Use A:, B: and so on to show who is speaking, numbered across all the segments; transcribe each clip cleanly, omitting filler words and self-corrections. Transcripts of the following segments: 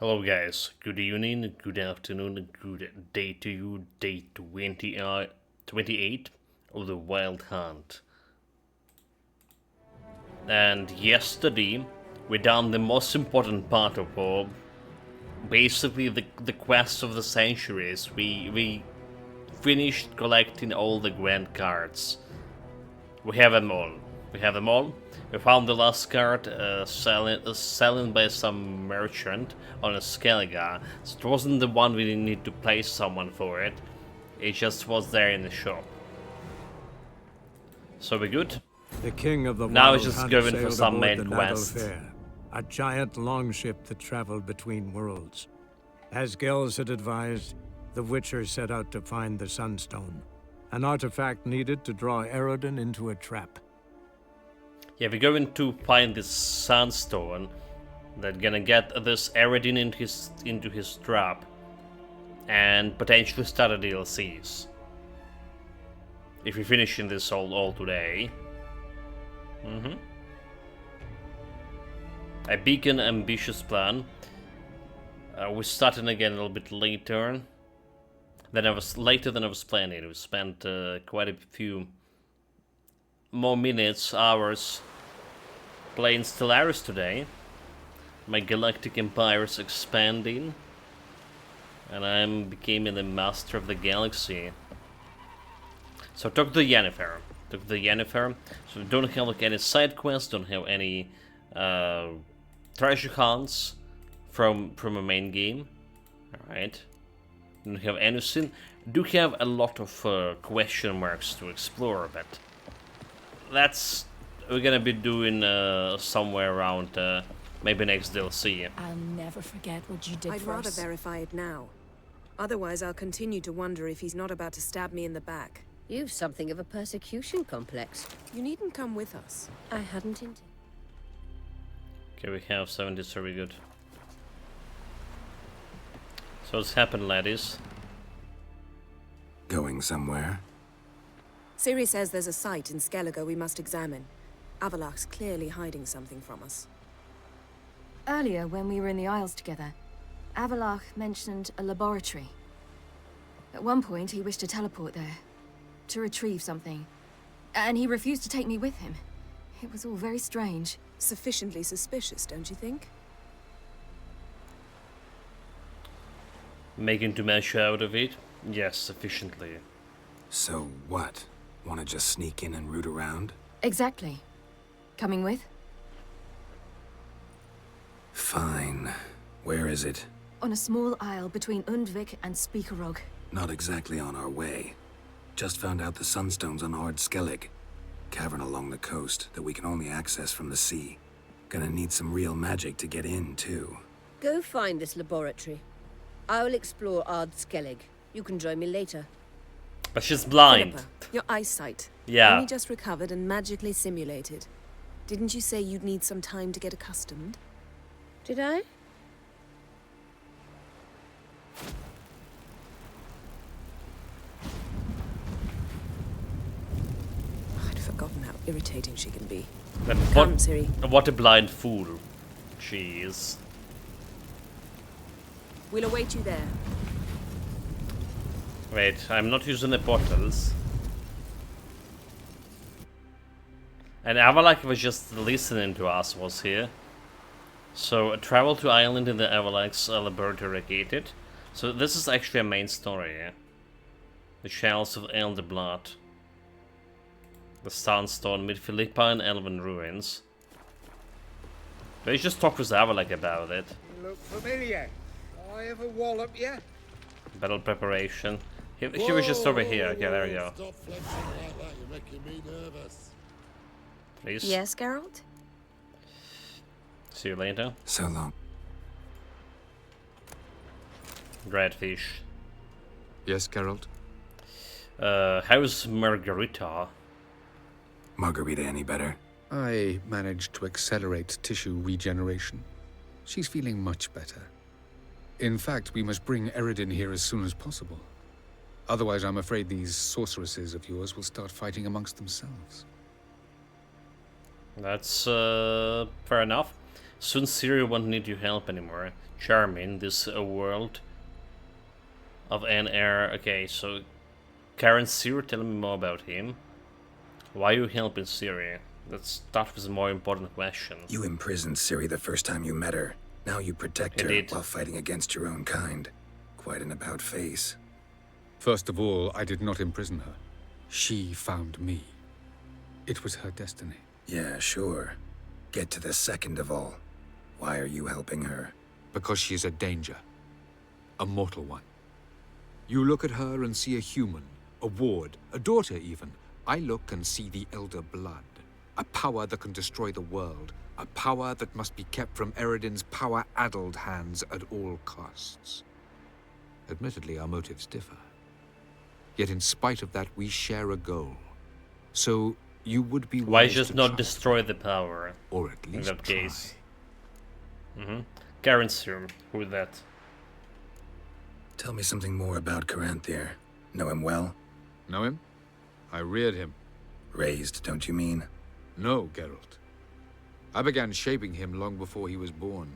A: Hello guys, good evening, good afternoon, good day to you, day 28 of the Wild Hunt. And yesterday, we done the most important part of basically the quest of the centuries. We finished collecting all the grand cards. We have them all. We have them all. We found the last card selling by some merchant on a Skellige. So it wasn't the one we didn't need to pay someone for it. It just was there in the shop. So we good?
B: The king of the
A: Now it's
B: Wild
A: just
B: Hunt
A: going for
B: sailed
A: some
B: aboard
A: main
B: the
A: quest.
B: Naglfare, a giant longship that traveled between worlds. As Gels had advised, the Witcher set out to find the Sunstone, an artifact needed to draw Eredin into a trap.
A: Yeah, we're going to find this Sunstone that's gonna get this Eredin into his trap and potentially start a DLCs. If we're finishing this all today. A big and ambitious plan. We're starting again a little bit later than I was planning. We spent quite a few more minutes, hours playing Stellaris today. My galactic empire is expanding, and I'm becoming the master of the galaxy. So talk to Yennefer. So we don't have like any side quests, don't have any treasure hunts from a main game. Alright. Don't have anything. Do have a lot of question marks to explore, but that's we're gonna be doing somewhere around maybe next DLC.
C: I'll never forget what you did
D: I'd
C: for
D: rather
C: us.
D: verify it now. Otherwise, I'll continue to wonder if he's not about to stab me in the back.
E: You've something of a persecution complex.
D: You needn't come with us.
E: I hadn't intended.
A: Okay, we have 70, so we're good. So what's happened, ladies?
F: Going somewhere?
D: Ciri says there's a site in Skellige we must examine. Avalach's clearly hiding something from us.
C: Earlier, when we were in the Isles together, Avalach mentioned a laboratory. At one point, he wished to teleport there, to retrieve something. And he refused to take me with him. It was all very strange.
D: Sufficiently suspicious, don't you think?
A: Making too much out of it? Yes, sufficiently.
F: So what? Wanna just sneak in and root around?
C: Exactly. Coming with?
F: Fine. Where is it?
C: On a small isle between Undvik and Speakerog.
F: Not exactly on our way. Just found out the Sunstone's on Ard Skellig. Cavern along the coast that we can only access from the sea. Gonna need some real magic to get in, too.
E: Go find this laboratory. I will explore Ard Skellig. You can join me later.
A: But she's blind.
D: Philippa, your eyesight.
A: Yeah.
D: Only just recovered and magically simulated. Didn't you say you'd need some time to get accustomed?
E: Did I?
D: I'd forgotten how irritating she can be.
A: But
D: Come, Ciri.
A: what a blind fool she is.
D: We'll await you there.
A: Wait, I'm not using the portals. And Avalak was just listening to us, was here. So, travel to island in the Avalak's laboratory located. So this is actually a main story, yeah? The Shells of Elder Blood. The Sunstone, Mid-Philippa and Elven Ruins. Let's just talk with Avalak about it.
G: You look familiar. I ever wallop you?
A: Battle preparation. He was just over here. Okay, there we go.
H: Stop flexing like that, you're making me nervous.
A: Please.
D: Yes, Geralt?
A: See you later.
F: So long.
A: Redfish.
I: Yes, Geralt?
A: How's Margarita?
F: Margarita any better?
I: I managed to accelerate tissue regeneration. She's feeling much better. In fact, we must bring Eredin here as soon as possible. Otherwise, I'm afraid these sorceresses of yours will start fighting amongst themselves.
A: That's fair enough. Soon Ciri won't need your help anymore. Charming, this world of an air. Okay, so Karen Ciri, tell me more about him. Why are you helping Ciri? Let's start with a more important question.
F: You imprisoned Ciri the first time you met her. Now you protect her
A: Indeed.
F: while fighting against your own kind. Quite an about-face.
I: First of all, I did not imprison her. She found me. It was her destiny.
F: Yeah, sure. Get to the second of all. Why are you helping her?
I: Because she is a danger. A mortal one. You look at her and see a human, a ward, a daughter even. I look and see the Elder Blood. A power that can destroy the world. A power that must be kept from Eredin's power-addled hands at all costs. Admittedly, our motives differ. Yet in spite of that, we share a goal. So, you would be
A: Why
I: wise
A: just
I: to
A: not
I: try.
A: destroy the power?
I: Or at least
A: that
I: try.
A: case. Karen Ciri, who is that?
F: Tell me something more about Caranthir. Know him well?
I: Know him? I reared him.
F: Raised, don't you mean?
I: No, Geralt. I began shaping him long before he was born.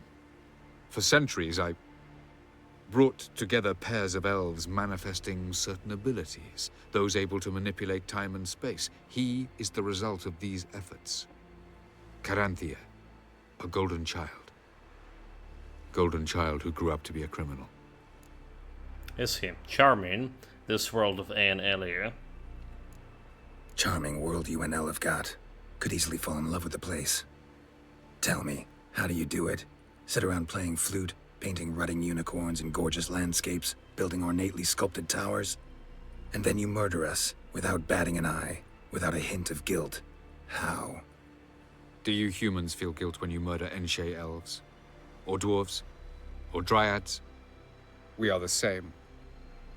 I: For centuries, I brought together pairs of elves manifesting certain abilities, those able to manipulate time and space. He is the result of these efforts. Caranthir, a golden child. Golden child who grew up to be a criminal.
A: Is he? Charming, this world of Anne Elia.
F: Charming world you and Elle have got. Could easily fall in love with the place. Tell me, how do you do it? Sit around playing flute, painting rutting unicorns in gorgeous landscapes, building ornately sculpted towers? And then you murder us, without batting an eye, without a hint of guilt. How?
I: Do you humans feel guilt when you murder Enshe elves? Or dwarves? Or dryads? We are the same.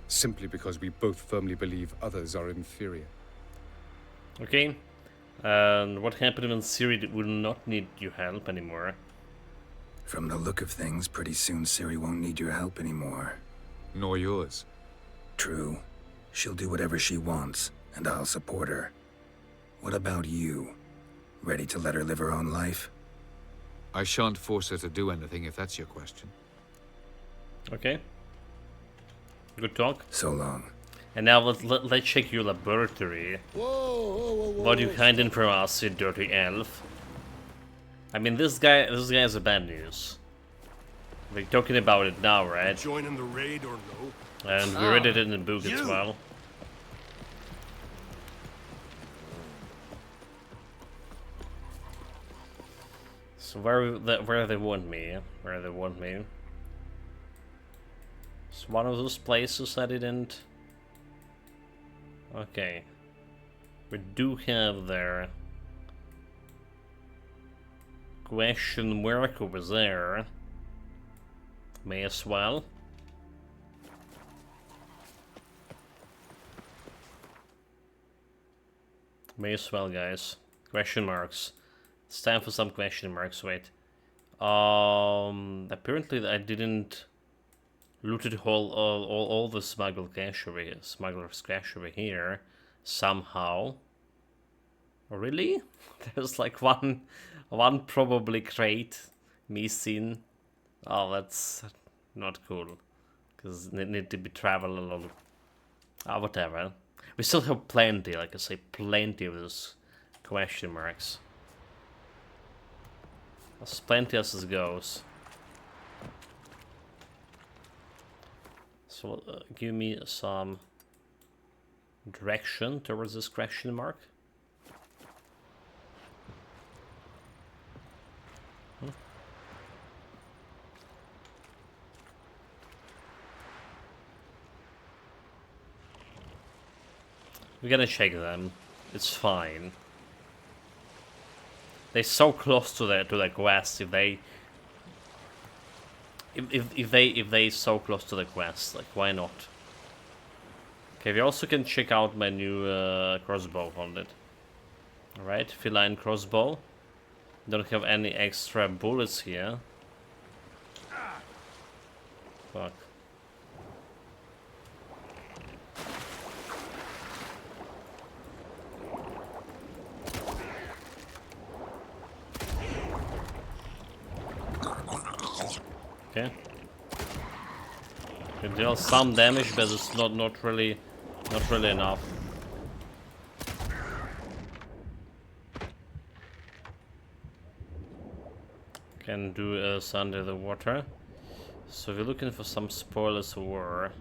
I: Simply because we both firmly believe others are inferior.
A: Okay. And what happened when Ciri will not need your help anymore?
F: From the look of things, pretty soon Ciri won't need your help anymore.
I: Nor yours.
F: True. She'll do whatever she wants, and I'll support her. What about you? Ready to let her live her own life?
I: I shan't force her to do anything if that's your question.
A: Okay. Good talk.
F: So long.
A: And now let's check your laboratory. What are you hiding from us, you dirty elf? I mean, this guy is a bad news. We're talking about it now, right?
H: Joining the raid or no?
A: And we read it in the book as well. So where they want me? Where they want me? It's one of those places I didn't. Okay. We do have their question mark over there. May as well. May as well, guys. Question marks. It's time for some question marks. Wait. Apparently I didn't looted all the smuggled cash over here, smuggler's cash over here somehow. Really? There's like one probably crate missing. Oh, that's not cool. Because it need to be travel a lot. Whatever. We still have plenty, like I say, plenty of those question marks. As plenty as it goes. So give me some direction towards this question mark. We're gonna check them. It's fine. They're so close to the quest. If they so close to the quest, like why not? Okay, we also can check out my new crossbow on it. All right, feline crossbow. Don't have any extra bullets here. Fuck. Okay. It deals some damage, but it's not really enough. Can do us under the water. So we're looking for some spoilers of war.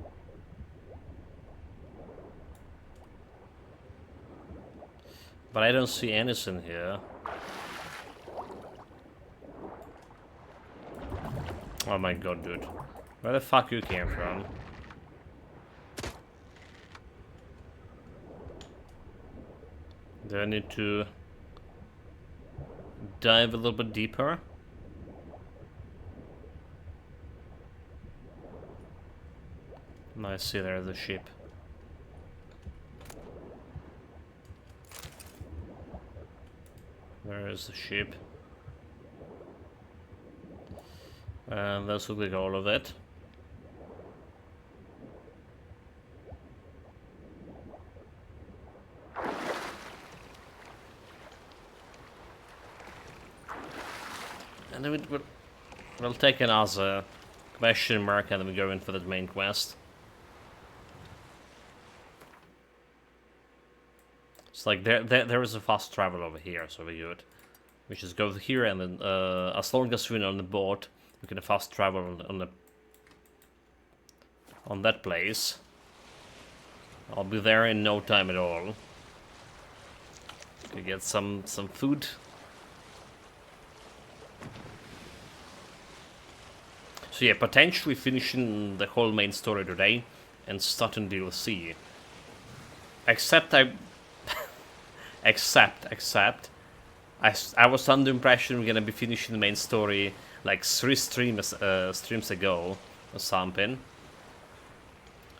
A: But I don't see anything here. Oh my god, dude. Where the fuck you came from? Do I need to dive a little bit deeper? I see there's a ship. There is the ship. And this will be all of it. And then we'll take another question mark and then we go in for the main quest. It's like there is a fast travel over here, so we good. We just go here and then as long as we're on the boat, we can fast travel on that place. I'll be there in no time at all. To get some food. So yeah, potentially finishing the whole main story today and starting DLC. Except I was under the impression we're gonna be finishing the main story like 3 streams ago or something.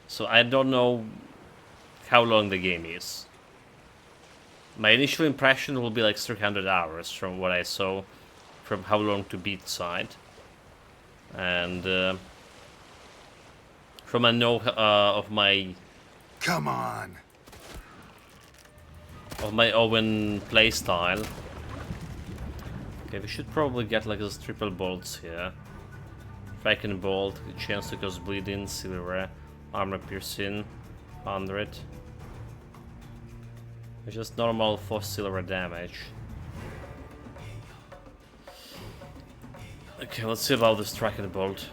A: So I don't know how long the game is. My initial impression will be like 300 hours from what I saw from How Long to Beat side. And from a know of my...
F: Come on!
A: Of my own playstyle. Okay, we should probably get like those triple bolts here. Striking bolt, chance to cause bleeding, silver, armor piercing, 100. It's just normal for silver damage. Okay, let's see about this striking bolt.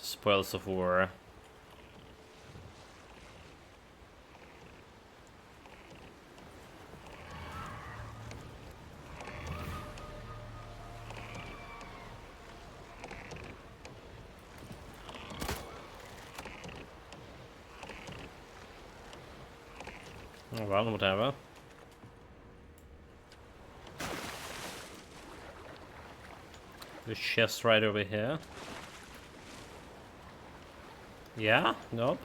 A: Spoils of war. Oh well, whatever. This chest right over here. Yeah? Nope.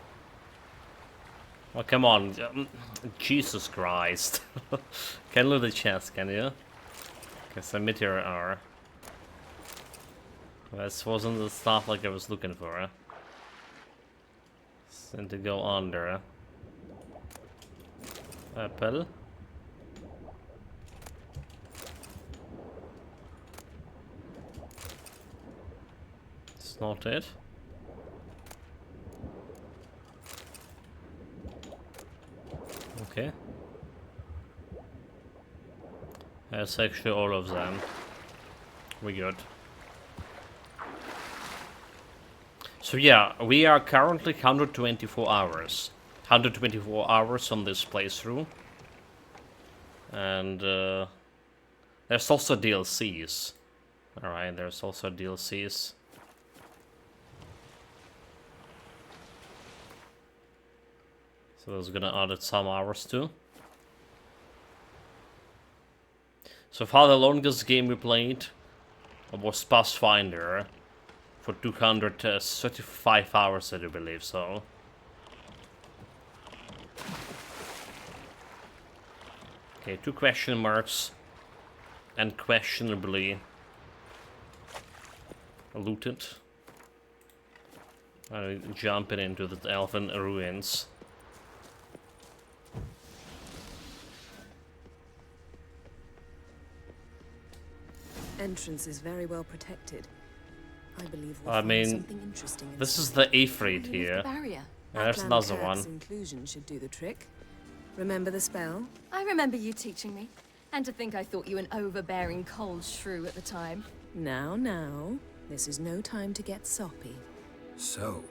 A: Well, come on. Jesus Christ. Can loot the chest, can you? Okay, some meteor ore. This wasn't the stuff like I was looking for. Need to go under. Apple. It's not it. Okay. That's actually all of them. We good. So yeah, we are currently 124 hours. 124 hours on this playthrough. And there's also DLCs. Alright, there's also DLCs. So that's gonna add some hours too. So far the longest game we played was Pathfinder for 235 hours, I do believe so. Okay, 2 question marks and questionably looted. Jumping into the elven ruins.
D: Entrance is very well protected. I believe we'll
A: I
D: find
A: mean,
D: something interesting
A: this is
D: inside.
A: the Ifrit
C: Remove the
A: here.
C: barrier.
A: Yeah, there's
D: Atlan
A: another
D: Cat's
A: one.
D: inclusion should do the trick. Remember the spell?
C: I remember you teaching me. And to think I thought you an overbearing cold shrew at the time.
D: Now. This is no time to get soppy.
F: So,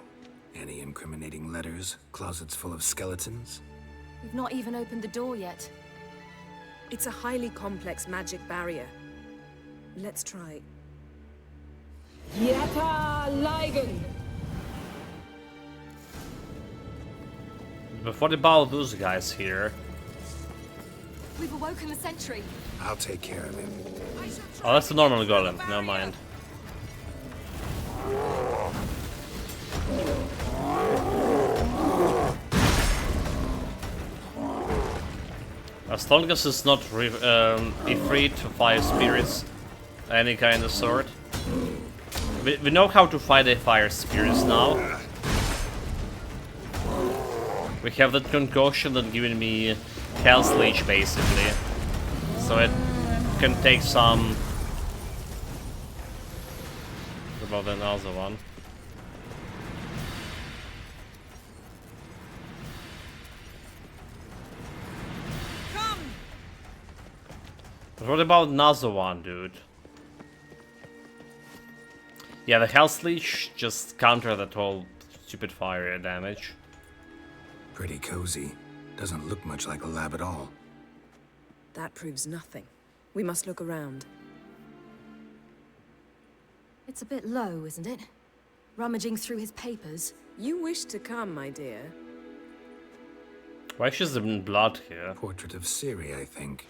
F: any incriminating letters? Closets full of skeletons?
C: We've not even opened the door yet.
D: It's a highly complex magic barrier. Let's try.
E: Yata Ligen!
A: Before they bow those guys here.
C: We've awoken the sentry.
F: I'll take care of him.
A: Oh, that's the normal golem. Never mind. As long as it's not Ifrit to fire spirits, any kind of sort. We know how to fight a fire spirits now. We have that concussion that giving me Hell's Leech basically. So it can take some. What about another one? But what about another one, dude? Yeah, the Hell's Leech just counter that whole stupid fire damage.
F: Pretty cozy. Doesn't look much like a lab at all.
D: That proves nothing. We must look around.
C: It's a bit low, isn't it? Rummaging through his papers.
D: You wish to come, my dear.
A: Why is there blood here?
F: Portrait of Ciri, I think.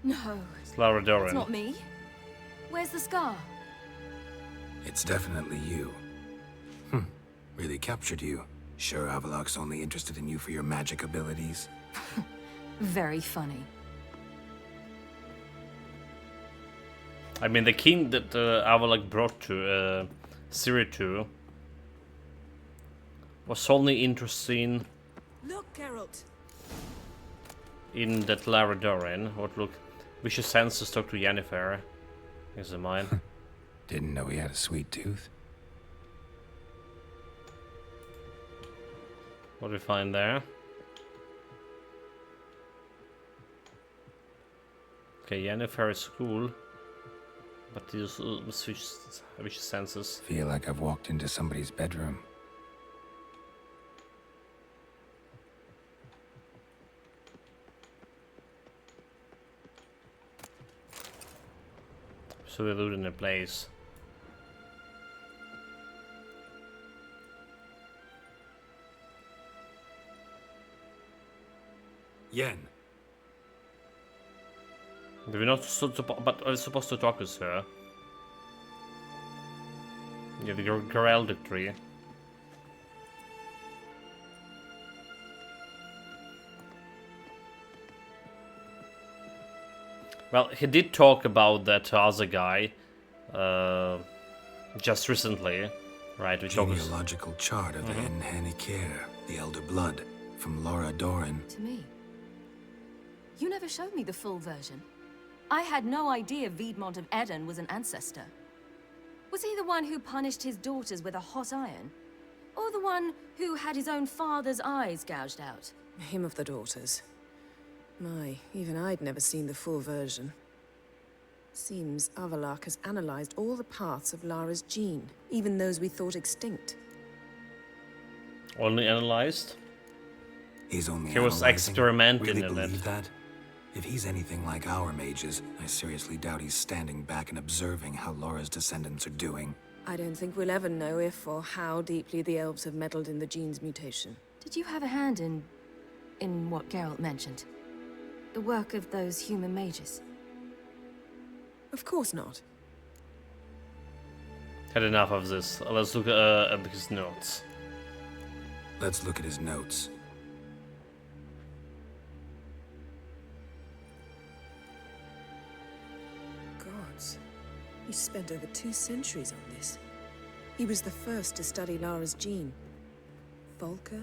C: No,
A: It's Lara
C: it's
A: Doran.
C: not me. Where's the scar?
F: It's definitely you. Really captured you. Sure Avallac'h's only interested in you for your magic abilities?
C: Very funny.
A: I mean, the king that Avallac'h brought to Ciri to was only interesting
D: Look, Geralt.
A: in that Lara Doran. What look? Vicious senses talk to Yennefer. Is it mine?
F: Didn't know he had a sweet tooth.
A: What do we find there? Okay, Yennefer is cool, but these vicious senses.
F: Feel like I've walked into somebody's bedroom.
A: So we loot in a place.
F: Yen.
A: We're not but we're supposed to talk with her. Yeah, the Geraldic tree. Well, he did talk about that other guy just recently, right? We talked.
F: Genealogical chart of the Enhanikir, the Elder Blood, from Lara Doran.
C: To me. You never showed me the full version. I had no idea Viedmont of Eden was an ancestor. Was he the one who punished his daughters with a hot iron? Or the one who had his own father's eyes gouged out?
D: Him of the daughters. My, even I'd never seen the full version. Seems Avallac'h has analyzed all the parts of Lara's gene, even those we thought extinct.
A: Only analyzed?
F: He's only
A: He was
F: analyzing?
A: experimenting
F: Really
A: in
F: believe
A: it.
F: that? If he's anything like our mages, I seriously doubt he's standing back and observing how Lara's descendants are doing.
D: I don't think we'll ever know if or how deeply the elves have meddled in the gene's mutation.
C: Did you have a hand in what Geralt mentioned? The work of those human mages?
D: Of course not.
A: Had enough of this. Let's look at his notes.
F: Let's look at his notes.
D: Gods. He spent over 2 centuries on this. He was the first to study Lara's gene. Volker?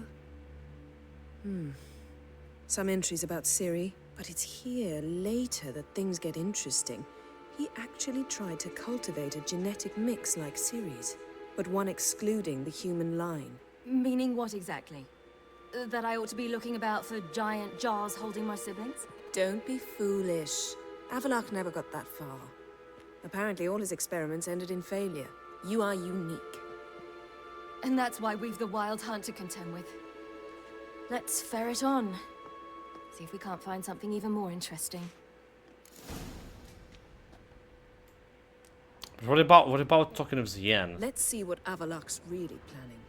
D: Some entries about Ciri, but it's here, later, that things get interesting. He actually tried to cultivate a genetic mix like Ciri's, but one excluding the human line.
C: Meaning what exactly? That I ought to be looking about for giant jars holding my siblings?
D: Don't be foolish. Avallac'h never got that far. Apparently all his experiments ended in failure. You are unique.
C: And that's why we've the Wild Hunt to contend with. Let's ferret on. See if we can't find something even more interesting.
A: What about talking with Yen?
D: Let's see what Avallac'h's really planning.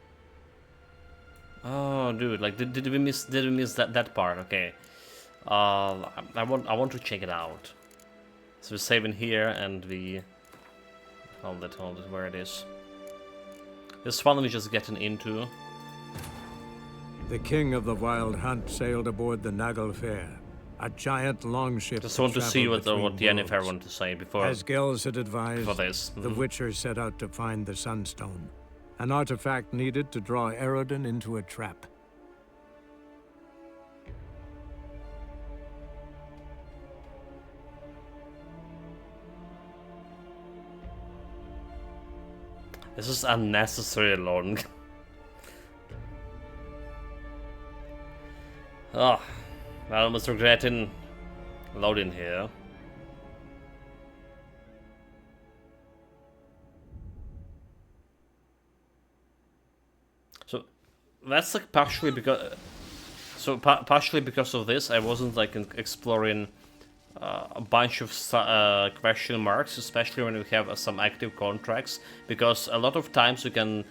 A: Oh, dude, like did we miss that part? Okay. I want to check it out. So we're saving here and we hold it where it is. This one we're just getting into.
B: The king of the Wild Hunt sailed aboard the Naglfar, a giant longship.
A: Just want to see what Yennefer
B: worlds.
A: wanted to say before.
B: As Gels had advised,
A: for this.
B: the Witcher set out to find the Sunstone, an artifact needed to draw Eredin into a trap.
A: This is unnecessary long. Oh, I'm almost regretting loading here. So that's like partially because, partially because of this, I wasn't like exploring a bunch of question marks, especially when we have some active contracts, because a lot of times you can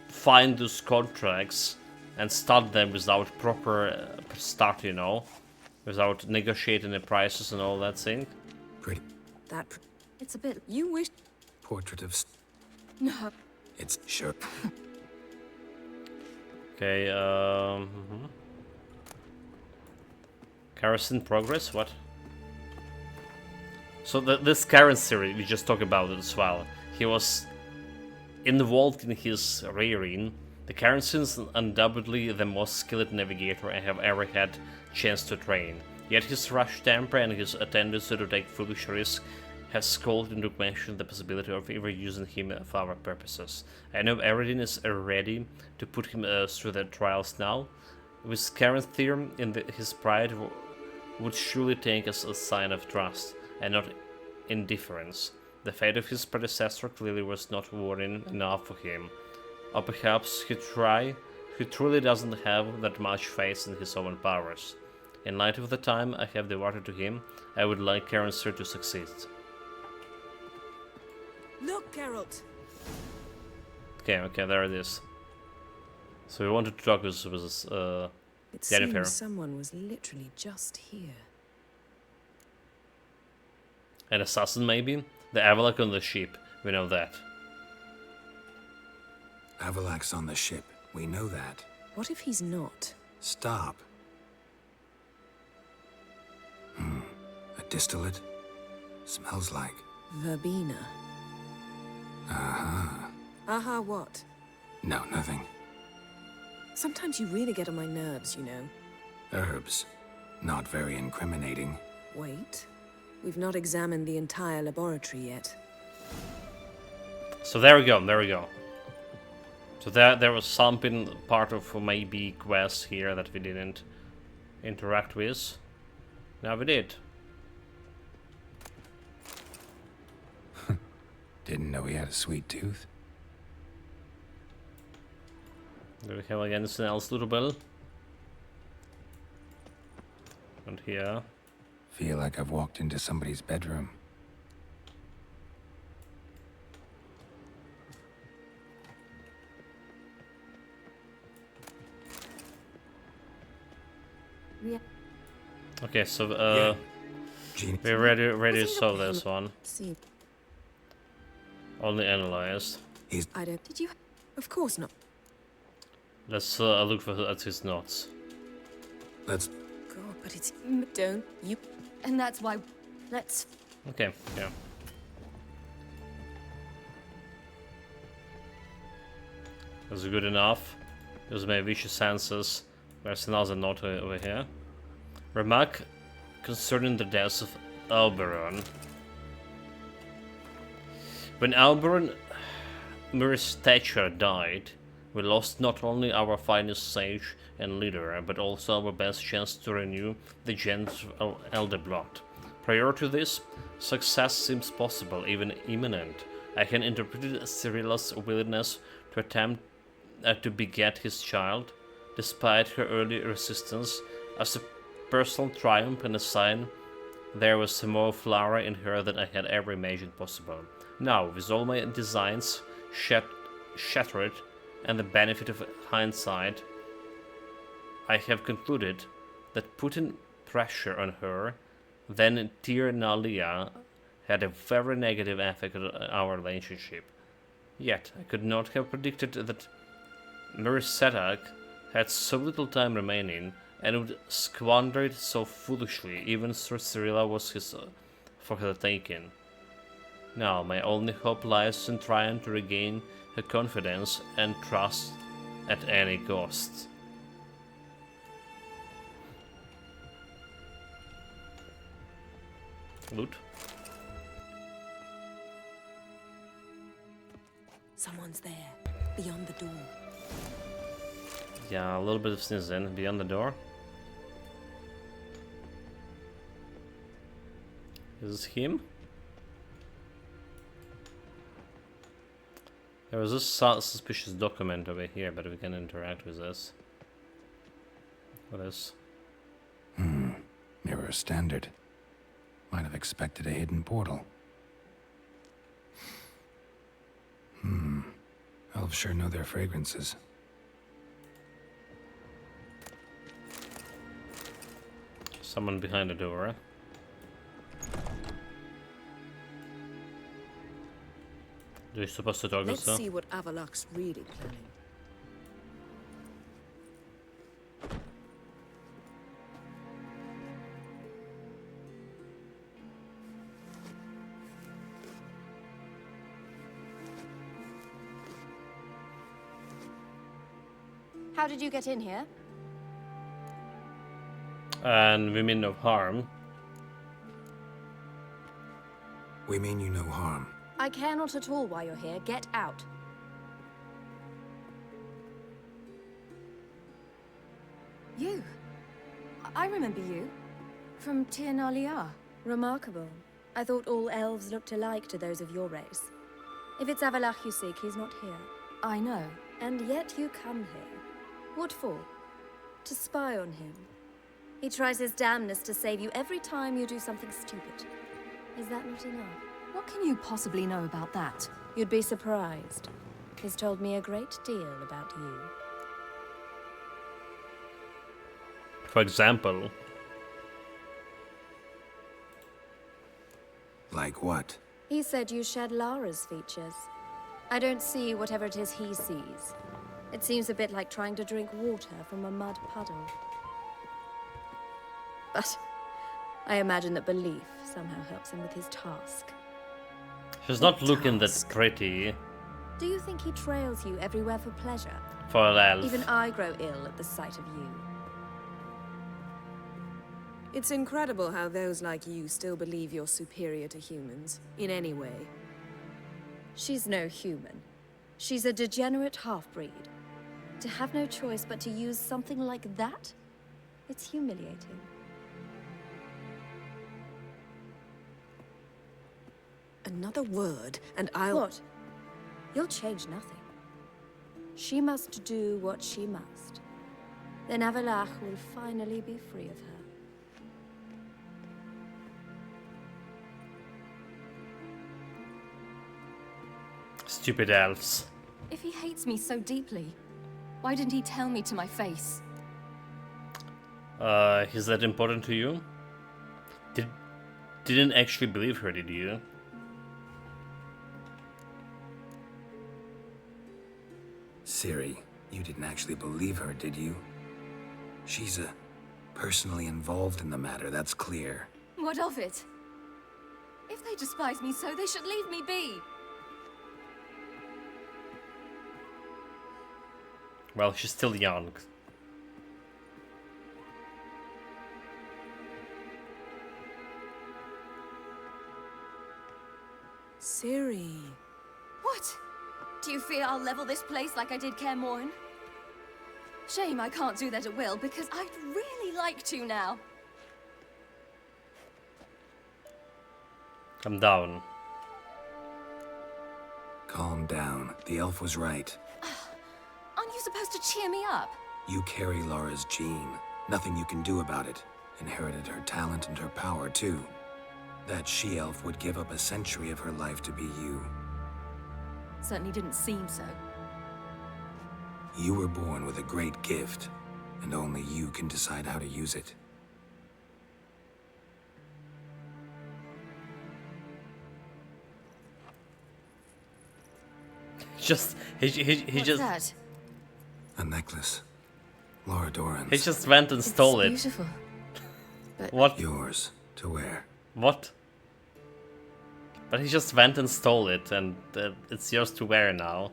A: find those contracts and start them without proper start, you know, without negotiating the prices and all that thing.
F: Pretty
C: It's a bit...
D: You wish...
F: portrait of...
C: No.
F: It's sure.
A: Okay, Garrison progress, what? So this Karen series we just talked about it as well. He was involved in his rearing. The Karen's undoubtedly the most skilled navigator I have ever had chance to train. Yet his rash temper and his tendency to take foolish risks has called into question the possibility of ever using him for our purposes. I know Eredin is ready to put him through the trials now. With Karen's theorem in his pride would surely take as a sign of trust and not indifference. The fate of his predecessor clearly was not worrying enough for him. Or perhaps he truly doesn't have that much faith in his own powers. In light of the time I have devoted to him, I would like Carancer to succeed.
D: Look, Geralt!
A: Okay, there it is. So we wanted to talk with
D: It
A: Yennefer.
D: seems someone was literally just here.
A: An assassin, maybe? The Avallac'h on the ship, we know that.
F: Avallac'h's on the ship. We know that.
D: What if he's not?
F: Stop. A distillate? Smells like...
D: Verbena.
F: Uh-huh.
D: Aha, what?
F: No, nothing.
D: Sometimes you really get on my nerves, you know.
F: Herbs. Not very incriminating.
D: Wait. We've not examined the entire laboratory yet.
A: So there we go. So there was something part of maybe quest here that we didn't interact with. Now we did.
F: Didn't know he had a sweet tooth.
A: Do we have anything else lootable? And here.
F: Feel like I've walked into somebody's bedroom.
C: Yeah.
A: Okay, so we're ready to solve this one.
D: See,
A: Only analyzed.
D: I don't...
C: Did you...
D: Of course not.
A: Let's look at his notes.
F: Let's...
D: God, but it's... Don't you...
C: And that's why... Let's...
A: Okay, yeah. That's good enough. Use my vicious senses. There's another note over here. Remark concerning the death of Alberon. When Alberon Miristature died, we lost not only our finest sage and leader, but also our best chance to renew the gens of Elder Blood. Prior to this, success seems possible, even imminent. I can interpret Cyrilla's willingness to attempt to beget his child, despite her early resistance, as a personal triumph and a sign there was more flower in her than I had ever imagined possible. Now, with all my designs shattered and the benefit of hindsight, I have concluded that putting pressure on her, then Tyr Nalia, had a very negative effect on our relationship. Yet, I could not have predicted that Mirisetak had so little time remaining and would squander it so foolishly, even though Cyrilla was his for the taking. Now, my only hope lies in trying to regain her confidence and trust at any cost. Loot.
D: Someone's there, beyond the door.
A: Yeah, a little bit of sneezing beyond the door. Is this him? There was a suspicious document over here, but we can interact with this. What is?
F: Mirror standard. Might have expected a hidden portal. Elves sure know their fragrances.
A: Someone behind the door. Eh? Are you supposed to talk
D: Let's
A: this?
D: see what Avallac'h's really planning.
C: How did you get in here?
A: And we mean no harm.
F: We mean you no harm.
C: I care not at all why you're here. Get out. You? I remember you. From Tyr Nalia.
J: Remarkable. I thought all elves looked alike to those of your race. If it's Avallac'h you seek, he's not here.
C: I know.
J: And yet you come here. What for? To spy on him. He tries his damnedest to save you every time you do something stupid. Is that not enough?
C: What can you possibly know about that?
J: You'd be surprised. He's told me a great deal about you.
A: For example.
F: Like what?
J: He said you shared Lara's features. I don't see whatever it is he sees. It seems a bit like trying to drink water from a mud puddle. But I imagine that belief somehow helps him with his task.
A: She's not looking that pretty
J: Do you think he trails you everywhere for pleasure?
A: for an elf.
J: Even I grow ill at the sight of you.
D: It's incredible how those like you still believe you're superior to humans, in any way.
J: She's no human. She's a degenerate half-breed. To have no choice but to use something like that? It's humiliating.
D: Another word, and I'll...
J: What? You'll change nothing. She must do what she must. Then Avallac'h will finally be free of her.
A: Stupid elves.
C: If he hates me so deeply, why didn't he tell me to my face?
A: Is that important to you? Didn't actually believe her, did you?
F: Ciri, you didn't actually believe her, did you? She's personally involved in the matter, that's clear.
C: What of it? If they despise me so, they should leave me be.
A: Well, she's still young.
D: Ciri.
C: What? Do you fear I'll level this place like I did Kaer Morhen? Shame I can't do that at will, because I'd really like to now.
A: I'm down.
F: Calm down. The elf was right.
C: Aren't you supposed to cheer me up?
F: You carry Lara's gene. Nothing you can do about it. Inherited her talent and her power, too. That she-elf would give up a century of her life to be you.
C: Certainly didn't seem so.
F: You were born with a great gift, and only you can decide how to use it.
A: He
C: What's
A: just
C: that?
F: A necklace. Lara Doran's.
A: he just went and stole it.
C: It's beautiful. But
A: What?
F: Yours to wear.
A: What? But he just went and stole it, and it's yours to wear now.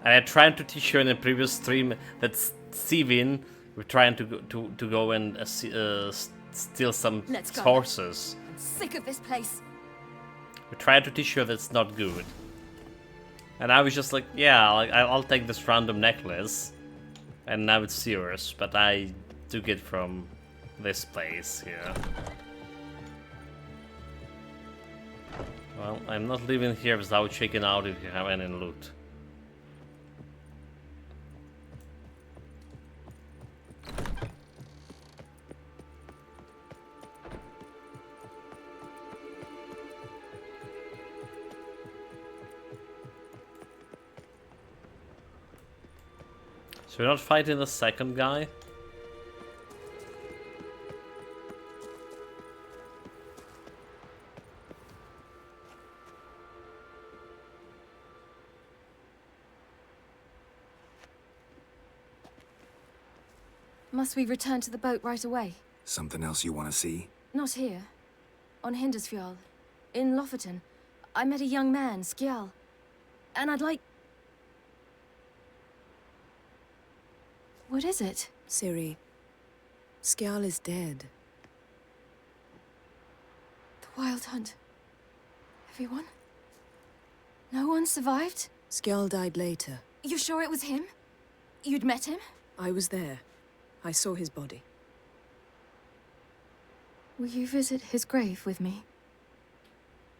A: And I tried to teach you in a previous stream that Steven were trying to go and steal some
C: Let's go.
A: horses.
C: I'm sick of this place.
A: We tried to teach you that's not good. And I was just like, yeah, I'll take this random necklace. And now it's yours, but I took it from this place here. Well, I'm not leaving here without checking out if you have any loot. So we're not fighting the second guy?
C: Must we return to the boat right away?
F: Something else you want to see?
C: Not here. On Hindersfjall. In Lofoten. I met a young man, Skjal. And I'd like... What is it?
D: Ciri. Skjal is dead.
C: The Wild Hunt. Everyone? No one survived?
D: Skjal died later.
C: You sure it was him? You'd met him?
D: I was there. I saw his body.
C: Will you visit his grave with me?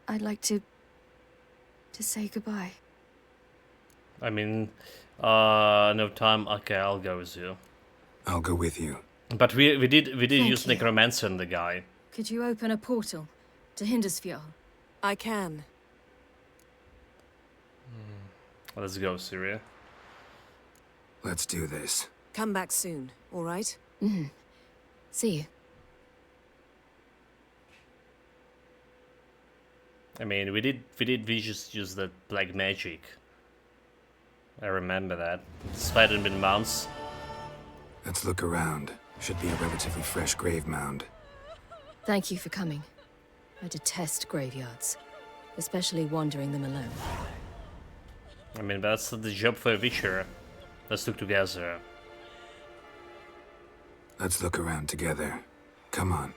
C: I'd like to say goodbye.
A: I mean, no time. Okay, I'll go with you.
F: I'll go with you.
A: But we did
C: Thank
A: use
C: you.
A: necromancer on the guy.
C: Could you open a portal to Hindersfjall?
D: I can.
A: Let's go, Syria.
F: Let's do this.
D: Come back soon, all right?
C: See you.
A: I mean, we just use that black magic. I remember that. Despite it been months.
F: Let's look around. Should be a relatively fresh grave mound.
C: Thank you for coming. I detest graveyards, especially wandering them alone.
A: I mean, that's the job for a Witcher. Let's look together.
F: Let's look around together. Come on.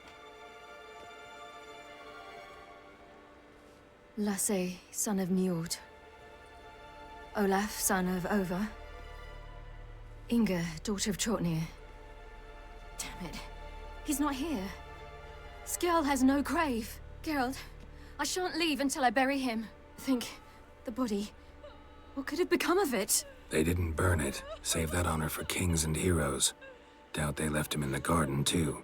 C: Lasse, son of Njord. Olaf, son of Over. Inga, daughter of Trotnir. Damn it. He's not here. Skjal has no grave. Geralt, I shan't leave until I bury him. Think, the body. What could have become of it?
F: They didn't burn it. Save that honor for kings and heroes. Doubt they left him in the garden, too.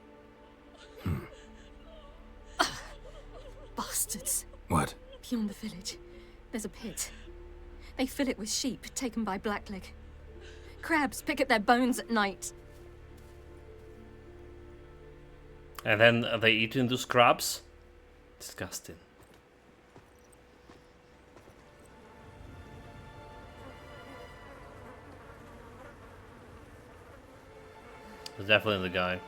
C: Bastards.
F: What?
C: Beyond the village, there's a pit. They fill it with sheep taken by Blackleg. Crabs pick at their bones at night.
A: And then are they eating those crabs? Disgusting. It's definitely the guy.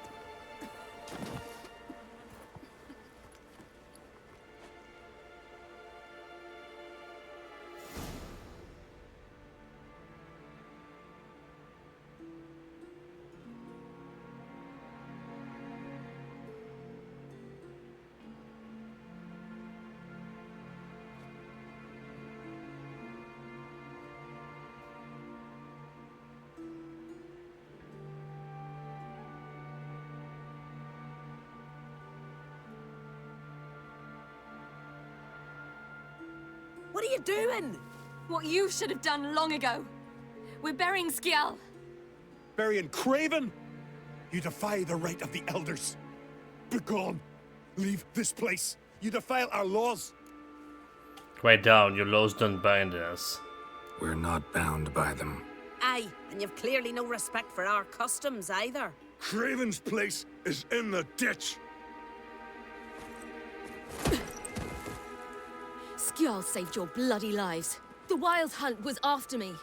D: What are you doing?
C: What you should have done long ago. We're burying Skjall.
H: Burying Craven? You defy the right of the elders. Begone. Leave this place. You defile our laws.
A: Quiet down, your laws don't bind us.
F: We're not bound by them.
K: Aye, and you've clearly no respect for our customs either.
H: Craven's place is in the ditch.
C: Skjall saved your bloody lives. The Wild Hunt was after me.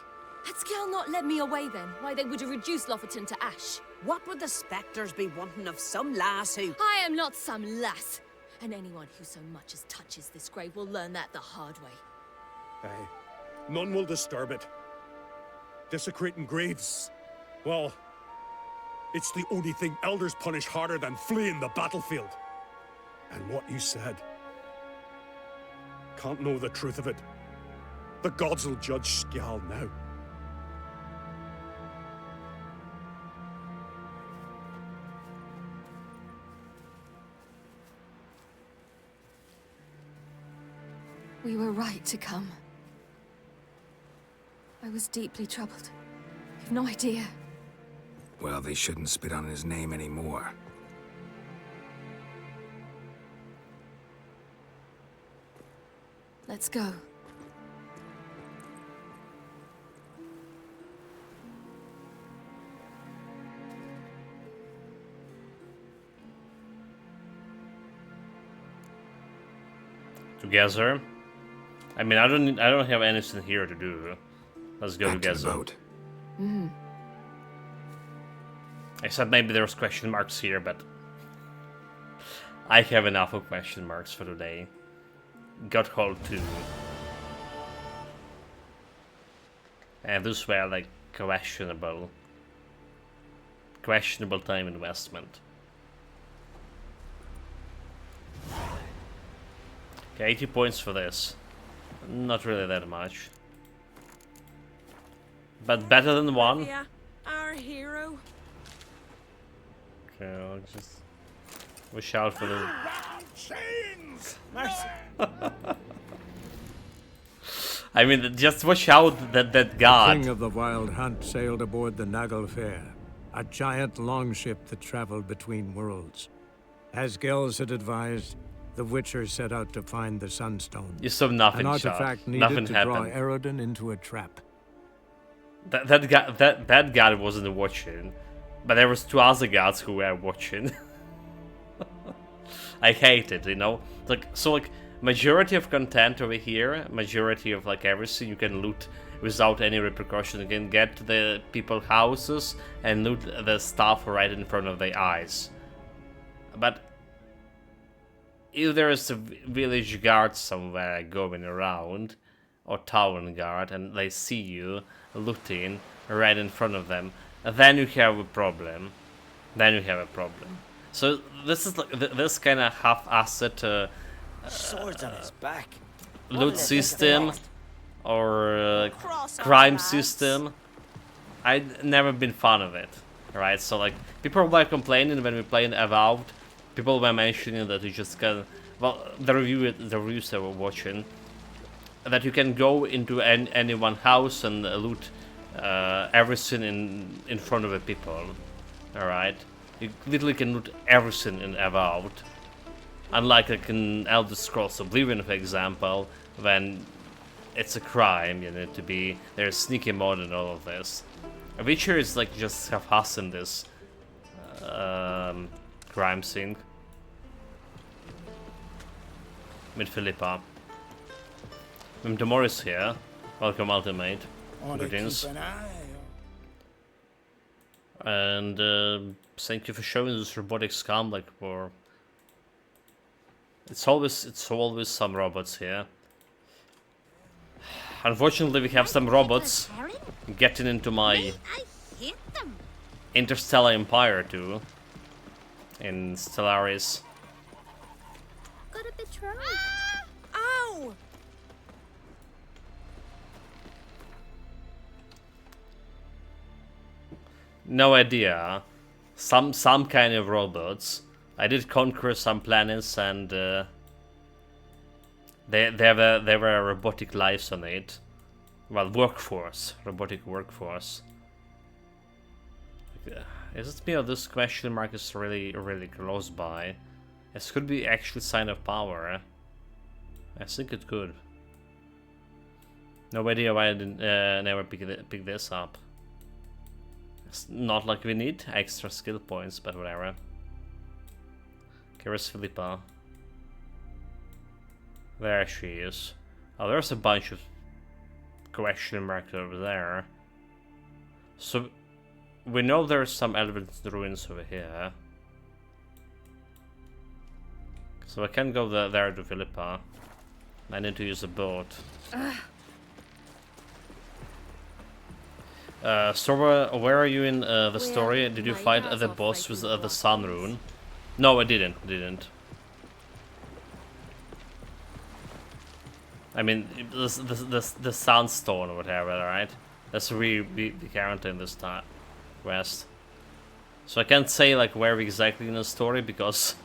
C: Had Skjall not led me away then, why they would have reduced Lofoten to ash.
K: What would the spectres be wanting of some lass who...
C: I am not some lass. And anyone who so much as touches this grave will learn that the hard way.
H: Aye. None will disturb it. Desecrating graves. Well, it's the only thing elders punish harder than fleeing the battlefield. And what you said. Can't know the truth of it. The gods will judge Skjall now.
C: We were right to come. I was deeply troubled. You've no idea.
F: Well, they shouldn't spit on his name anymore.
C: Let's go.
A: Together? I mean, I don't have anything here to do. Let's go
F: Back to the
A: together.
F: boat.
A: Except maybe there's question marks here, but I have enough of question marks for today. Godhold 2. And those were like questionable time investment. Okay, 80 points for this. Not really that much. But better than one.
K: Yeah, our hero.
A: Okay, I'll just wish out for the... I mean, just watch out that
B: The
A: god.
B: king of the Wild Hunt sailed aboard the Naglfare, a giant longship that traveled between worlds. As Gels had advised, the Witcher set out to find the Sunstone,
A: You saw nothing,
B: an
A: shot.
B: artifact needed
A: Nothing
B: to draw
A: happened.
B: Eredin into a trap.
A: That guy wasn't watching, but there was two other guys who were watching. I hate it, you know. Like majority of content over here, majority of like everything you can loot without any repercussion. You can get to the people's houses and loot the stuff right in front of their eyes. But if there is a village guard somewhere going around, or town guard, and they see you looting right in front of them, then you have a problem. So this is like this kind of half-assed
L: Swords on his back.
A: loot system or crime system. I'd never been fan of it, right? So like people were complaining when we played Evolved. People were mentioning that you just can, well, the reviews I were watching, that you can go into any one house and loot everything in front of the people. All right, you literally can loot everything in Evolved. Unlike like in Elder Scrolls Oblivion, for example, when it's a crime, you need to be there's sneaky mode and all of this. Witcher is like just half-assing this crime scene. With Philippa. Tomorrow is here. Welcome, Ultimate. Greetings. And thank you for showing this robotic scum. Like for it's always some robots here. Unfortunately, we have some robots getting into my Interstellar Empire too. In Stellaris.
J: Got a betrothed.
K: Ow!
A: No idea. Some kind of robots. I did conquer some planets and They have a robotic lives on it. Well, robotic workforce. Is it me or this question mark is really close by? This could be actually sign of power. I think it could. No idea why I didn't never pick this up. It's not like we need extra skill points, but whatever. Okay, where's Philippa? There she is. Oh, there's a bunch of question marks over there. So we know there's some elephant ruins over here. So I can go there to Philippa. I need to use a boat. Sora, where are you in the story? Did you fight the boss with the sun rune? No, I didn't. I mean, the sunstone or whatever, right? That's what we currently in this quest. So I can't say like where exactly in the story because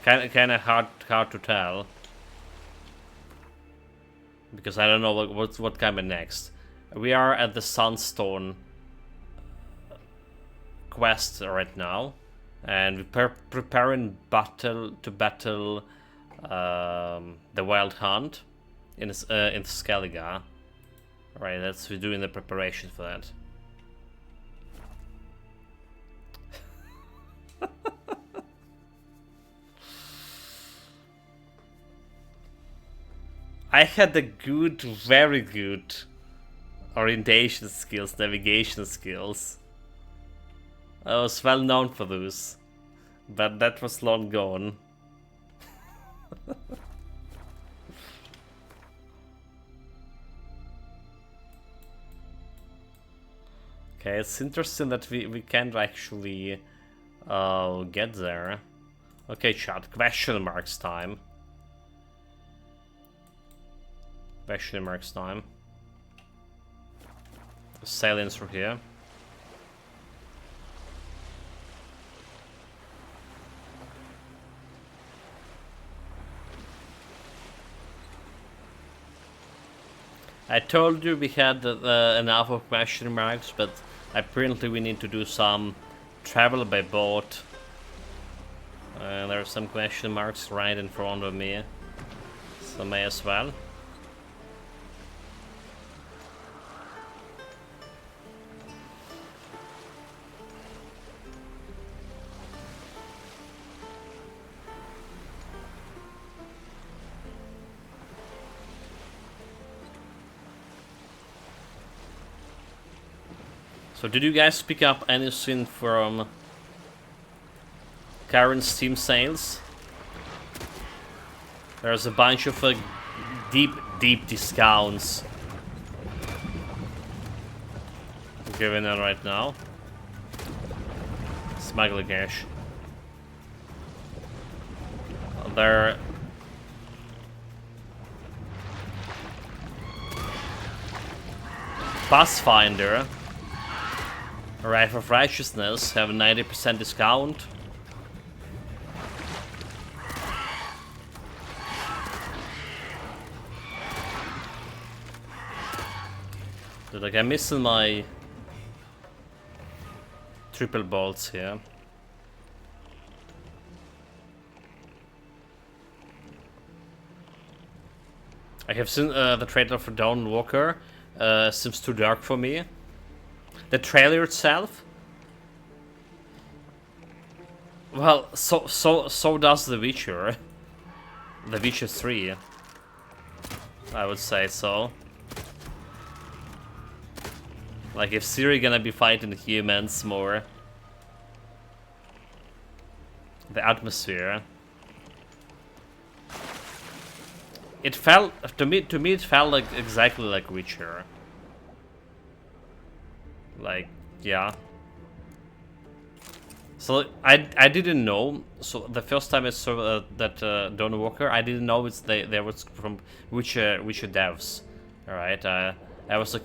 A: kind of hard to tell. Because I don't know what coming next. We are at the Sunstone quest right now, and we're preparing to battle the Wild Hunt in Skellige. Right, that's we're doing the preparation for that. I had the very good orientation skills, navigation skills. I was well known for those, but that was long gone. Okay, it's interesting that we can't actually get there. Okay, chat, question marks time. Question marks time. Salients through here. I told you we had enough of question marks, but apparently we need to do some travel by boat. There are some question marks right in front of me, so may as well. So did you guys pick up anything from current Steam sales? There's a bunch of deep discounts given out right now. Smuggler cash. There. Pathfinder. Rifle of Righteousness have a 90% discount. Dude, like I'm missing my triple bolts here. I have seen the trailer for Dawn Walker. Seems too dark for me. The trailer itself, well, so does The Witcher. The Witcher 3, I would say so. Like if Ciri gonna be fighting humans more, the atmosphere. It felt to me it felt like exactly like Witcher. Like, yeah. So I didn't know. So the first time I saw that Dawn Walker, I didn't know they was from Witcher devs. All right, I was like,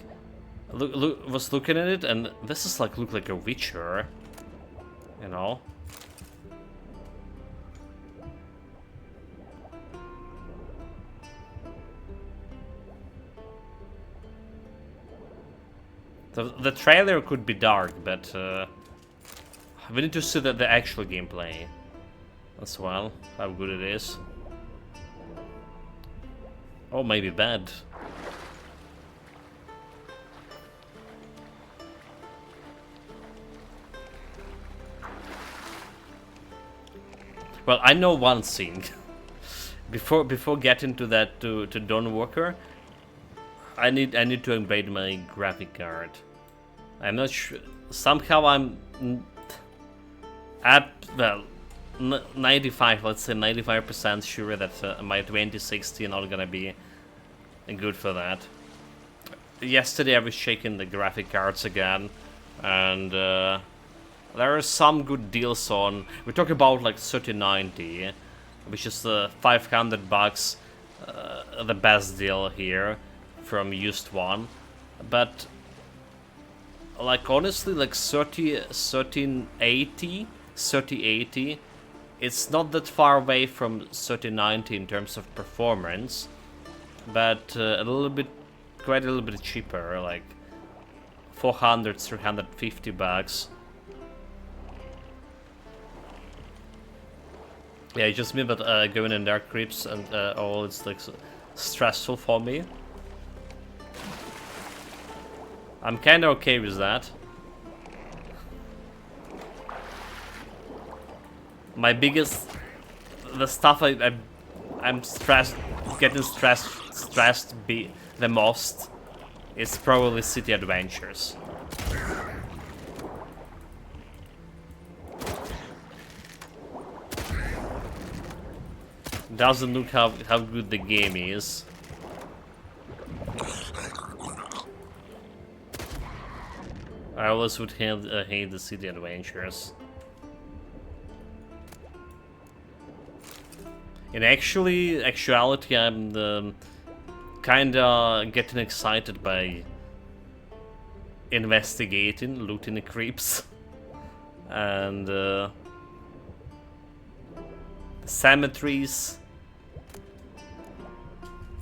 A: was looking at it, and this is like look like a Witcher, you know. The trailer could be dark, but we need to see the actual gameplay as well, how good it is. Or maybe bad. Well, I know one thing. before getting to that to Dawn Walker, I need to upgrade my graphic card. I'm not sure. Somehow I'm at, well, 95. Let's say 95% sure that my 2060 not gonna be good for that. Yesterday I was checking the graphic cards again, and there are some good deals on. We're talking about like 3090, which is $500, the best deal here from used one. But like honestly, like 3080, it's not that far away from 3090 in terms of performance, but quite a little bit cheaper, like $400, $350. Yeah, it just means that going in Dark Crypts and all, it's like stressful for me. I'm kinda okay with that. My biggest, the stuff I'm getting stressed the most is probably City Adventures. Doesn't look how good the game is. I always would hate the City Adventures. In actuality, I'm kinda getting excited by investigating, looting the creeps, and cemeteries.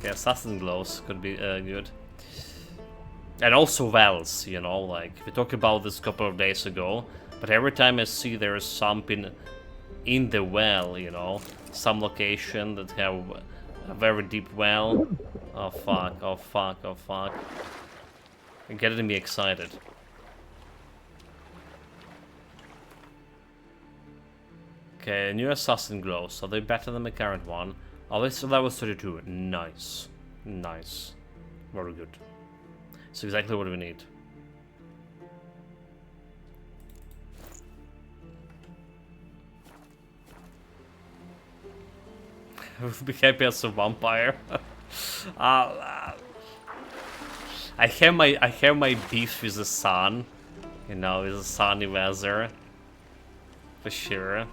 A: Yeah, Assassin Glows could be good. And also wells, you know, like, we talked about this a couple of days ago, but every time I see there is something in the well, you know, some location that have a very deep well. Oh fuck, oh fuck, oh fuck. You're getting me excited. Okay, new Assassin Glows. Are they better than the current one? Oh, this level 32. Nice. Nice. Very good. It's exactly what we need. I would be happy as a vampire. I have my beef with the sun. You know, with the sunny weather. For sure.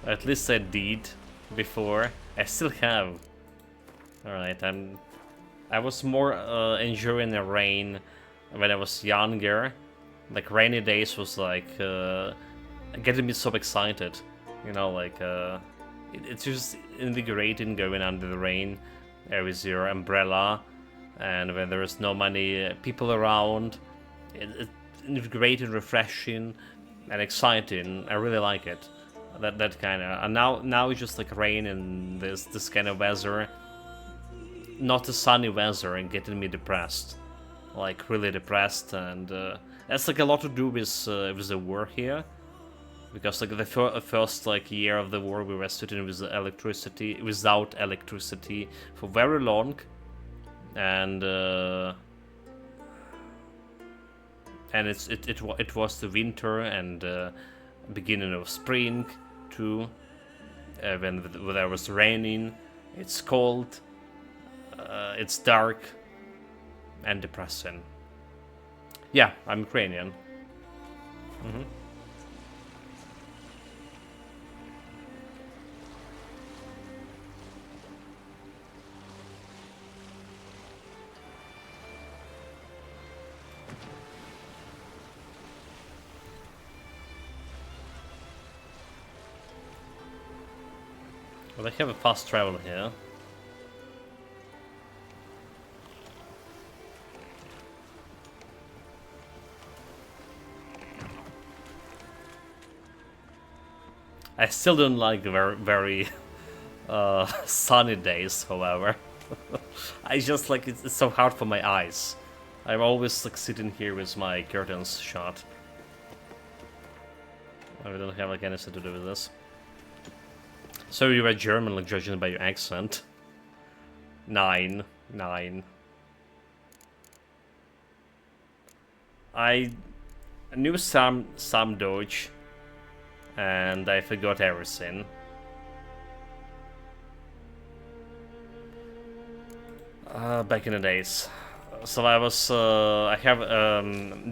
A: At least I did before. I still have. Alright, I was more enjoying the rain when I was younger. Like, rainy days was like getting me so excited. You know, like it's just invigorating going under the rain with your umbrella, and when there is no many people around. It's invigorating, refreshing, and exciting. I really like it. That kind of. And now it's just like rain and this kind of weather. Not the sunny weather and getting me depressed, like really depressed, and that's like a lot to do with the war here, because like the first like year of the war we were sitting with without electricity for very long, and it was the winter and beginning of spring too, when there was raining. It's cold. It's dark and depressing. Yeah, I'm Ukrainian. Well, they have a fast travel here. I still don't like very sunny days, however. I just like it's so hard for my eyes. I'm always like sitting here with my curtains shut. I don't have like anything to do with this. So you were German, like judging by your accent. 9. I knew some Deutsch, and I forgot everything. Back in the days. So I have a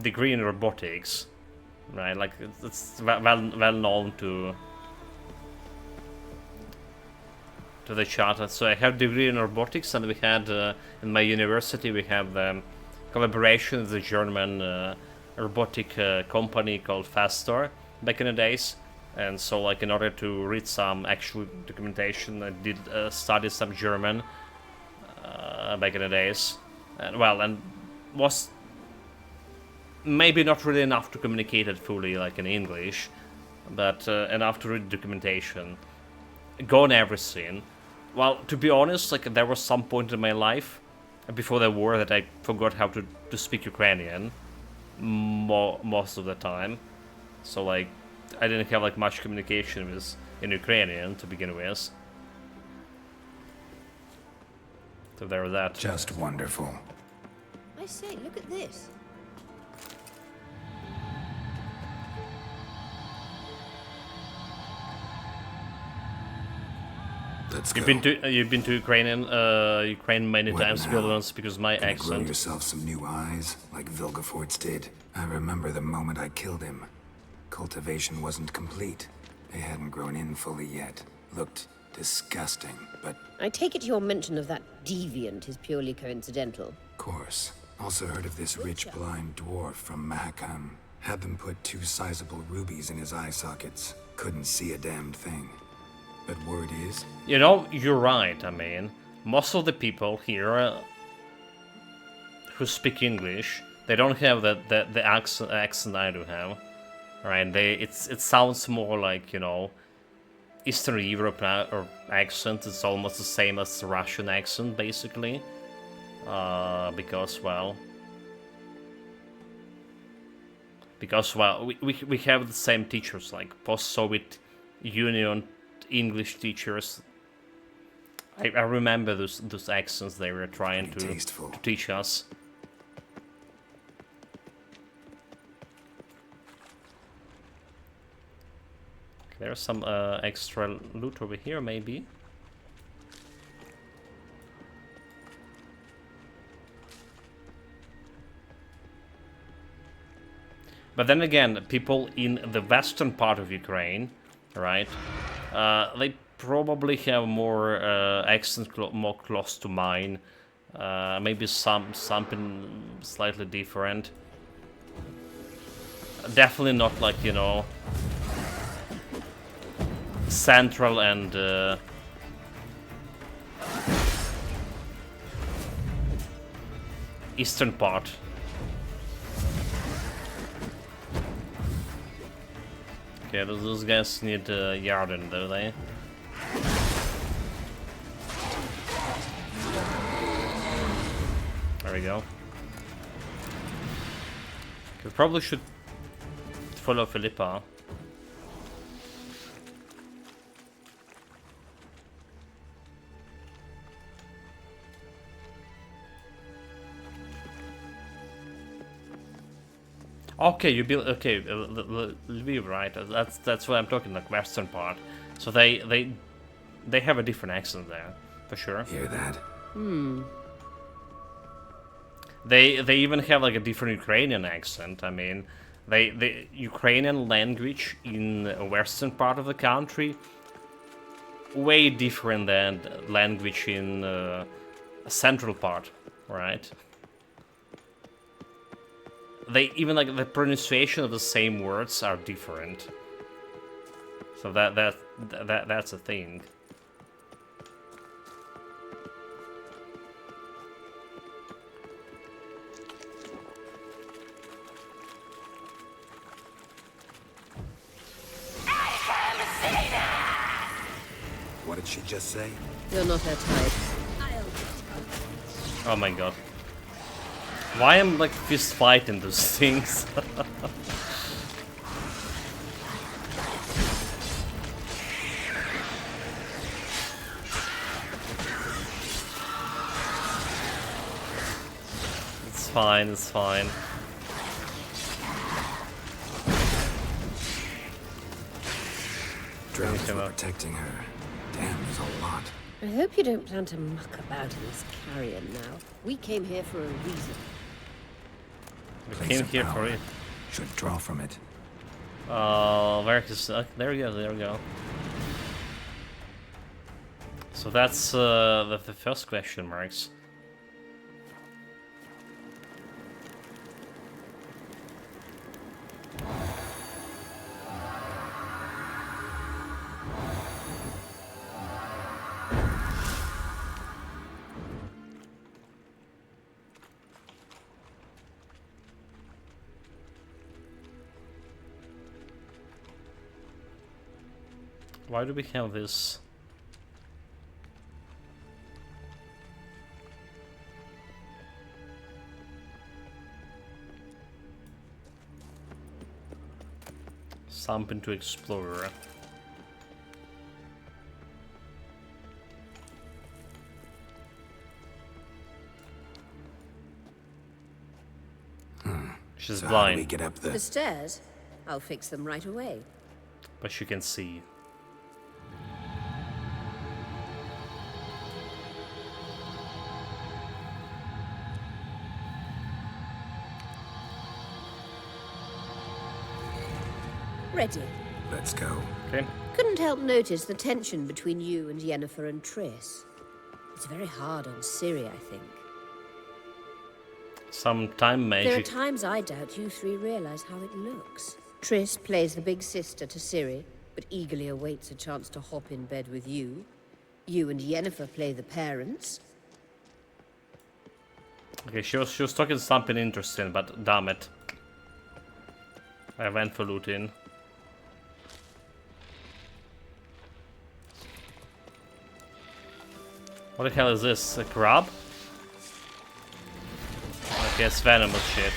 A: degree in robotics, right? Like it's well known to the charter. So I have a degree in robotics, and we had in my university we have collaboration with the German robotic company called Fastor back in the days. And so like in order to read some actual documentation, I did study some German back in the days. And was maybe not really enough to communicate it fully like in English, but enough to read documentation, go on everything. Well, to be honest, like there was some point in my life before the war that I forgot how to speak Ukrainian most of the time. So like I didn't have like much communication with in Ukrainian to begin with. So there was that.
F: Just wonderful.
E: I say, look at this.
F: Let's
A: You've
F: go.
A: been to Ukraine many
F: What
A: times,
F: now?
A: Vilnius, because my
F: Gonna grow
A: accent.
F: yourself some new eyes, like Vilgefortz did. I remember the moment I killed him. Cultivation wasn't complete. They hadn't grown in fully yet. Looked disgusting, but
E: I take it your mention of that deviant is purely coincidental.
F: of course. Also heard of this rich blind dwarf from Mahakam. Had them put 2 sizable rubies in his eye sockets. Couldn't see a damned thing. But word is,
A: You know, you're right. I mean, most of the people here who speak English, they don't have the accent I do have, right? It sounds more like, you know, Eastern Europe or accent. It's almost the same as the Russian accent, basically, because we have the same teachers, like post-Soviet Union English teachers. I remember those accents they were trying to teach us. There's some extra loot over here, maybe. But then again, people in the western part of Ukraine, right? They probably have more accents more close to mine. Maybe something slightly different. Definitely not like, you know, central and eastern part. Okay, those guys need Yarden, do they? There we go. We probably should follow Philippa. Okay, you build. Okay, Lviv, right? That's what I'm talking, like western part. So they have a different accent there, for sure.
F: hear that?
A: They even have like a different Ukrainian accent. I mean, the Ukrainian language in the western part of the country way different than language in a central part, right? They even like the pronunciation of the same words are different. So that's a thing.
F: did she just say?
E: You're not her type.
A: Oh my god. Why am like fist fighting those things? It's fine, it's fine.
F: Drones for protecting her. Damn, there's a lot.
E: I hope you don't plan to muck about in this carrion now. We came here for a reason.
A: We
F: Place
A: came
F: of
A: here for
F: power.
A: it.
F: Should draw from it.
A: Where is... there we go, there we go. So that's the first question marks. Why do we have this? Something to explore. She's
F: So
A: blind.
F: how do we get up
E: The stairs? I'll fix them right away.
A: But she can see.
E: Ready.
F: Let's go.
A: Okay.
E: Couldn't help notice the tension between you and Yennefer and Triss. It's very hard on Ciri, I think.
A: Some time
E: There are
A: magic.
E: times I doubt you three realize how it looks. Triss plays the big sister to Ciri, but eagerly awaits a chance to hop in bed with you. You and Yennefer play the parents.
A: Okay, she was talking something interesting, but damn it. I went for looting. What the hell is this? A crab? Okay, it's venomous shit.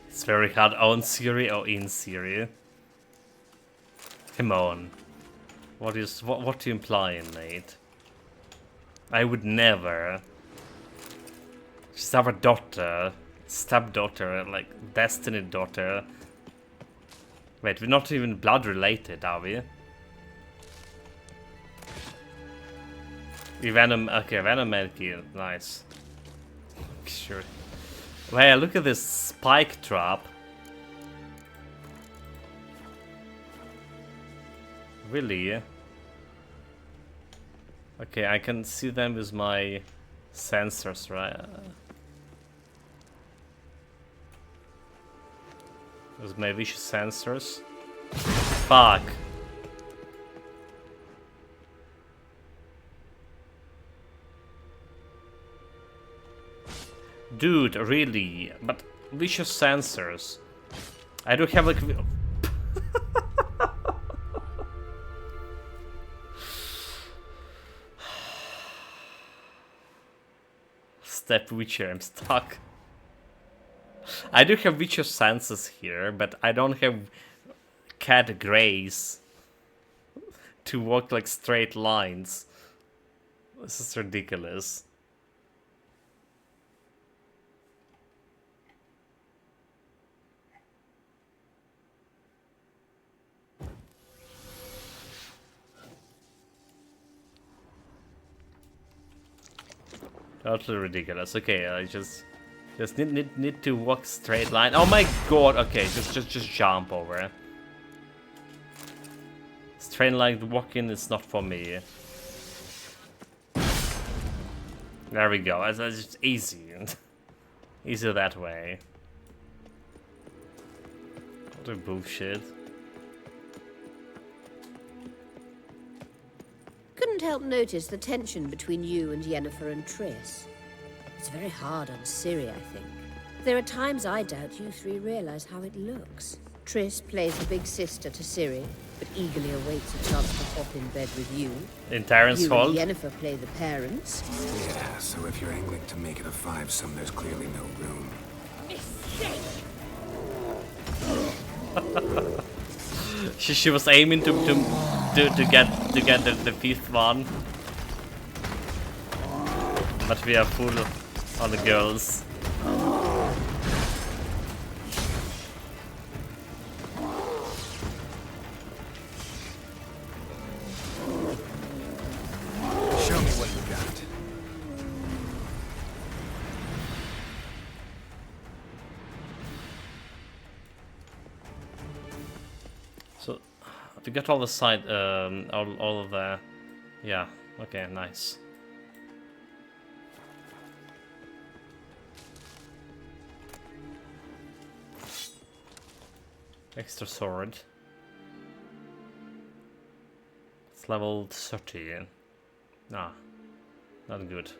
A: It's very hard on Ciri or in Ciri. Come on. What do you imply, Nate? I would never. She's our daughter. Stepdaughter, like destiny daughter. Wait, we're not even blood related, are we? Venom, okay, Venom Medkit, nice. Sure. Well, look at this spike trap. Really? Okay, I can see them with my sensors, right? With my vicious sensors. Fuck. Dude, really? But vicious sensors. I do have like... Step Witcher, I'm stuck. I do have Witcher senses here, but I don't have cat grace to walk like straight lines. This is ridiculous. Totally ridiculous. Okay, I just need to walk straight line. Oh my god! Okay, just jump over. Straight line walking is not for me. There we go. It's just easy, easy that way. What a bullshit.
E: Couldn't help notice the tension between you and Yennefer and Triss. It's very hard on Ciri, I think. There are times I doubt you three realize how it looks. Triss plays the big sister to Ciri, but eagerly awaits a chance to hop in bed with you.
A: In Tyron's fault.
E: You and Yennefer play the parents.
F: Yeah, so if you're angling to make it a five-some, there's clearly no room.
A: She was aiming to get the fifth one, but we are full on the girls.
F: Show me what you got.
A: So we got all the side, all of the, yeah. Okay, nice. Extra sword. It's level 30. Nah, not good.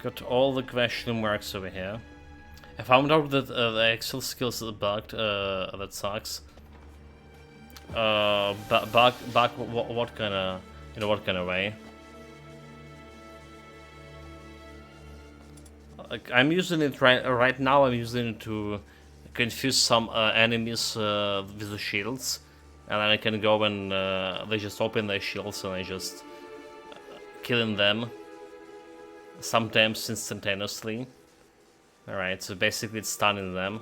A: Got all the question marks over here. I found out that the Excel skills are bugged. That sucks. Bug. What kind of, what kind of way? Like, I'm using it right now. I'm using it to confuse some enemies with the shields, and then I can go and they just open their shields and I just killing them. Sometimes instantaneously. Alright, so basically it's stunning them.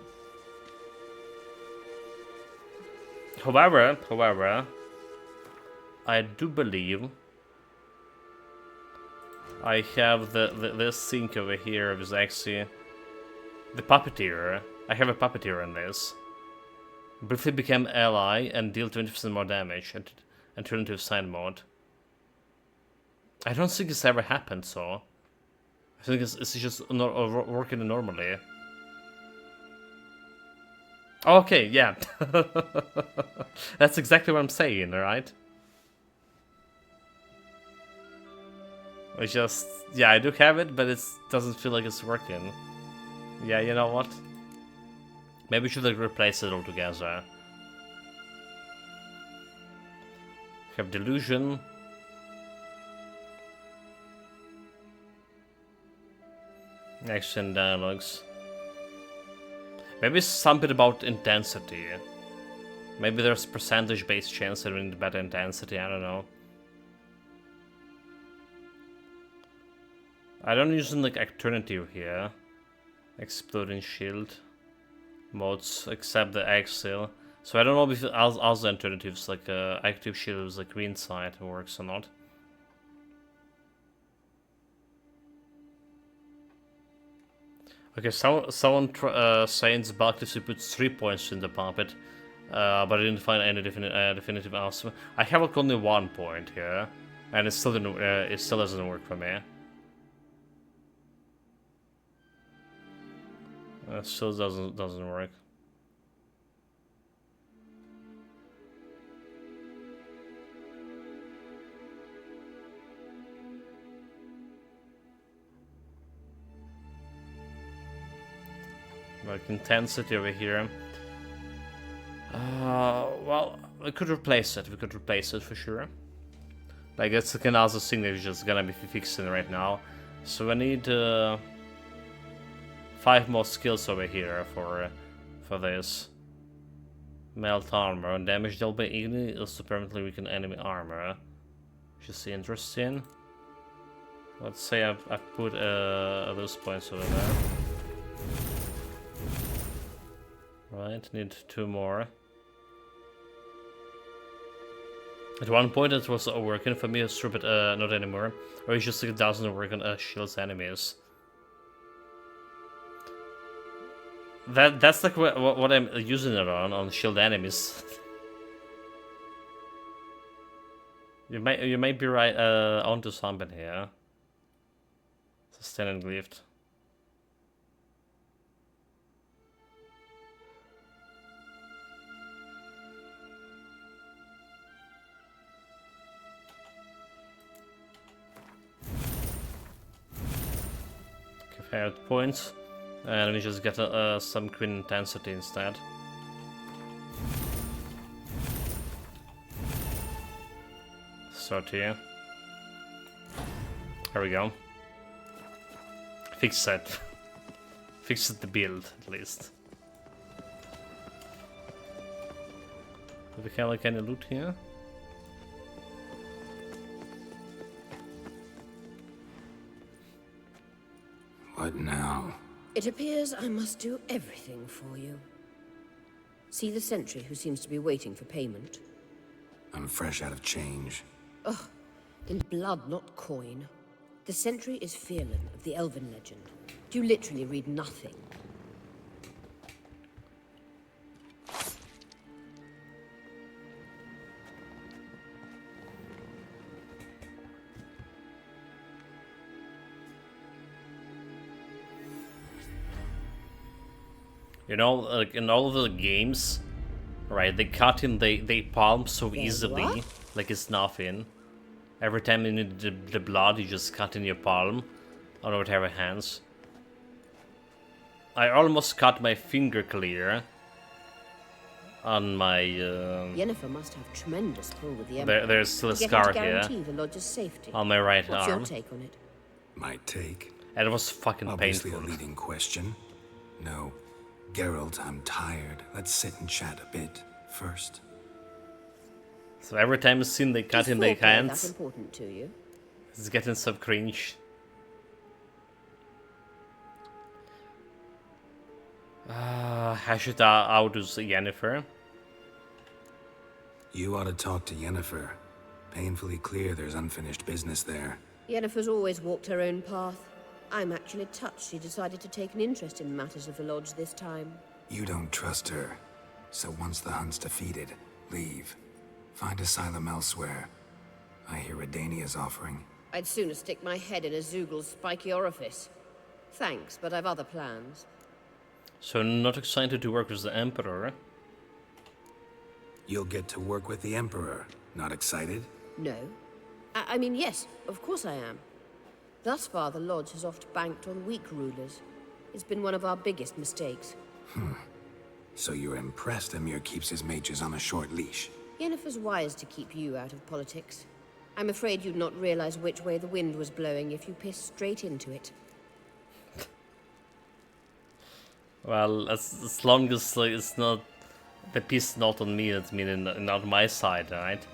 A: However, I do believe I have this thing over here is actually the puppeteer. I have a puppeteer in this. Briefly become ally and deal 20% more damage and turn into side mode. I don't think it's ever happened, so I think it's just working normally. Okay, yeah. That's exactly what I'm saying, right? It's just, yeah, I do have it, but it doesn't feel like it's working. Yeah, you know what? Maybe we should like replace it altogether. Have delusion. Action dialogues. Maybe it's something about intensity. Maybe there's percentage-based chance that we need better intensity, I don't know. I don't use like alternative here. Exploding shield modes except the exile. So I don't know if other alternatives like active shield with the green side works or not. Okay, someone saying it's bug if you put 3 points in the puppet, but I didn't find any definitive answer. I have like only 1 point here, and it still doesn't work for me. It still doesn't work. Like intensity over here. Well, we could replace it. We could replace it for sure. Like that's the other thing that is just gonna be fixing right now. So we need 5 more skills over here for this. Melt armor and damage dealt by Igni is to permanently weaken enemy armor. Which is interesting. Let's say I've put those points over there. Right, need 2 more. At one point it was working for me, it's true, but not anymore. Or it's just like it doesn't work on shields enemies. That's like what I'm using it on shield enemies. You may be right onto something here. Sustaining glyph. Health points. And we just get some queen intensity instead. Start here. There we go. Fix it. Fix the build, at least. Do we have like any loot here?
F: What now?
E: It appears I must do everything for you. See the sentry who seems to be waiting for payment?
F: I'm fresh out of change.
E: Ugh, in blood, not coin. The sentry is Firlan of the Elven legend. You literally read nothing.
A: You know, like in all of the games, right, they cut in they palm so
E: There you
A: easily,
E: are.
A: like it's nothing. Every time you need the blood, you just cut in your palm, on whatever hands. I almost cut my finger clear on my...
E: Yennefer must have tremendous pull with the Emperor.
A: there's still a
E: to get him
A: scar
E: to
A: here,
E: guarantee the lodge's safety.
A: on my right
E: What's
A: arm.
E: your take on it?
F: My take?
A: And it was fucking
F: Obviously
A: painful.
F: a leading question. No. Geralt, I'm tired. Let's sit and chat a bit first.
A: So every time you see they cut
E: Is
A: in their
E: foreplay that
A: hands,
E: important to you?
A: it's getting some cringe. I should outdoes Yennefer.
F: You ought to talk to Yennefer. Painfully clear there's unfinished business there.
E: Yennefer's always walked her own path. I'm actually touched she decided to take an interest in matters of the lodge this time.
F: You don't trust her. So once the hunt's defeated, leave. Find asylum elsewhere. I hear Redania's offering.
E: I'd sooner stick my head in a Zoogl's spiky orifice. Thanks, but I've other plans.
A: So not excited to work with the Emperor.
F: You'll get to work with the Emperor. Not excited?
E: No. I mean, yes, of course I am. Thus far, the Lodge has oft banked on weak rulers. It's been one of our biggest mistakes.
F: So you're impressed Emir keeps his mages on a short leash?
E: Yennefer's wise to keep you out of politics. I'm afraid you'd not realize which way the wind was blowing if you pissed straight into it.
A: Well, as long as like, it's not the piece not on me, that's meaning not my side, right?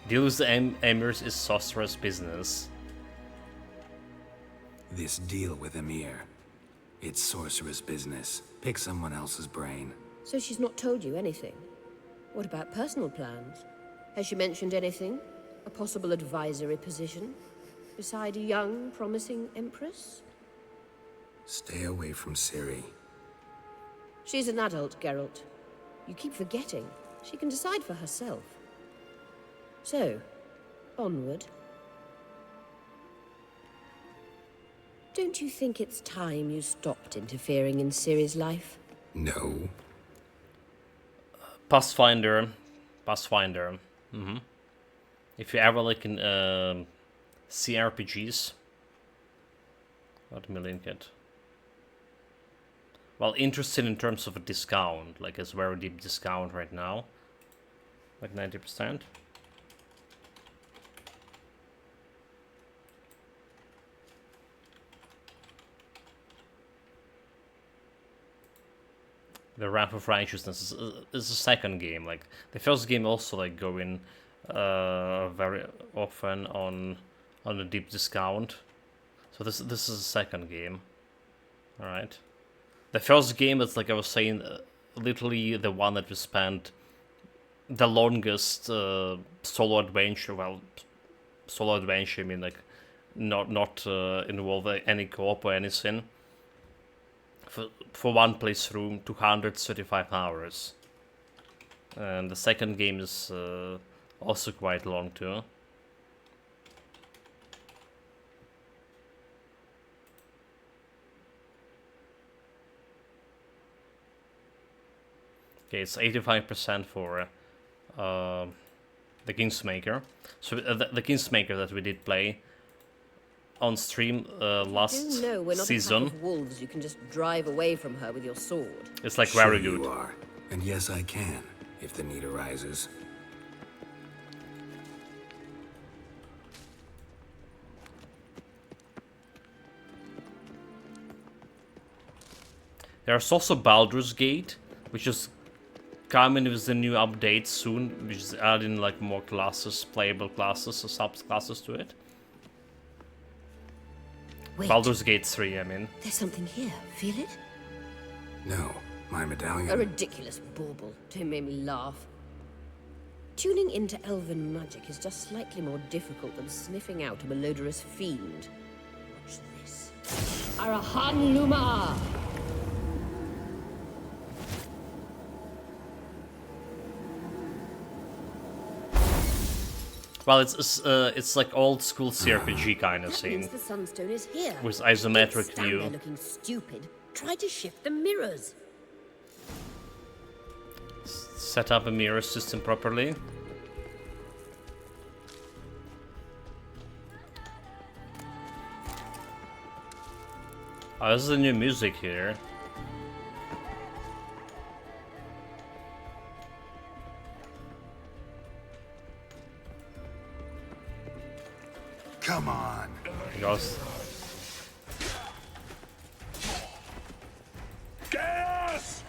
A: Deal with the emirs is sorcerer's business.
F: This deal with Emir. It's sorcerer's business. Pick someone else's brain.
E: So she's not told you anything? What about personal plans? Has she mentioned anything? A possible advisory position? Beside a young, promising empress?
F: Stay away from Ciri.
E: She's an adult, Geralt. You keep forgetting. She can decide for herself. So, onward. Don't you think it's time you stopped interfering in Ciri's life?
F: No.
A: Pathfinder. If you ever like in CRPGs, let me link it. Well, interested in terms of a discount, like it's very deep discount right now, like 90%. The Wrath of Righteousness is the second game. Like the first game also like going very often on a deep discount. So this is the second game. All right. The first game is like I was saying, literally the one that we spent the longest solo adventure. Well, solo adventure. I mean like not involve any co-op or anything. For one playthrough, 235 hours. And the second game is also quite long too. Okay, it's 85% for the Kingsmaker. So the Kingsmaker that we did play on stream last
E: You know we're not a
A: season.
E: pack of wolves you can just drive away from her with your sword.
A: It's like
F: Sure
A: very
F: you
A: good.
F: are. And yes, I can, if the need arises.
A: There's also Baldur's Gate, which is coming with the new update soon, which is adding like more classes, playable classes or subclasses to it.
E: Wait.
A: Baldur's Gate 3, I mean.
E: There's something here. Feel it?
F: No, my medallion.
E: A ridiculous bauble. Don't make me laugh. Tuning into elven magic is just slightly more difficult than sniffing out a malodorous fiend. Watch this. Arahan Luma!
A: Well, it's like old school CRPG kind of
E: That
A: scene
E: means the Sunstone is here.
A: with isometric
E: Don't stand
A: view.
E: there looking stupid. Try to shift the mirrors.
A: Set up a mirror system properly. Oh, this is the new music here.
F: Come on.
A: Goes.
H: Gas!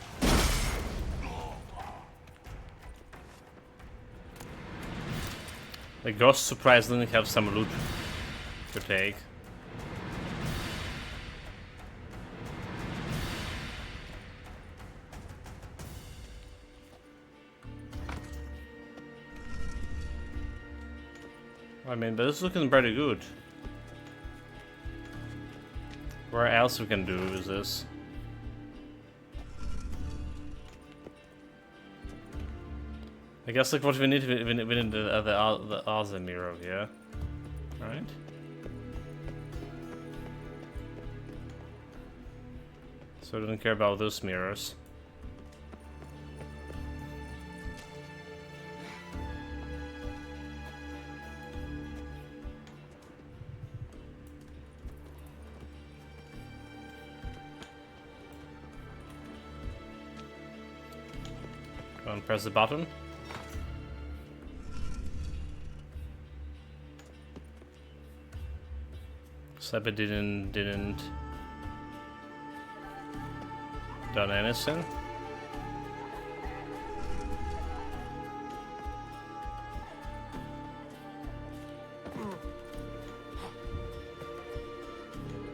A: The ghosts surprisingly have some loot to take. I mean, but this is looking pretty good. Where else we can do is this? I guess like what we need the other mirror here, right? So I don't care about those mirrors. Go and press the button. Sebby didn't done anything.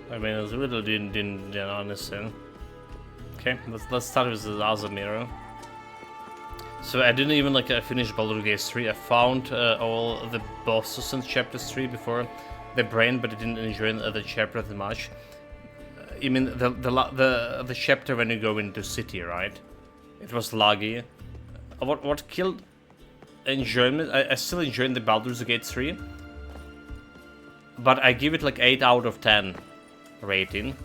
A: I mean, it's little didn't anything. Okay, let's start with the other mirror. So I didn't even like finish Baldur's Gate 3. I found all the bosses in Chapter 3 before the brain, but I didn't enjoy the chapter that much. You mean the chapter when you go into city, right? It was laggy. What killed enjoyment? I still enjoyed the Baldur's Gate 3, but I give it like 8 out of 10 rating.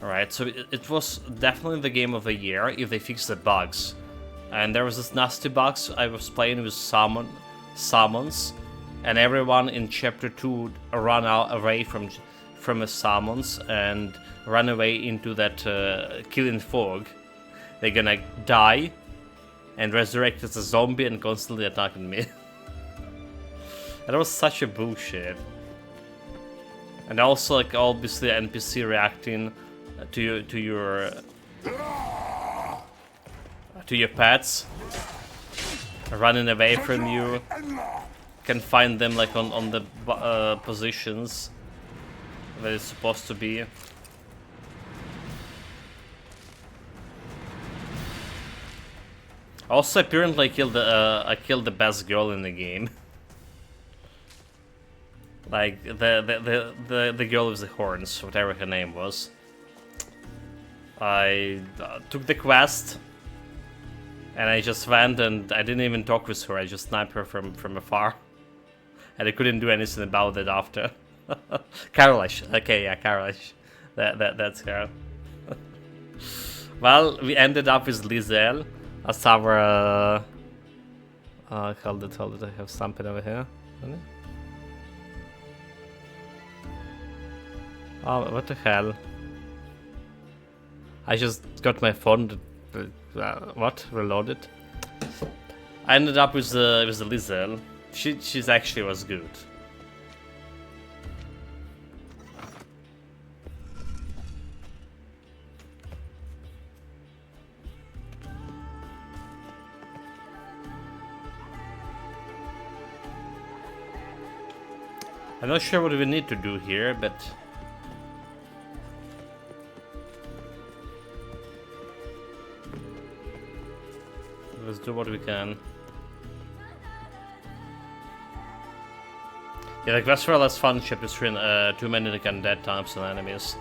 A: Alright, so it was definitely the game of the year if they fixed the bugs. And there was this nasty bugs. I was playing with summons, and everyone in chapter 2 ran away from the summons and ran away into that killing fog. They're gonna die and resurrect as a zombie and constantly attacking me. That was such a bullshit. And also, like, obviously NPC reacting to your pets, running away from you. Can find them like on the positions that it's supposed to be. Also, apparently, I killed the best girl in the game. Like the girl with the horns, whatever her name was. I took the quest, and I just went and I didn't even talk with her. I just sniped her from afar, and I couldn't do anything about it after. Karolish, okay, yeah, Karolish. That's her. Well, we ended up with Lae'zel as our. Hold it. I have something over here. Oh, what the hell? I just got my phone. What? Reloaded. I ended up with the Lizel. She's actually was good. I'm not sure what we need to do here, but let's do what we can. Yeah, like that's for less fun chapter 3, too many like undead types and enemies.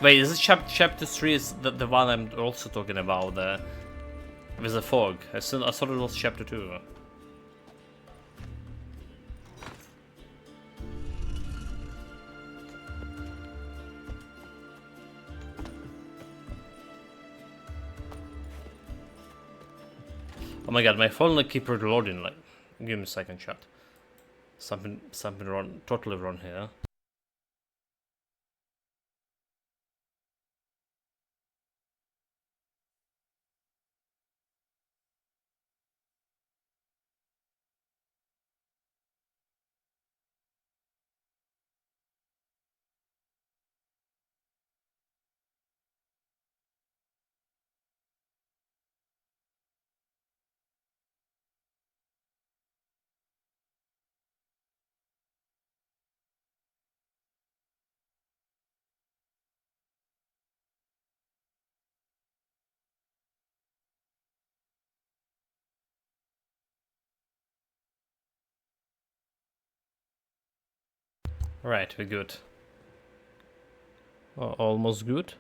A: Wait, is this chapter 3 is the one I'm also talking about, with the fog? I thought it was chapter 2. Oh my god, my phone like keep reloading, like, give me a second shot. Something wrong, totally wrong here. Right, we're good. Almost good.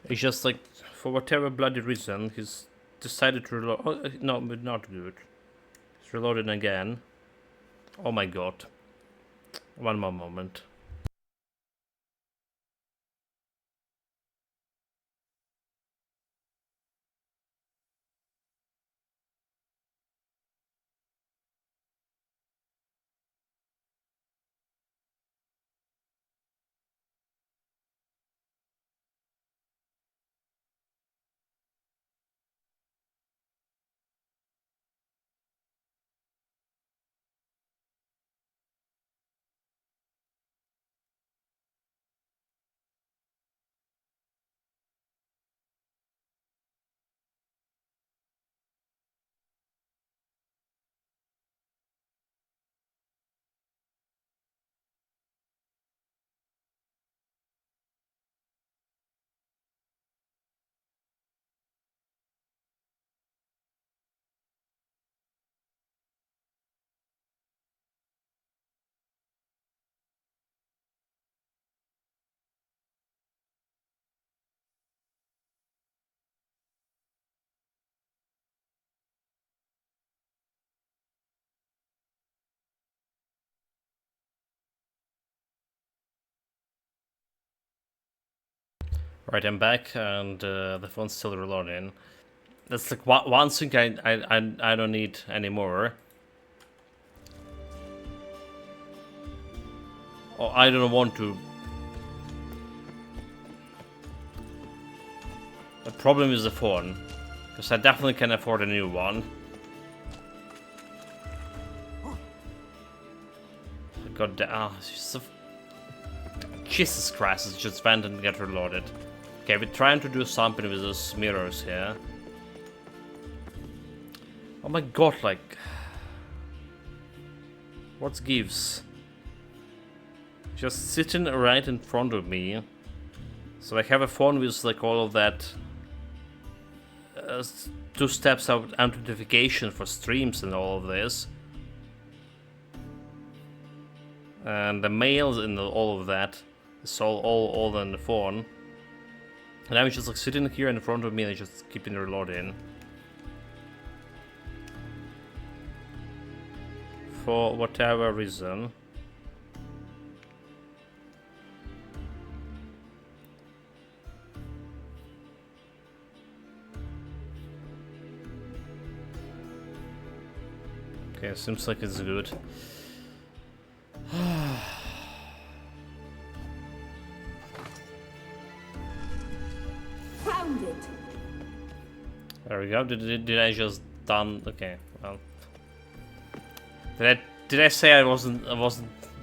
A: It's just like, for whatever bloody reason, he's decided to reload. Oh, no, but not good. He's reloading again. Oh my god. One more moment. Right, I'm back, and the phone's still reloading. That's like one thing I don't need anymore. Or I don't want to. The problem is the phone, because I definitely can afford a new one. God damn! Jesus Christ! It's just went and get reloaded. Okay, we're trying to do something with those mirrors here. Oh my god, like... What gives? Just sitting right in front of me. So I have a phone with like all of that... 2 steps of amplification for streams and all of this. And the mails and all of that. It's all on the phone. And I'm just like sitting here in front of me and just keeping reloading. For whatever reason. Okay, seems like it's good. There we go. Did I just done? Okay. Well, did I say I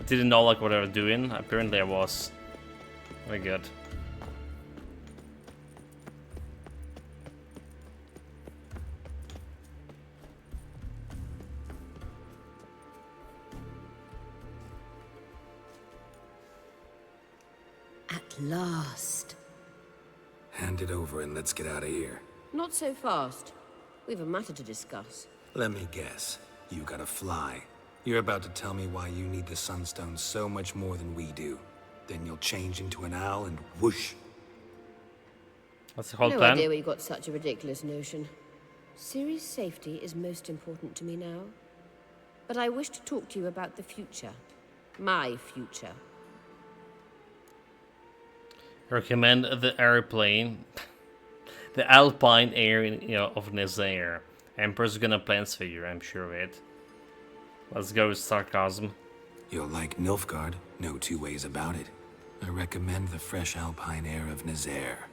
A: didn't know like what I was doing? Apparently I was. Very good.
E: At last.
F: Hand it over and let's get out of here.
E: Not so fast. We've a matter to discuss.
F: Let me guess. You gotta fly. You're about to tell me why you need the Sunstone so much more than we do. Then you'll change into an owl and whoosh.
A: That's the whole
E: no
A: plan.
E: idea where you got such a ridiculous notion. Ciri's safety is most important to me now. But I wish to talk to you about the future. My future.
A: Recommend the airplane, the Alpine Air, of Nazaire. Emperor's gonna plans for you, I'm sure of it. Let's go with sarcasm.
F: You'll like Nilfgaard, no two ways about it. I recommend the fresh Alpine air of Nazaire.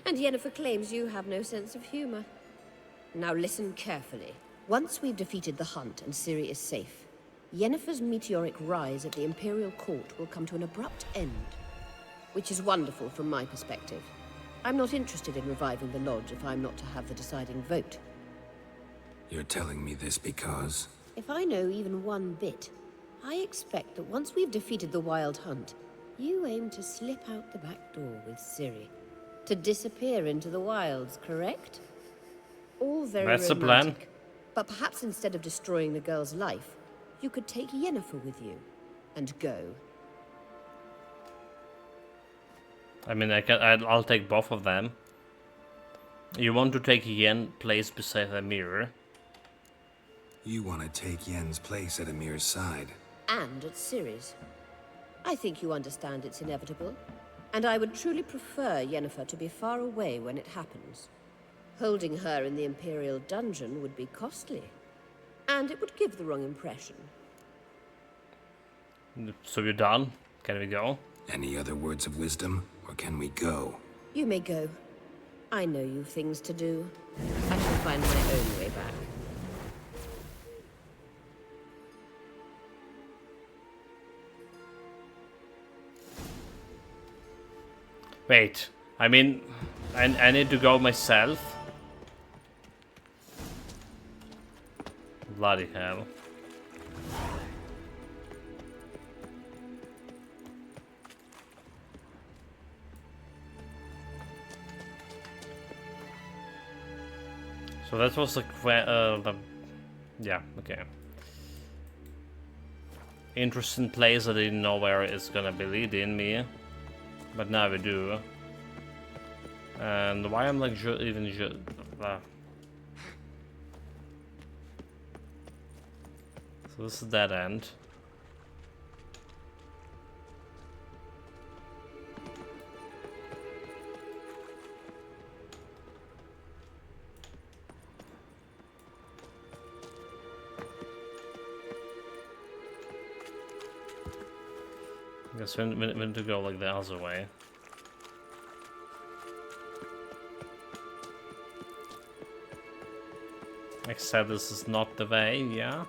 E: And Yennefer claims you have no sense of humor. Now listen carefully. Once we've defeated the Hunt and Ciri is safe, Yennefer's meteoric rise at the Imperial Court will come to an abrupt end. Which is wonderful from my perspective. I'm not interested in reviving the Lodge if I'm not to have the deciding vote.
F: You're telling me this because...
E: If I know even one bit, I expect that once we've defeated the Wild Hunt, you aim to slip out the back door with Ciri. To disappear into the wilds, correct? All very
A: That's the
E: romantic.
A: plan.
E: But perhaps instead of destroying the girl's life, you could take Yennefer with you and go.
A: I mean, I'll take both of them. You want to take Yen place beside the mirror?
F: You want to take Yen's place at Amir's side.
E: And at Ciri's. I think you understand it's inevitable. And I would truly prefer Yennefer to be far away when it happens. Holding her in the Imperial dungeon would be costly. And it would give the wrong impression.
A: So you're done? Can we go?
F: Any other words of wisdom, or can we go?
E: You may go. I know you've things to do. I shall find my own way back.
A: Wait, I mean, I need to go myself? Bloody hell. So that was the yeah, okay. Interesting place. I didn't know where it's gonna be leading me, but now we do. And why I'm like so this is dead end. I guess we need to go like the other way. Except this is not the way, yeah?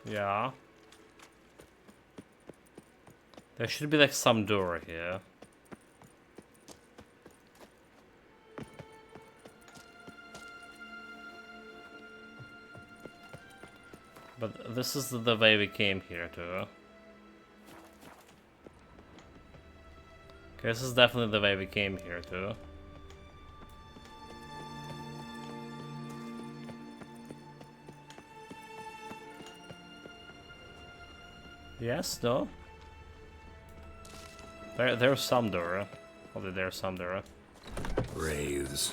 A: Yeah. There should be like some door here. But this is the way we came here to. Okay, this is definitely the way we came here to. Yes, no? There's some door. Probably there's some door.
F: Wraiths.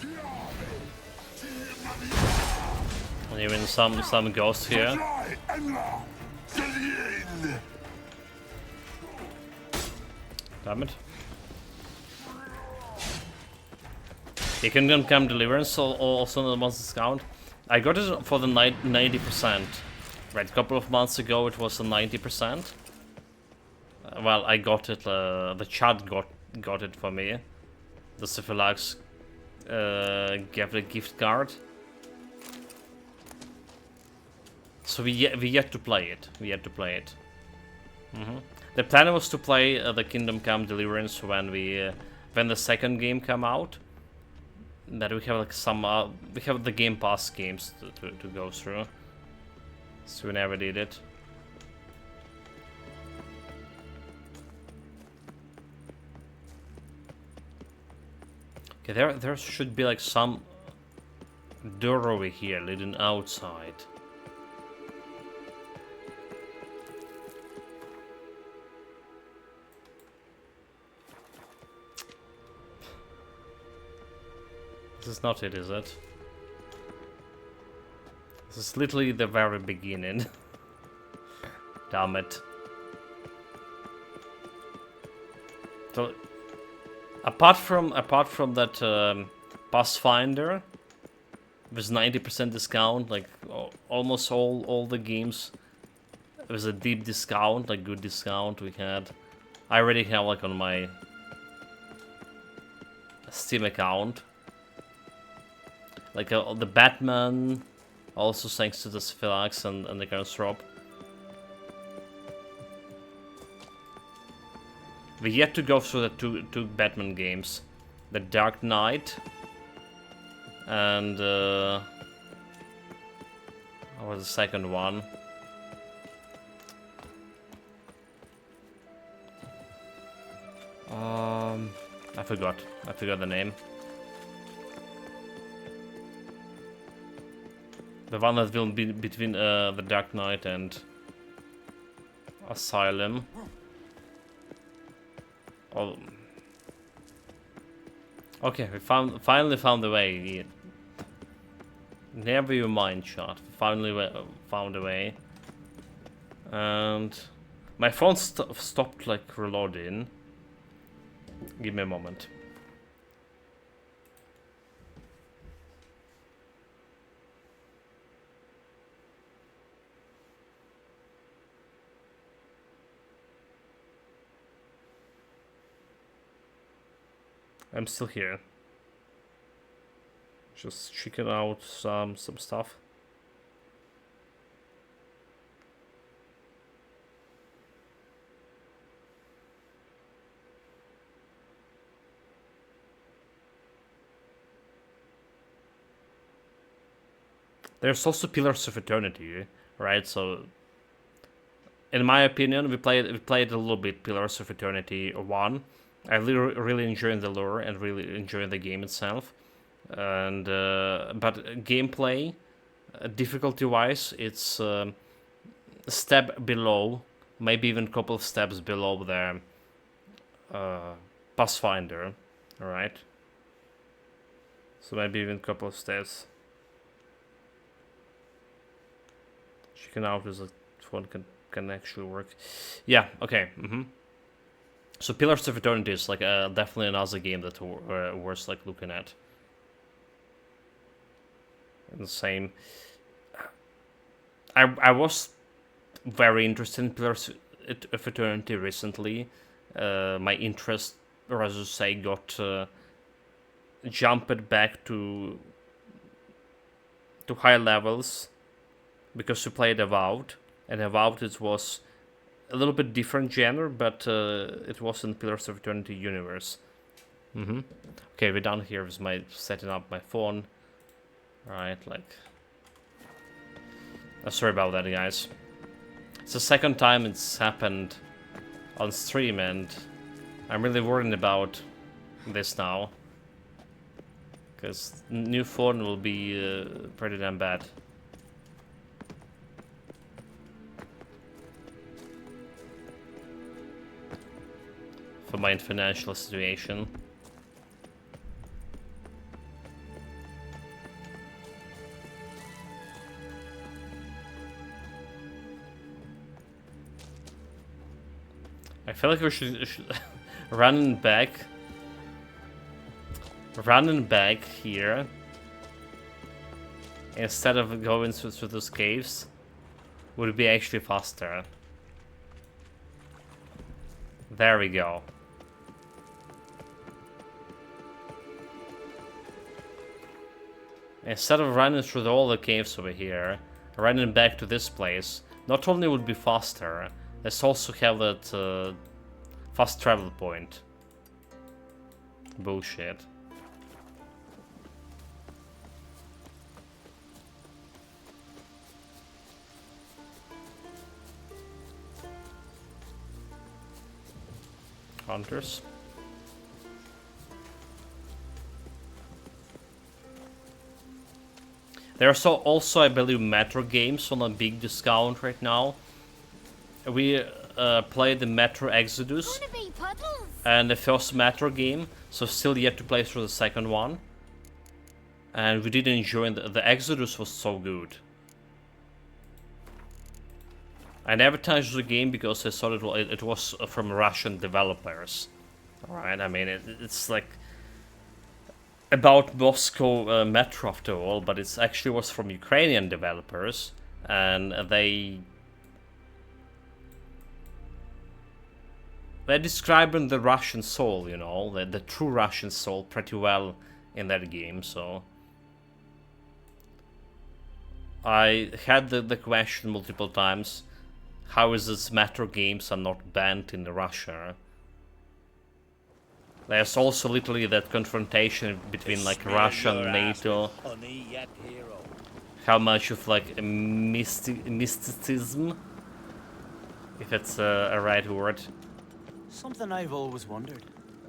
A: And even some ghosts here. Damn it. You can come deliverance also on the monster discount. I got it for the 90%. Right, a couple of months ago it was a 90%. Well, I got it, the chat got it for me. The Syphilax get the gift card. So we yet to play it. We yet to play it. The plan was to play the Kingdom Come Deliverance when the second game come out. That we have like some we have the Game Pass games to go through. So we never did it. Okay, there should be like some door over here leading outside. This is not it, is it? This is literally the very beginning. Damn it. So, apart from that Pathfinder with 90% discount, like almost all the games with a deep discount, like good discount we had. I already have like on my Steam account. Like the Batman, also thanks to the Sphilax and the Garnsrop. We yet to go through the two Batman games. The Dark Knight and what was the second one? I forgot the name. The one that will be between the Dark Knight and Asylum. Oh. Okay, we finally found the way. Never you mind, shot. Finally found a way. And my phone stopped like reloading. Give me a moment. I'm still here. Just checking out some stuff. There's also Pillars of Eternity, right? So, in my opinion, we played a little bit Pillars of Eternity 1. I really enjoying the lore and really enjoying the game itself, and but gameplay, difficulty-wise, it's a step below, maybe even a couple of steps below the Pathfinder, all right? So maybe even a couple of steps. Checking out if the phone can actually work. Yeah. Okay. So Pillars of Eternity is like definitely another game that worth like looking at. And the same. I was very interested in Pillars of Eternity recently. My interest, or as you say, got jumped back to high levels because we played Avowed, and Avowed it was a little bit different genre, but it was in Pillars of Eternity universe. Okay, we're done here with my setting up my phone. Alright, like... sorry about that, guys. It's the second time it's happened on stream, and I'm really worried about this now. Because new phone will be pretty damn bad. For my financial situation. I feel like we should running back here instead of going through those caves would be actually faster. There we go. Instead of running through all the caves over here, running back to this place, not only would be faster, let's also have that fast travel point. Bullshit. Hunters. There are also, I believe, Metro games on a big discount right now. We played the Metro Exodus and the first Metro game, so still yet to play through the second one. And we did enjoy the Exodus was so good. I never touched the game because I thought it was from Russian developers. Alright, I mean, it's like about Moscow Metro after all, but it actually was from Ukrainian developers, and they described the Russian soul, you know, the true Russian soul pretty well in that game, so I had the question multiple times, how is this Metro games are not banned in Russia? There's also literally that confrontation between like Russia and NATO. How much of like a mysticism, if it's a right word.
L: Something I've always wondered.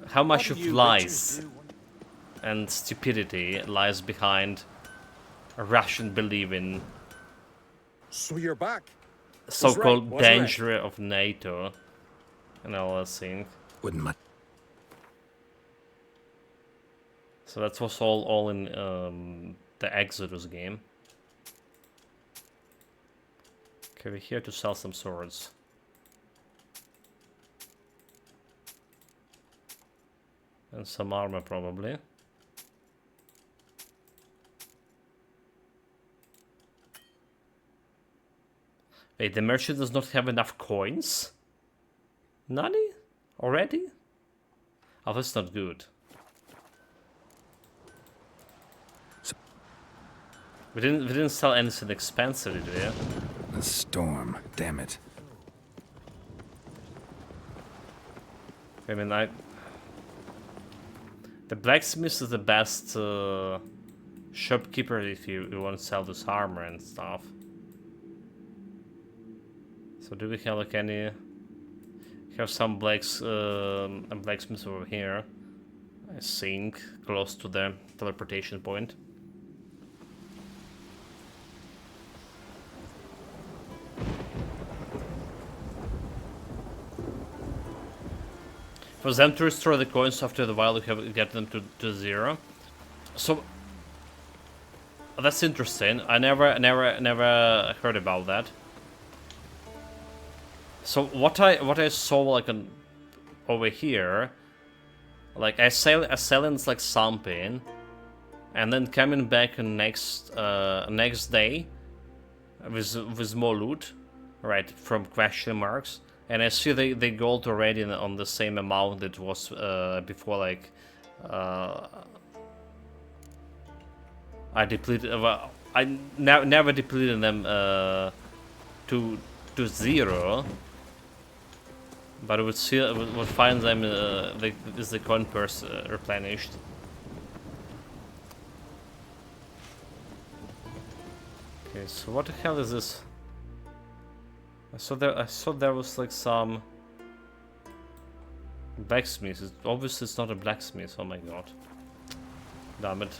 A: How much of lies and stupidity lies behind a Russian belief in
H: So you're back.
A: So-called
H: right,
A: danger of NATO and all that thing.
F: Wouldn't much.
A: So that was all in the Exodus game. Okay, we're here to sell some swords. And some armor, probably. Wait, the merchant does not have enough coins? Nani? Already? Oh, that's not good. We didn't sell anything expensive, did we?
F: A storm, damn it.
A: I mean, the blacksmith is the best shopkeeper if you want to sell this armor and stuff. So do we have like any? Have some blacksmiths over here, I think, close to the teleportation point. For them to restore the coins after the while, you have to get them to 0. So that's interesting. I never heard about that. So what I saw like over here, like I selling like something, and then coming back next day with more loot, right, from question marks. And I see they gold already on the same amount that was before, like I depleted. I never depleted them to 0, but I would see would find them is the coin purse replenished. Okay, so what the hell is this? I saw there was like some blacksmith. Obviously it's not a blacksmith, oh my god. Damn it.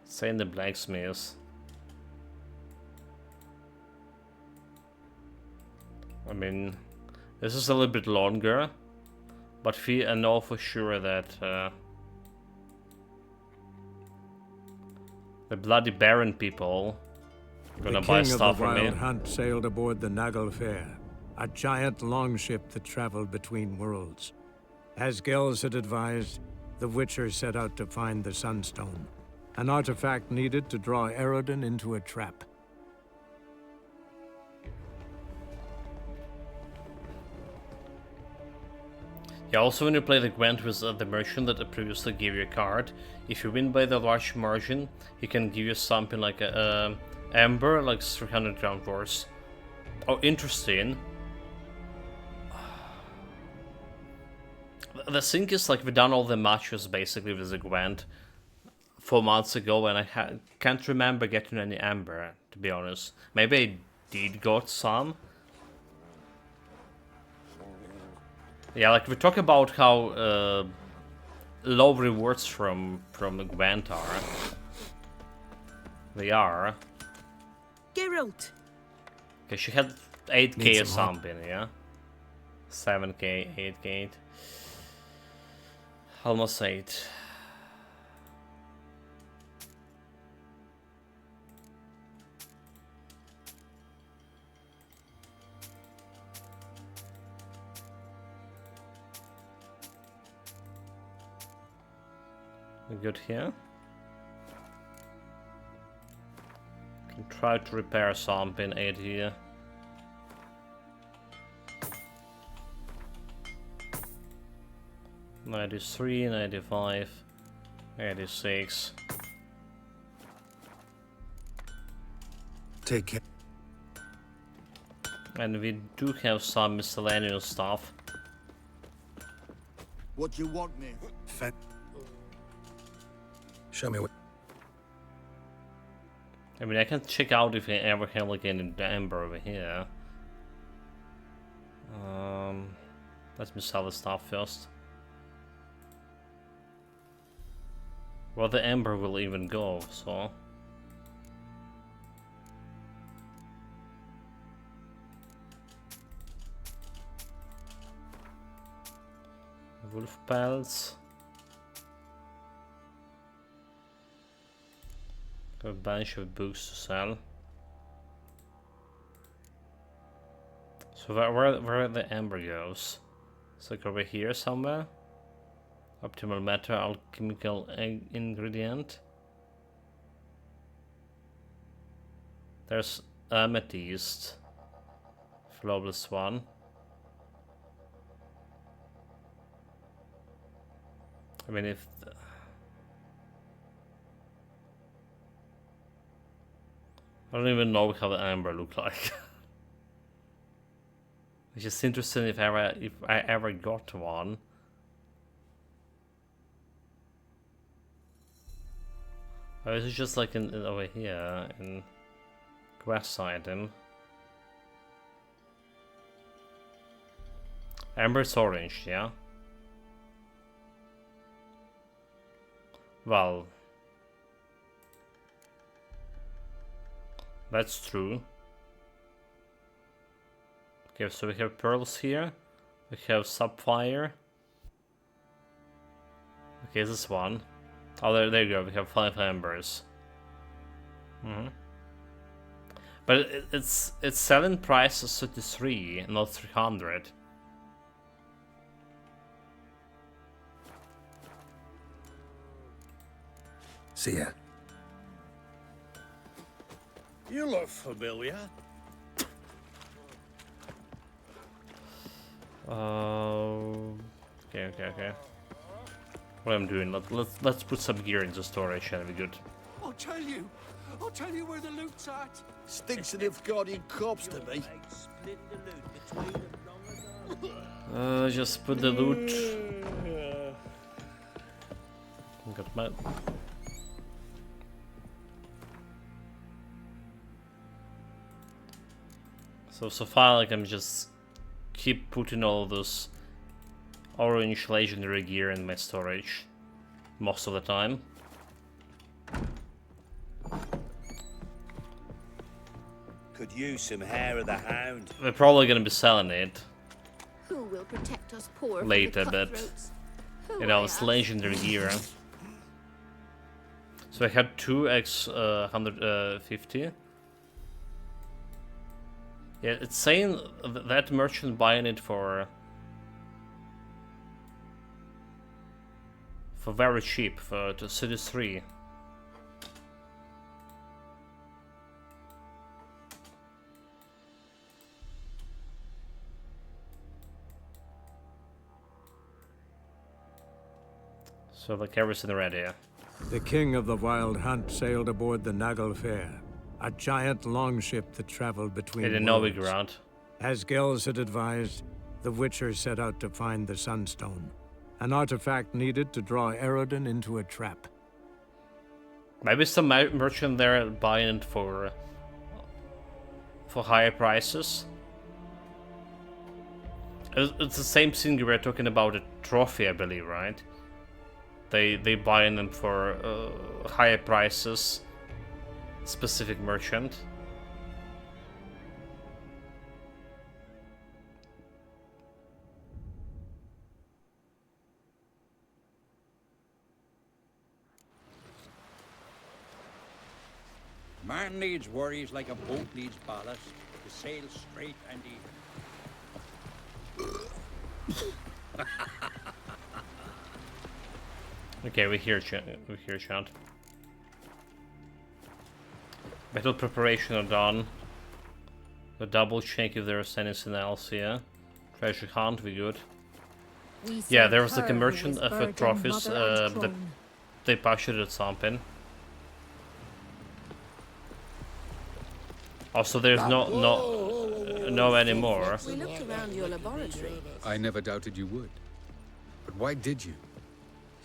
A: Saying the blacksmiths. I mean, this is a little bit longer, but I know for sure that the Bloody Baron people are gonna buy stuff from me.
B: The king of the Wild Hunt sailed aboard the Naglfar, a giant longship that traveled between worlds. As Gels had advised, the Witcher set out to find the Sunstone, an artifact needed to draw Eredin into a trap.
A: Yeah, also when you play the Gwent with the merchant that previously gave you a card, if you win by the large margin, he can give you something like a amber, like 300 ground worth. Oh, interesting. The thing is, like, we done all the matches basically with the Gwent 4 months ago, and I can't remember getting any amber, to be honest. Maybe I did got some. Yeah, like we talk about how low rewards from Gwent are. They are.
K: Geralt!
A: Okay, she had 8k
B: Need
A: or
B: some help.
A: something, yeah? 7k, 8k. Almost 8. We good here. Can try to repair something 8 here. $93, $95, $86.
F: Take care.
A: And we do have some miscellaneous stuff.
G: What do you want, me?
F: Show me what.
A: I mean, I can check out if I ever have like any amber over here. Let me sell the stuff first. Well, the amber will even go, so. Wolf pelts. Got a bunch of books to sell. So where the amber goes? It's like over here somewhere. Optimal matter, alchemical ingredient. There's amethyst. Flawless one. I mean, if I don't even know how the amber look like. It's just interesting if I ever got one. Oh, is it just like in over here in quest item? Amber's orange, yeah. Well, that's true. Okay, so we have pearls here. We have sapphire. Okay, this one. Oh, there you go. We have 5 ambers. But its selling price is 33, not 300.
F: See ya.
G: You look familiar.
A: Okay. What I'm doing? Let's put some gear into storage and be good.
G: I'll tell you where the loot's at. Stinks of Nilfgaardian corpse to me.
A: Just put the loot. Got my. So far, like I'm just keep putting all this orange legendary gear in my storage most of the time.
M: Could use some hair of the hound.
A: We're probably gonna be selling it
E: Who will protect us poor
A: later, but you know, it's legendary gear. So I had 2x 150. Yeah, it's saying that merchant buying it for very cheap, for to Cities 3. So like everything ready.
B: The king of the Wild Hunt sailed aboard the Naglfar, a giant longship that traveled between
A: In
B: worlds.
A: Novigrad.
B: As Gels had advised, the Witcher set out to find the Sunstone, an artifact needed to draw Eredin into a trap.
A: Maybe some merchant there buying it for higher prices. It's the same thing we were talking about a trophy, I believe, right? They buying them for higher prices. Specific merchant.
N: Man needs worries like a boat needs ballast to sail straight and even.
A: Okay, we hear chant. Battle preparation are done. A double check if there's anything else here. Treasure hunt, we good. Yeah, there was like a merchant for trophies that they budgeted something. Also, there's no anymore.
D: We looked around your laboratory.
I: I never doubted you would. But why did you?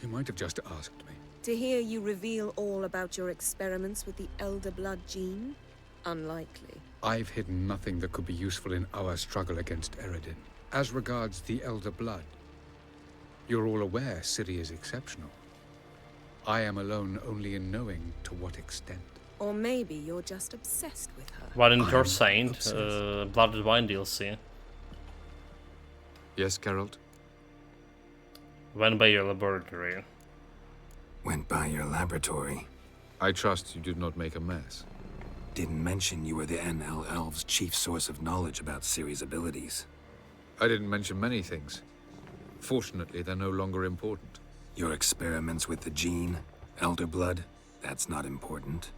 I: You might have just asked me.
D: To hear you reveal all about your experiments with the Elder Blood gene? Unlikely.
I: I've hidden nothing that could be useful in our struggle against Eredin. As regards the Elder Blood, you're all aware Ciri is exceptional. I am alone only in knowing to what extent.
D: Or maybe you're just obsessed with her.
A: What in your Saint, Blooded Wine DLC?
I: Yes, Geralt?
A: Went by your laboratory.
F: Went by your laboratory?
I: I trust you did not make a mess.
F: Didn't mention you were the NL Elves' chief source of knowledge about Ciri's abilities.
I: I didn't mention many things. Fortunately, they're no longer important.
F: Your experiments with the gene, Elder Blood, that's not important.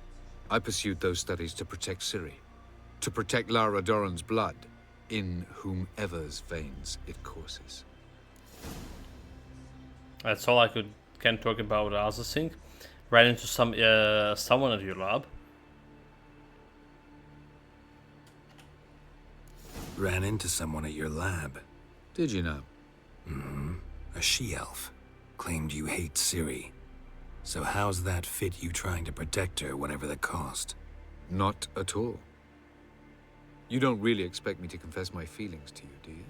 I: I pursued those studies to protect Ciri. To protect Lara Doran's blood, in whomever's veins it courses.
A: That's all I can talk about as a thing. Ran into someone at your lab.
F: Ran into someone at your lab.
I: Did you know?
F: Mm-hmm. A she-elf. Claimed you hate Ciri. So how's that fit you trying to protect her, whatever the cost?
I: Not at all. You don't really expect me to confess my feelings to you, do you?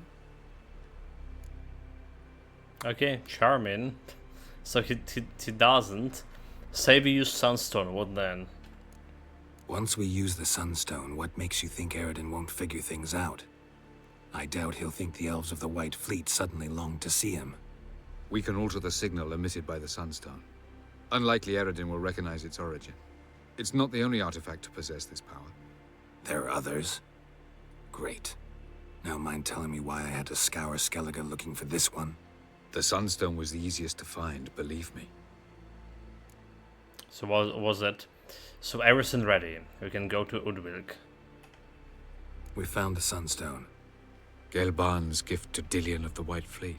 A: Okay, charming. So he doesn't. Say we use Sunstone, what then?
F: Once we use the Sunstone, what makes you think Eredin won't figure things out? I doubt he'll think the Elves of the White Fleet suddenly long to see him.
I: We can alter the signal emitted by the Sunstone. Unlikely Eredin will recognize its origin. It's not the only artifact to possess this power.
F: There are others? Great. Now mind telling me why I had to scour Skellige looking for this one?
I: The Sunstone was the easiest to find, believe me.
A: So was it? So everything ready. We can go to Udvilk.
F: We found the Sunstone.
I: Gelban's gift to Dillion of the White Fleet.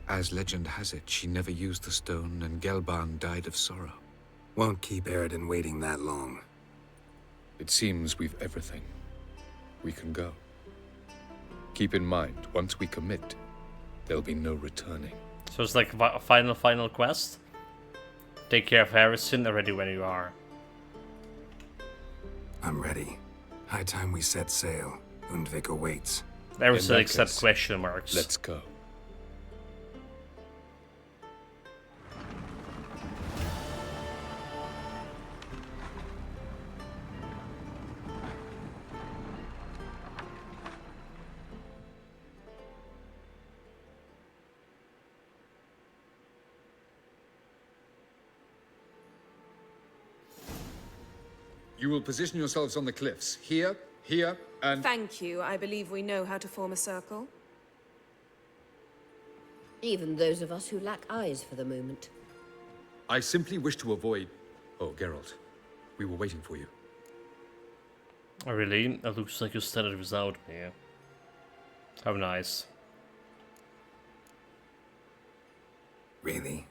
I: As legend has it, she never used the stone, and Gelban died of sorrow.
F: Won't keep Eredin waiting that long.
I: It seems we've everything. We can go. Keep in mind, once we commit, there'll be no returning.
A: So it's like a final quest? Take care of Harrison, ready when you are.
F: I'm ready. High time we set sail. Undvik awaits.
A: Everything except question marks.
I: Let's go. You will position yourselves on the cliffs. Here, here, and...
D: Thank you. I believe we know how to form a circle.
E: Even those of us who lack eyes for the moment.
I: I simply wish to avoid... Oh, Geralt. We were waiting for you.
A: Oh, really? It looks like you started without me. How nice.
F: Really?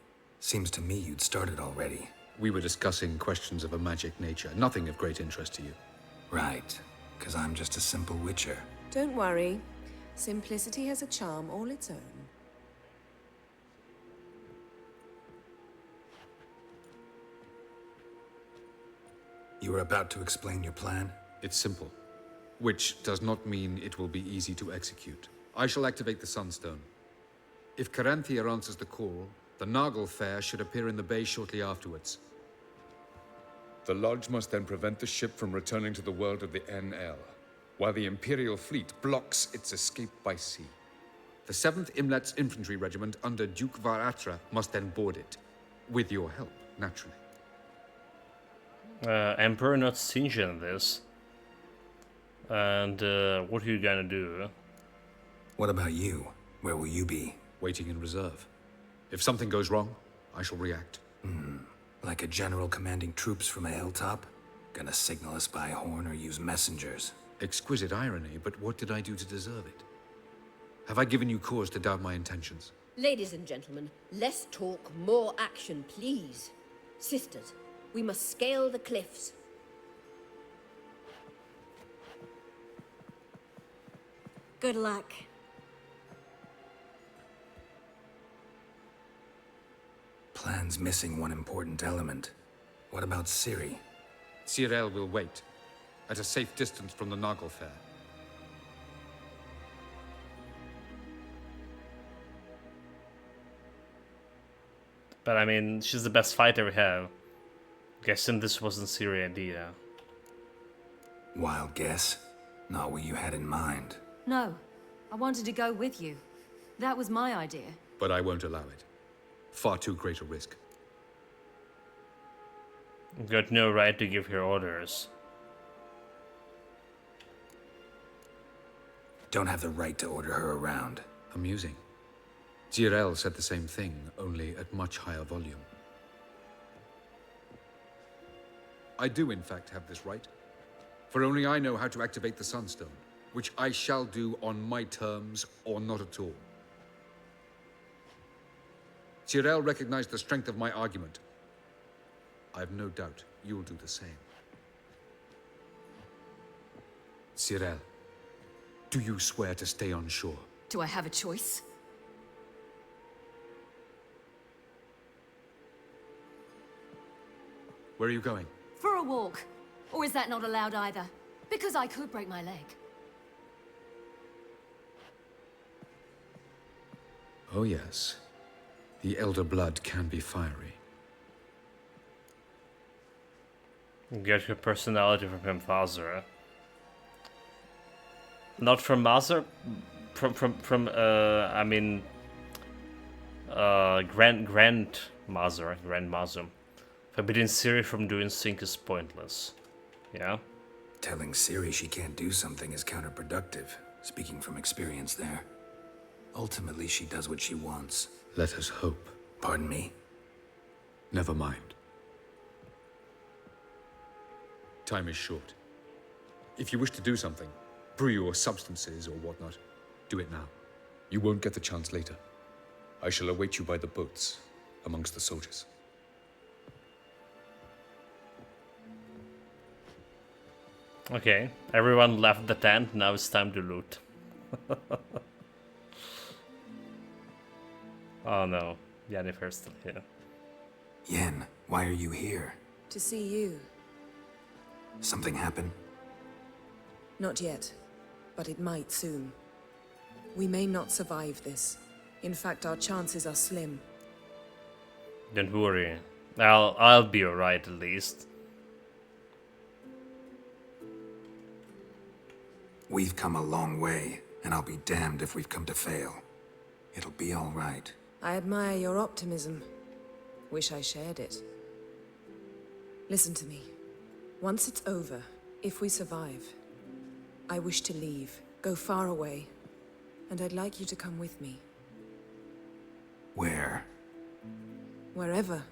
F: Seems to me you'd started already.
I: We were discussing questions of a magic nature, nothing of great interest to you.
F: Right, because I'm just a simple witcher.
D: Don't worry. Simplicity has a charm all its own.
F: You were about to explain your plan?
I: It's simple, which does not mean it will be easy to execute. I shall activate the Sunstone. If Caranthia answers the call, the Nagel Fair should appear in the bay shortly afterwards. The Lodge must then prevent the ship from returning to the world of the NL, while the Imperial fleet blocks its escape by sea. The 7th Imlet's Infantry Regiment under Duke Varatra must then board it. With your help, naturally.
A: Emperor not stingy on this. And what are you gonna do?
F: What about you? Where will you be?
I: Waiting in reserve. If something goes wrong, I shall react.
F: Like a general commanding troops from a hilltop? Gonna signal us by horn or use messengers?
I: Exquisite irony, but what did I do to deserve it? Have I given you cause to doubt my intentions?
E: Ladies and gentlemen, less talk, more action, please. Sisters, we must scale the cliffs.
J: Good luck.
F: Plan's missing one important element. What about Ciri?
I: Cyril will wait, at a safe distance from the Nagel Fair.
A: But I mean, she's the best fighter we have. Guessing this wasn't Ciri idea.
F: Wild guess? Not what you had in mind.
C: No, I wanted to go with you. That was my idea.
I: But I won't allow it. Far too great a risk.
A: Got no right to give her orders.
F: Don't have the right to order her around.
I: Amusing. Jirel said the same thing, only at much higher volume. I do, in fact, have this right. For only I know how to activate the Sunstone, which I shall do on my terms or not at all. Jirel recognized the strength of my argument. I have no doubt you'll do the same. Cyril, do you swear to stay on shore?
C: Do I have a choice?
I: Where are you going?
C: For a walk. Or is that not allowed either? Because I could break my leg.
I: Oh yes. The Elder Blood can be fiery.
A: Get her personality from Mazur. Not from Mazur, I mean, Grand Mazur. Forbidding Ciri from doing sync is pointless. Yeah?
F: Telling Ciri she can't do something is counterproductive, speaking from experience there. Ultimately, she does what she wants.
I: Let us hope.
F: Pardon me?
I: Never mind. Time is short. If you wish to do something, brew your substances or whatnot, do it now. You won't get the chance later. I shall await you by the boats, amongst the soldiers.
A: Okay, everyone left the tent, now it's time to loot. Oh no, Yennefer's still here.
F: Yen, why are you here?
D: To see you.
F: Something happen?
D: Not yet, but it might soon. We may not survive this. In fact, our chances are slim.
A: Don't worry, I'll be alright at least.
F: We've come a long way, and I'll be damned if we've come to fail. It'll be all right.
D: I admire your optimism. Wish I shared it. Listen to me. Once it's over, if we survive, I wish to leave, go far away, and I'd like you to come with me.
F: Where?
D: Wherever.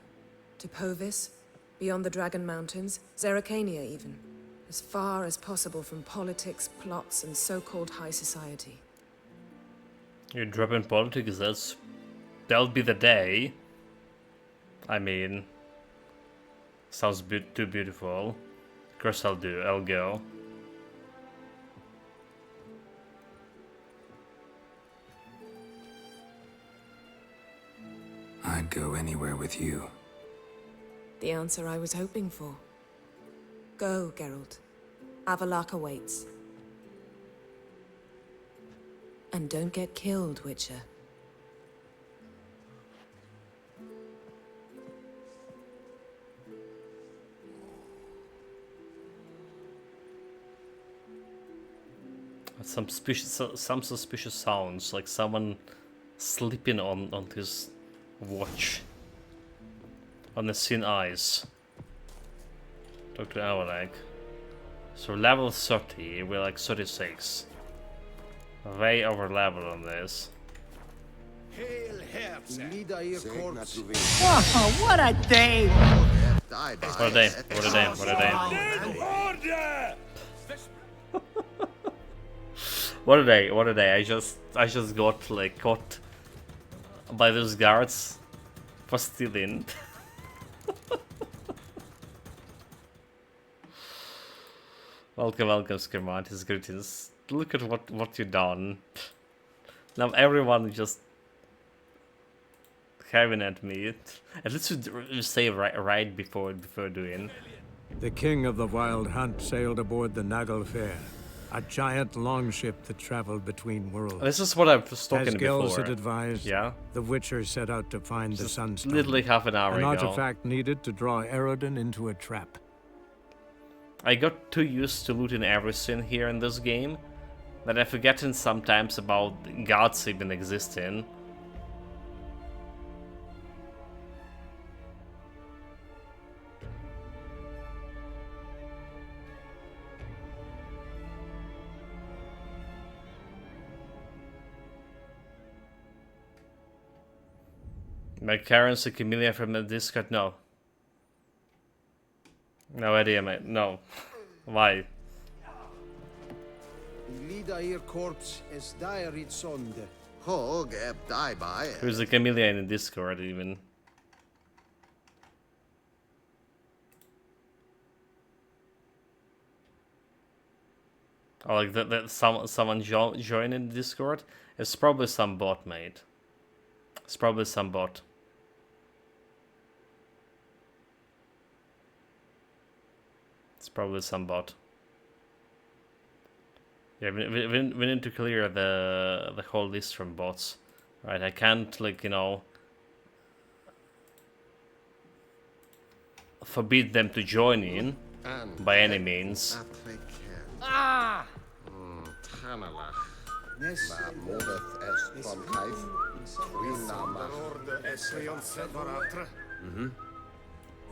D: To Povis, beyond the Dragon Mountains, Zerrikania even. As far as possible from politics, plots, and so-called high society.
A: You're dropping politics, that'll be the day. I mean, sounds too beautiful. Of course I'll do. I'll go.
F: I'd go anywhere with you.
D: The answer I was hoping for. Go, Geralt. Avallac'h awaits. And don't get killed, Witcher.
A: Some suspicious sounds, like someone sleeping on his watch. On the thin eyes. Dr. Avallac'h. So level 30, we're like 36. Way over level on this.
G: Hail Herzog!
L: Oh, what a day!
A: What a day, what a day, what a day.
M: Order!
A: What a day, what a day. I just got like caught by those guards for stealing. Welcome, welcome, Skermatis, greetings. Look at what you've done. Now everyone just having at me. At least you say right before doing.
B: The king of the Wild Hunt sailed aboard the Naglfar, a giant longship that traveled between worlds.
A: This is what I was talking
B: As Gels
A: before.
B: had advised,
A: yeah?
B: the Witcher set out to find the Sunstone.
A: Literally half an hour
B: an
A: ago.
B: artifact needed to draw Eredin into a trap.
A: I got too used to looting everything here in this game that I've forgotten sometimes about gods even existing. My currency Camellia from the Discord? No. No idea, mate. No. Why?
G: Lidair corpse is diarit sonde.
A: Who's the Camellia in the Discord even? Oh, like that someone joining the Discord? It's probably some bot, mate. It's probably some bot. It's probably some bot. Yeah, we need to clear the whole list from bots, right? I can't, like, you know, forbid them to join in by any means.
K: Ah!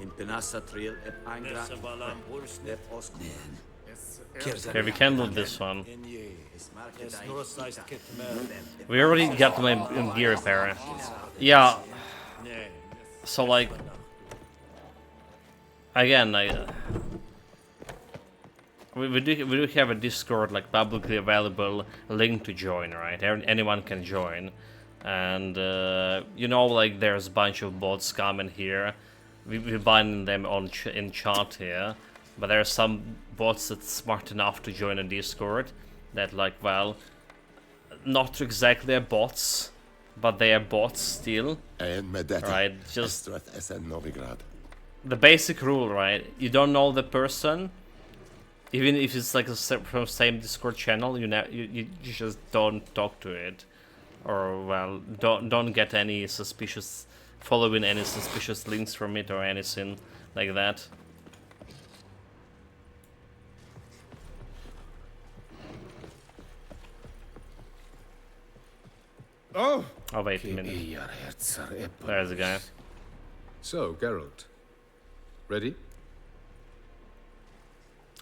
L: In Penasatril ep Angra.
A: Okay, we can do this one. We already got my gear repair. Yeah. So, like, again, we do have a Discord, like, publicly available link to join, right? Anyone can join, and you know, like, there's a bunch of bots coming here. We're binding them in chat here, but there are some bots that's smart enough to join a Discord that, like, well, not exactly a bots, but they are bots still, right? Just the basic rule, right? You don't know the person, even if it's like from same Discord channel. You just don't talk to it, or well, don't get any suspicious. Following any suspicious links from it or anything like that.
G: Oh!
A: Oh, wait a minute. There's the guy.
I: So, Geralt. Ready?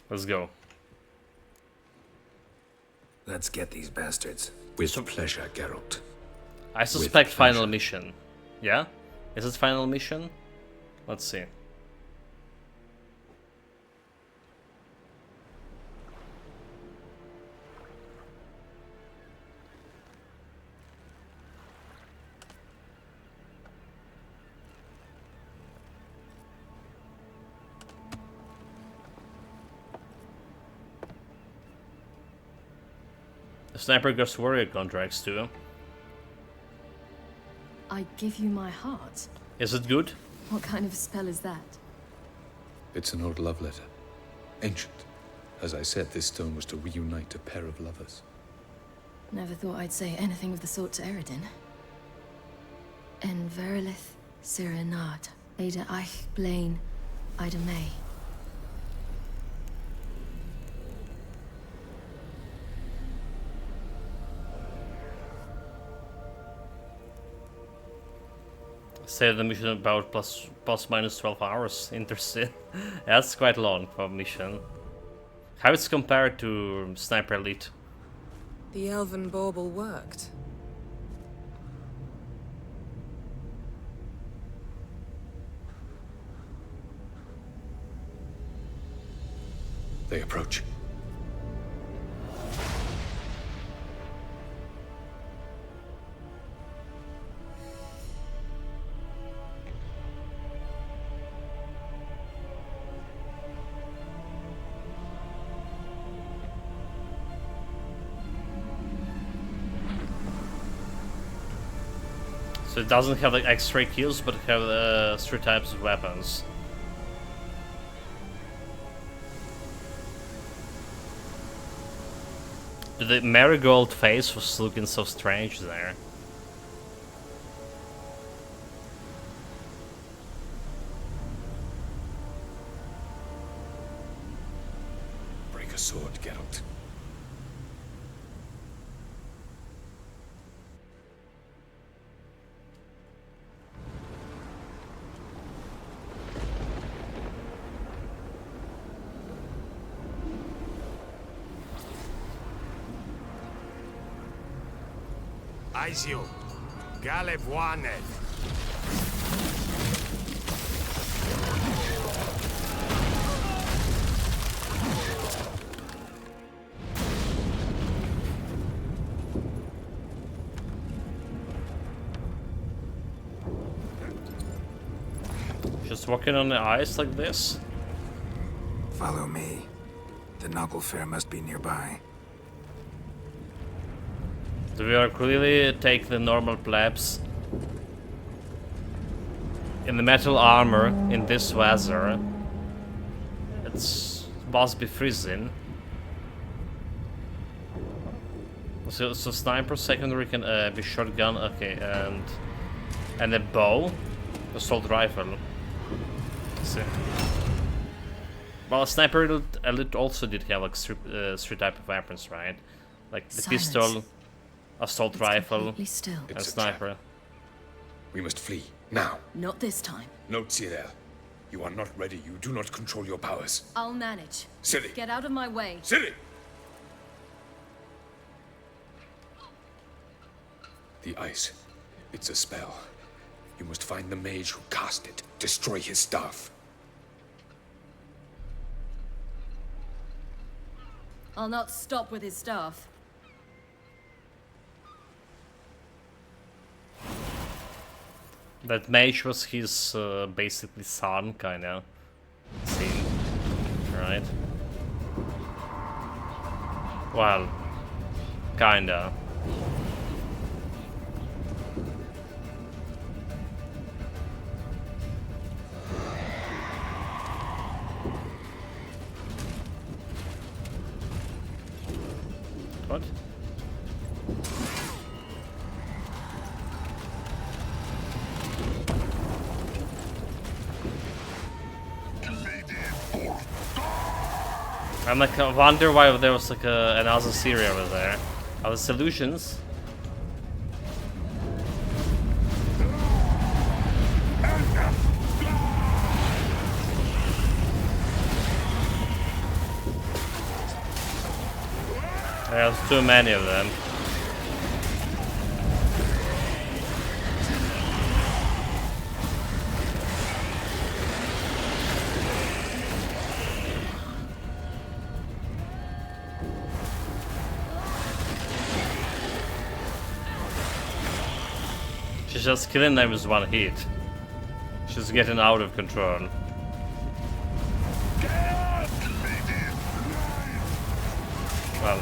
A: Let's go.
F: Let's get these bastards.
I: With pleasure, Geralt.
A: I suspect final mission. Yeah? Is it final mission? Let's see. The sniper gets warrior contracts too.
C: I give you my heart.
A: Is it good?
C: What kind of spell is that?
I: It's an old love letter. Ancient. As I said, this stone was to reunite a pair of lovers.
C: Never thought I'd say anything of the sort to Eredin. En Verilith, Sirenad, Ada Eich, Blaine, Ida May.
A: Say the mission about plus minus 12 hours. Interesting. That's quite long for a mission. How it's compared to Sniper Elite?
D: The Elven bauble worked.
I: They approach.
A: So it doesn't have like X-ray kills, but it has 3 types of weapons. The marigold face was looking so strange there.
I: Break a sword, Geralt.
O: Aizio, Galevoanet.
A: Just walking on the ice like this?
F: Follow me. The Noggle Fair must be nearby.
A: Do we are clearly take the normal plebs in the metal armor in this weather? It's must be freezing. So sniper secondary can be shotgun, okay, and a bow, assault rifle. See. Well, sniper elite also did have like 3 type of weapons, right? Like the
C: Silence.
A: pistol, assault
C: It's
A: rifle,
C: completely still.
A: and
I: It's a
A: sniper.
I: We must flee, now.
C: Not this time.
I: No, Cyril. You are not ready. You do not control your powers.
C: I'll manage.
I: Ciri!
C: Get out of my way.
I: Ciri! The ice. It's a spell. You must find the mage who cast it. Destroy his staff.
C: I'll not stop with his staff.
A: That mage was his basically son, kinda. See, right? Well, kinda. What? I'm like, I wonder why there was like another Ciri over there. Are the solutions? There's too many of them. She's just killing them with 1 hit. She's getting out of control. Well.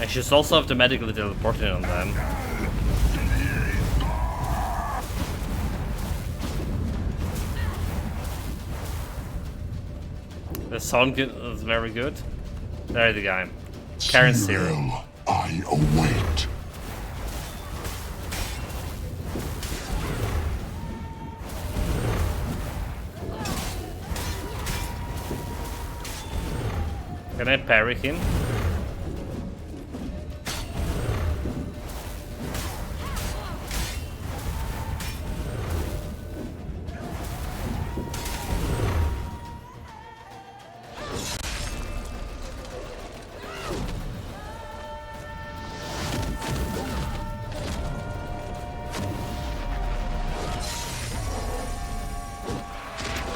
A: should also automatically teleport in on them. The sound is very good. There the guy. Karen Cyril.
P: I await.
A: Can I parry him?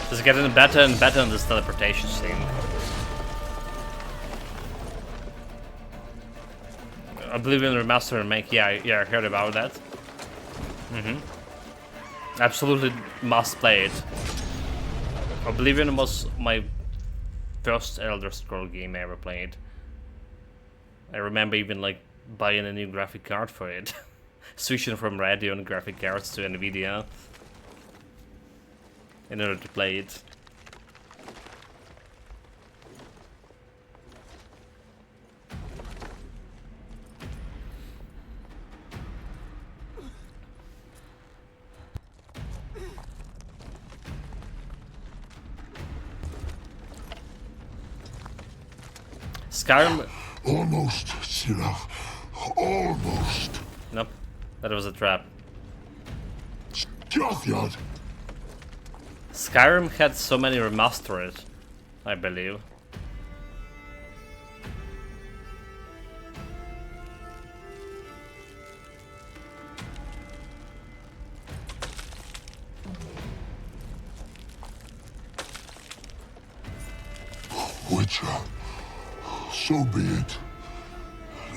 A: Just getting better and better in this teleportation scene. Oblivion Remaster Remake, yeah, I heard about that. Absolutely must play it. Oblivion was my first Elder Scrolls game I ever played. I remember even like buying a new graphic card for it. Switching from Radeon graphic cards to Nvidia in order to play it. Skyrim.
P: Almost, Sirach. Almost.
A: Nope, that was a trap.
P: Jothyard.
A: Skyrim had so many remastered, I believe.
P: Witcher, so be it.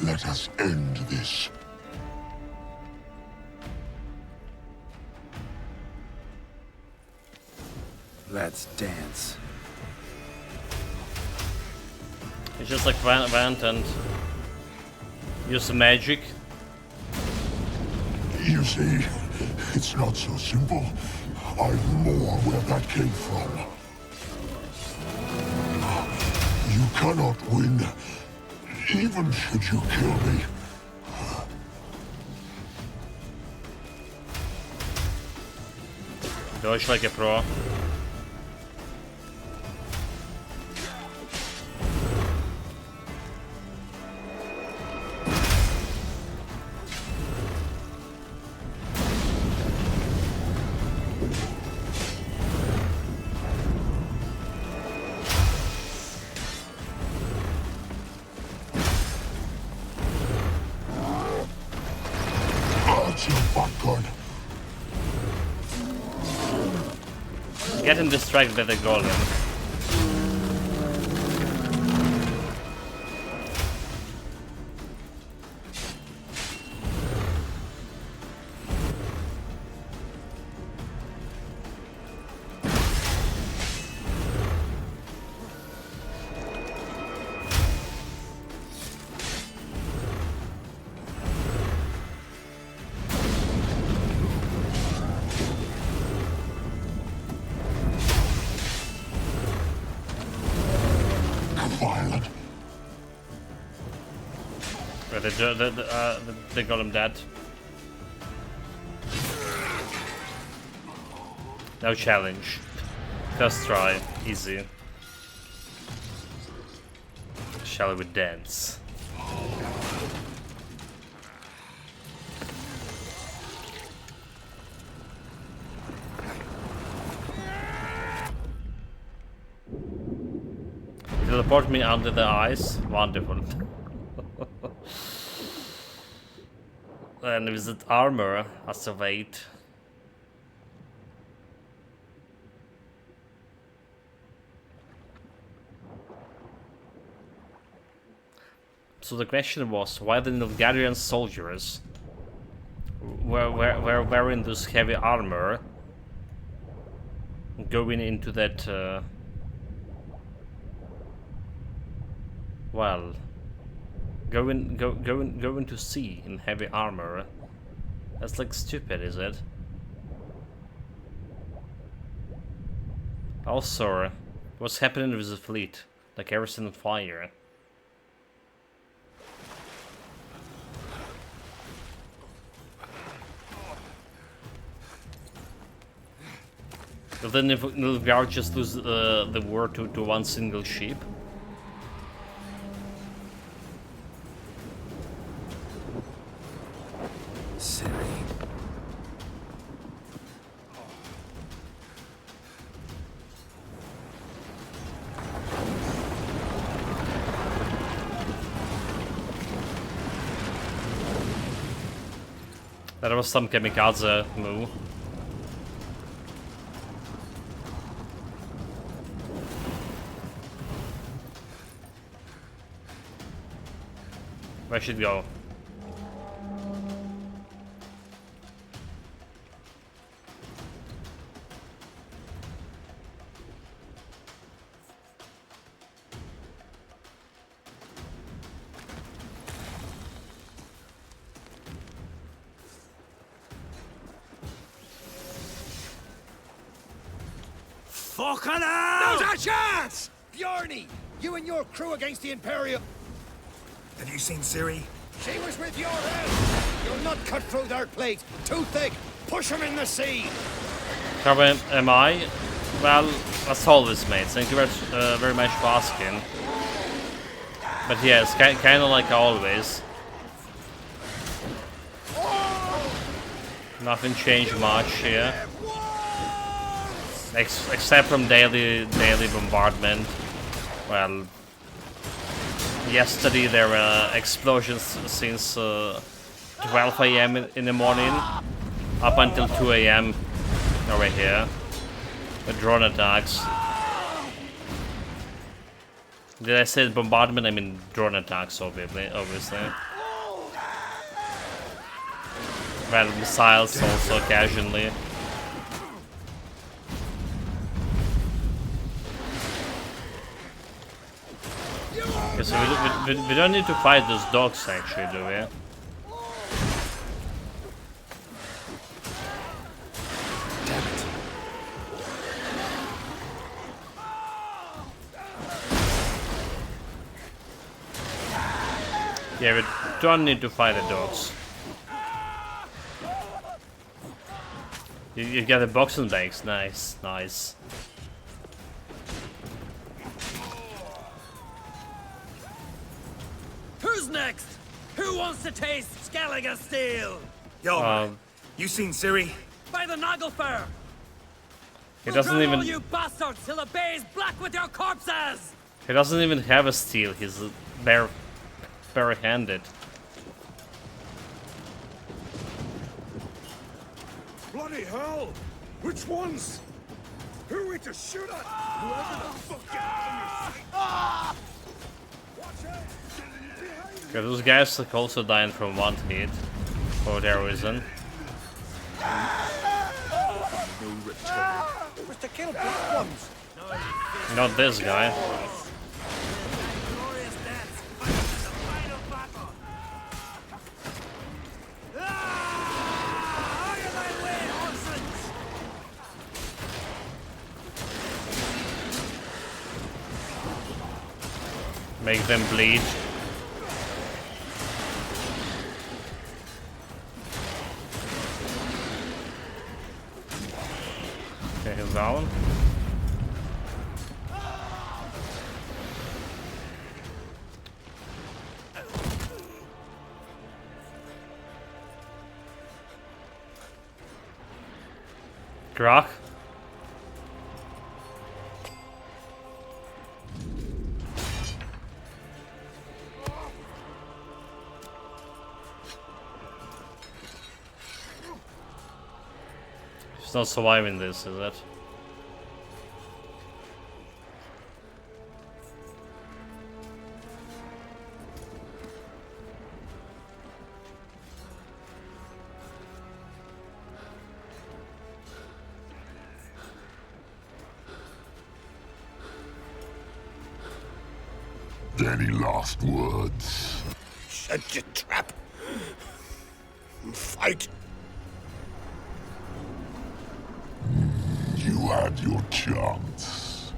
P: Let us end this.
F: Let's dance.
A: It's just like vent and use the magic.
P: You see, it's not so simple. I've more where that came from. You cannot win, even should you kill me.
A: Dodge like a pro. Getting distracted by the golem. They got him dead. No challenge. First try, easy. Shall we dance? Teleport me under the ice. Wonderful. And visit armor as a weight. So the question was, why the Nilfgaardian soldiers were wearing this heavy armor going into that well, Go into sea in heavy armor. That's like stupid, is it? Also, what's happening with the fleet? Like everything on fire. But then if Nilfgaard just lose the war to one single ship.
F: Ciri.
A: That was some kamikaze move. Where should go?
G: Fucking hell! There's a chance! Bjarni, you and your crew against the Imperial.
F: Have you seen Ciri?
G: She was with your help. You'll not cut through their plate. Too thick. Push them in the sea.
A: How am I? Well, as always, mate. Thank you very much for asking. But yeah, it's kind of like always. Nothing changed much here. Except from daily bombardment. Well, yesterday there were explosions since 12 AM in the morning up until 2 AM over here. The drone attacks. Did I say bombardment? I mean drone attacks, obviously. Well, missiles also occasionally. Okay, so we don't need to fight those dogs actually, do we?
F: Damn it.
A: Yeah, we don't need to fight the dogs. You got the boxing bags, nice, nice.
K: Who's next? Who wants to taste Skellige steel?
F: Yo, you seen Ciri?
K: By the Naglfar!
A: He doesn't even.
K: All you bastards till the bay is black with your corpses!
A: He doesn't even have a steel. He's bare-handed.
H: Bloody hell! Which ones? Who are we to shoot at? Whoever the fuck gets on your sight.
A: Okay, those guys like also dying from one hit for whatever reason.
G: It was to kill black ones.
A: Not this guy. Make them bleed. Okay, he's down. Grok. He's not surviving this, is it?
P: Any last words?
O: set your trap. Fight.
P: You had your chance.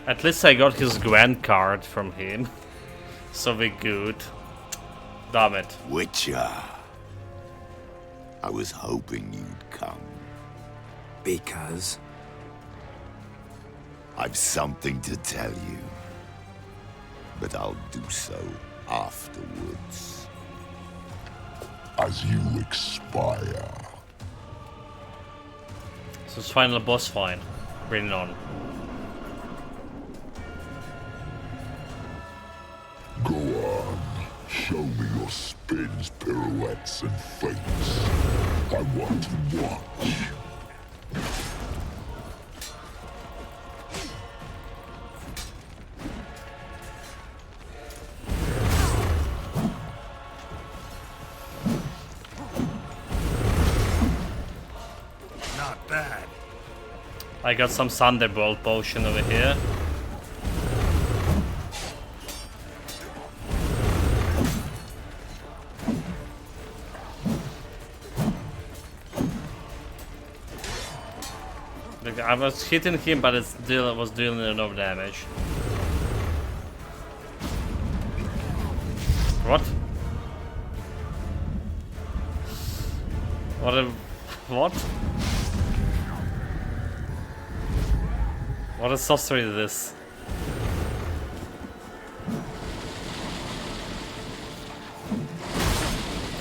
A: At least I got his grand card from him. So we good. Damn it.
O: Witcher. I was hoping you'd come.
F: Because?
O: I've something to tell you. But I'll do so afterwards.
P: As you expire.
A: So it's final boss fight. Bring it on.
P: Go on. Show me your spins, pirouettes, and feints. I want to watch.
O: Not bad.
A: I got some Thunderbolt potion over here. I was hitting him, but it still was doing enough damage. What? What? What a sorcery is this?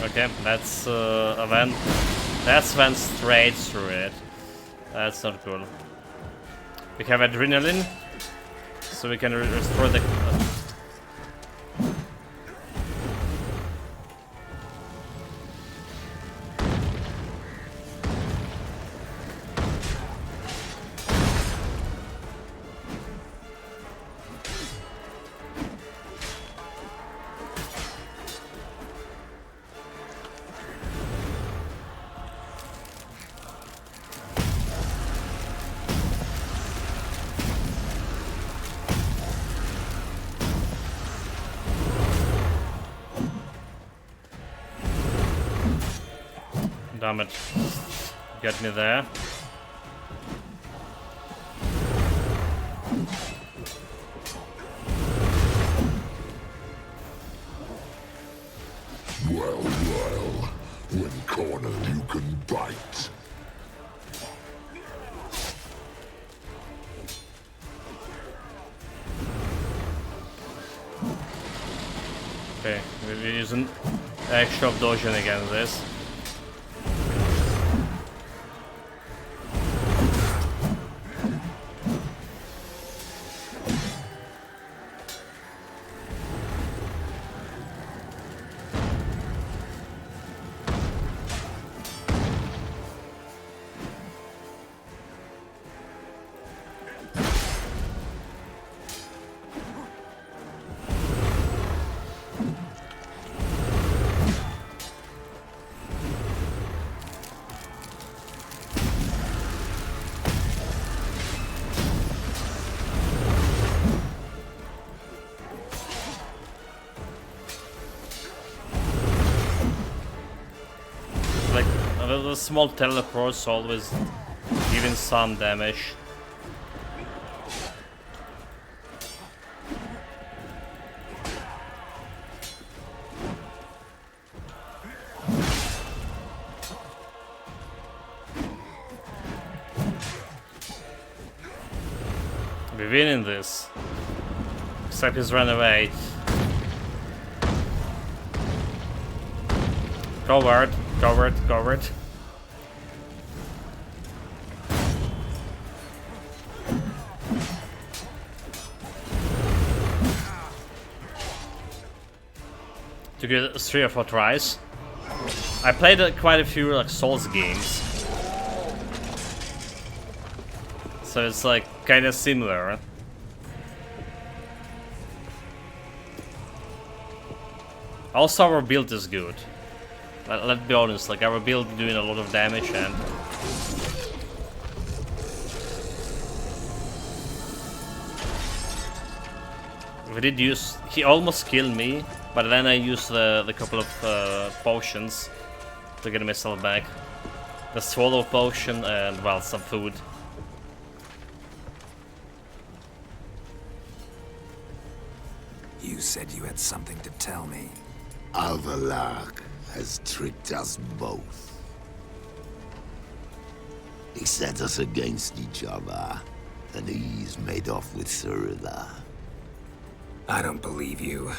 A: Okay, that's event. That's went straight through it. That's not cool. We have adrenaline, so we can restore the. Damn it. Get me there.
P: Well, when cornered you can bite.
A: Okay, we're using extra dodging against this. The small teleports always giving some damage. We're winning this. Except he's run away. Coward, coward, coward. To get 3 or 4 tries. I played quite a few like Souls games, so it's like kind of similar. Also, our build is good. Let's be honest, like our build doing a lot of damage and we did use, he almost killed me, but then I used the couple of potions to get myself back. The swallow potion and well, some food.
F: You said you had something to tell me.
O: Avallac'h has tricked us both. He set us against each other, and he's made off with Cyrilla.
F: I don't believe you.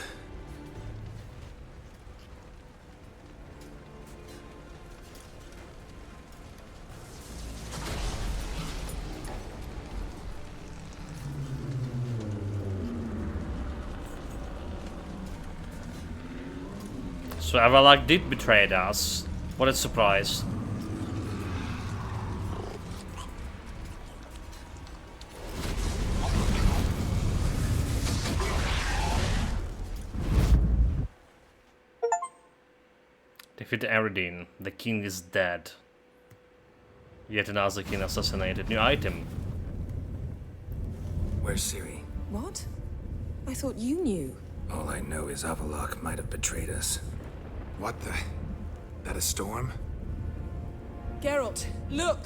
A: So Avallac'h did betray us. What a surprise. Defeat Eredin. The king is dead. Yet another king assassinated. New item.
F: Where's Ciri?
D: What? I thought you knew.
F: All I know is Avallac'h might have betrayed us. What the? That a storm?
D: Geralt, look!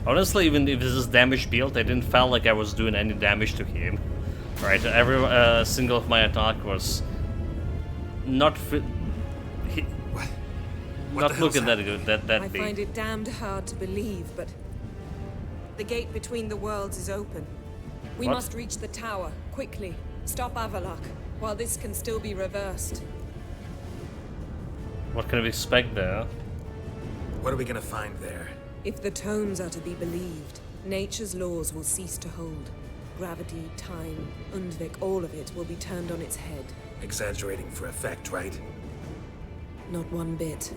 A: Honestly, even if this is damage build, I didn't feel like I was doing any damage to him. Right, every single of my attack was not not looking that good. That
D: I
A: big.
D: find it damned hard to believe, but the gate between the worlds is open. We
A: What?
D: must reach the tower quickly. Stop Avallac'h while this can still be reversed.
A: What can we expect there?
F: What are we gonna find there?
D: If the tomes are to be believed, nature's laws will cease to hold. Gravity, time, Undvik, all of it will be turned on its head.
F: Exaggerating for effect, right?
D: Not one bit.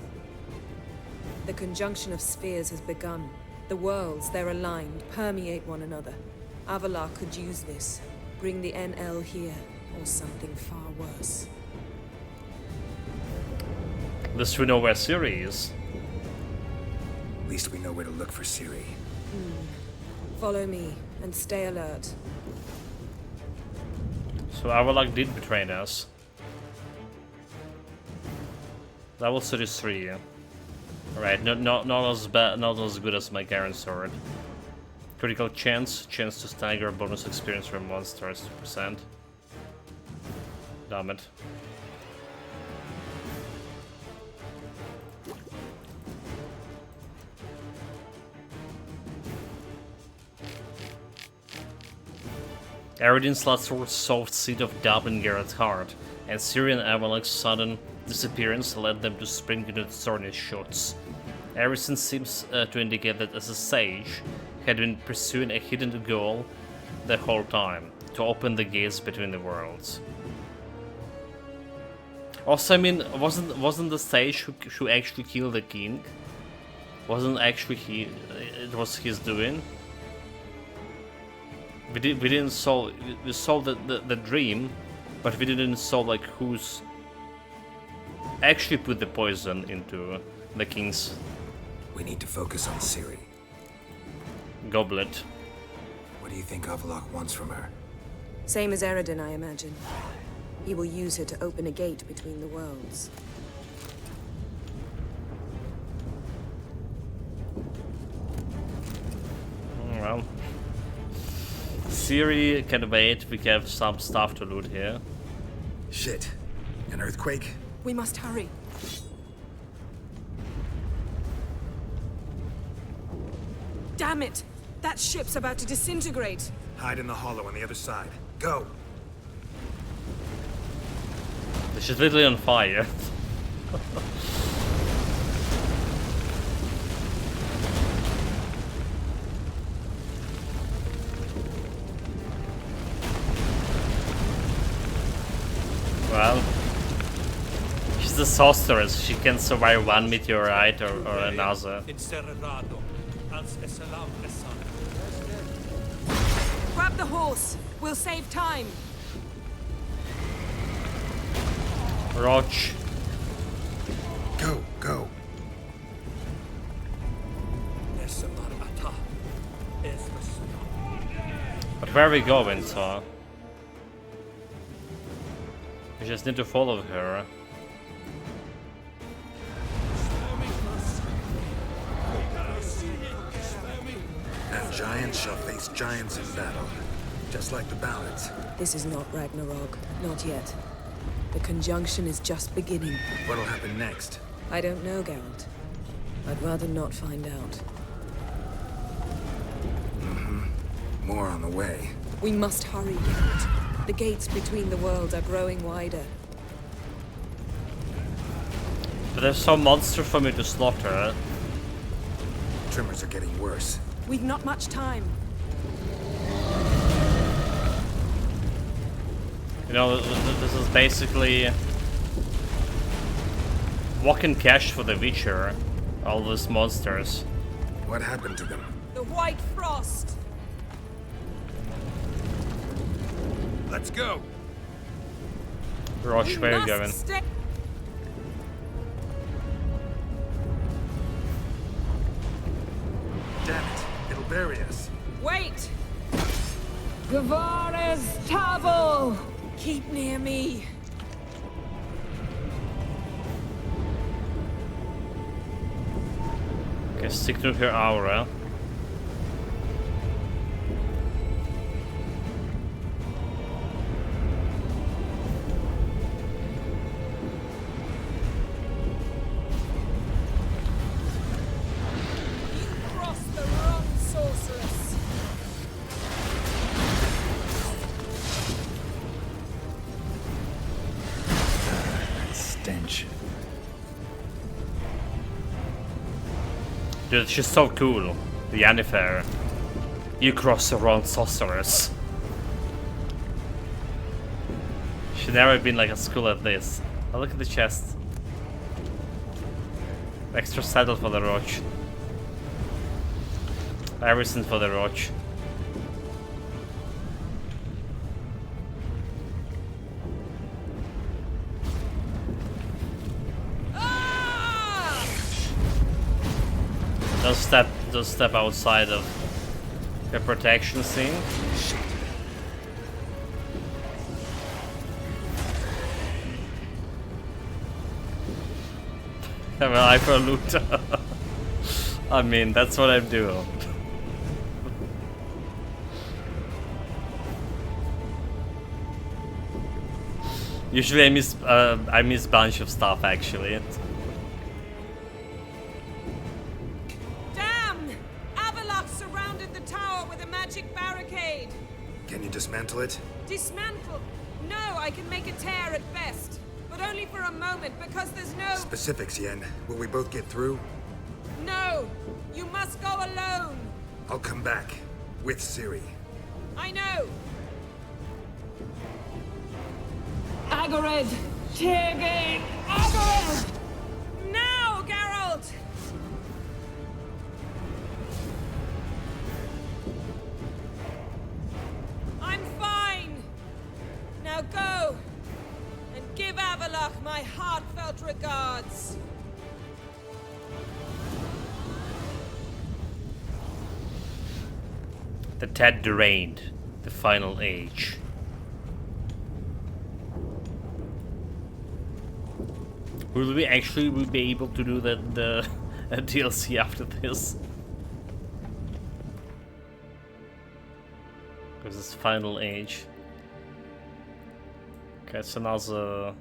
D: The conjunction of spheres has begun. The worlds, they're aligned, permeate one another. Avallac'h could use this. Bring the NL here, or something far worse.
A: At least we know where Ciri is.
F: At least we know where to look for Ciri.
D: Follow me, and stay alert.
A: So Avallac'h did betray us. Level 33. Alright, not as bad, not as good as my Garen sword. Critical chance to stagger, bonus experience for monsters 2%. Damn it. Eredin's last sword soft seed of doubt in Geralt's heart, and Ciri and Avallac'h's sudden disappearance led them to spring into Thorny's shots. Everything seems to indicate that as a sage, he had been pursuing a hidden goal the whole time, to open the gates between the worlds. Also, I mean, wasn't the sage who actually killed the king? Wasn't actually he? It was his doing. We didn't solve. We solved the dream, but we didn't solve like who's actually put the poison into the king's.
F: We need to focus on Ciri.
A: Goblet.
F: What do you think Avallac'h wants from her?
D: Same as Eredin, I imagine. He will use her to open a gate between the worlds.
A: Well, Ciri can wait. We have some stuff to loot here.
F: Shit. An earthquake?
D: We must hurry. Damn it! That ship's about to disintegrate.
F: Hide in the hollow on the other side. Go!
A: She's literally on fire. Well, she's a sorceress. She can survive one meteorite or another.
D: Grab the horse! We'll save time.
A: Roach.
F: Go, go.
A: But where are we going, so? We just need to follow her.
F: And giants shall face giants in battle. Just like the ballads.
D: This is not Ragnarok. Not yet. The conjunction is just beginning.
F: What'll happen next?
D: I don't know, Geralt. I'd rather not find out.
F: More on the way.
D: We must hurry, Geralt. The gates between the worlds are growing wider.
A: But there's some monster for me to slaughter.
F: Tremors are getting worse.
D: We've not much time.
A: You know, this is basically walk and cash for the Witcher. All these monsters.
F: What happened to them?
D: The White Frost!
G: Let's go.
A: Roche, where are you going?
F: Damn it. It'll bury us.
D: Wait! Gavares Tavo! Keep near me.
A: Okay, stick to her aura. Dude, she's so cool. The Yennefer. You cross the wrong sorceress. She's never been like a school at this. Oh, look at the chest. Extra saddle for the Roach. Everything for the Roach. Don't step outside of the protection scene. I'm an eye for a loot. I mean, that's what I'm doing. Usually I miss a bunch of stuff actually.
F: Can you dismantle it?
D: Dismantle? No, I can make a tear at best. But only for a moment, because there's no...
F: Specifics, Yen. Will we both get through?
D: No! You must go alone!
F: I'll come back. With Ciri.
D: I know! Agared! Tyrgain! Agared! Now, Geralt! I'm fine! Now go! And give Avallac'h my heartfelt regards!
A: The Ted Drained, the final age. Will we actually be able to do the DLC after this? Because it's final age. Okay, it's another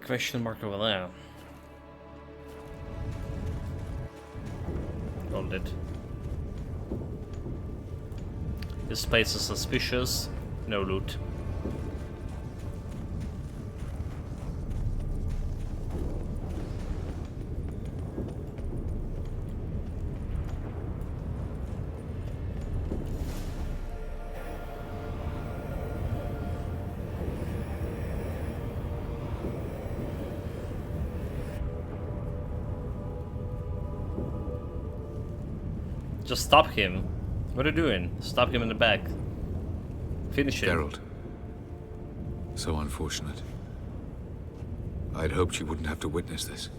A: question mark over there. Hold it. This place is suspicious. No loot. Just stop him. What are you doing? Stop him in the back. Finish him.
I: Geralt. So unfortunate. I'd hoped you wouldn't have to witness this.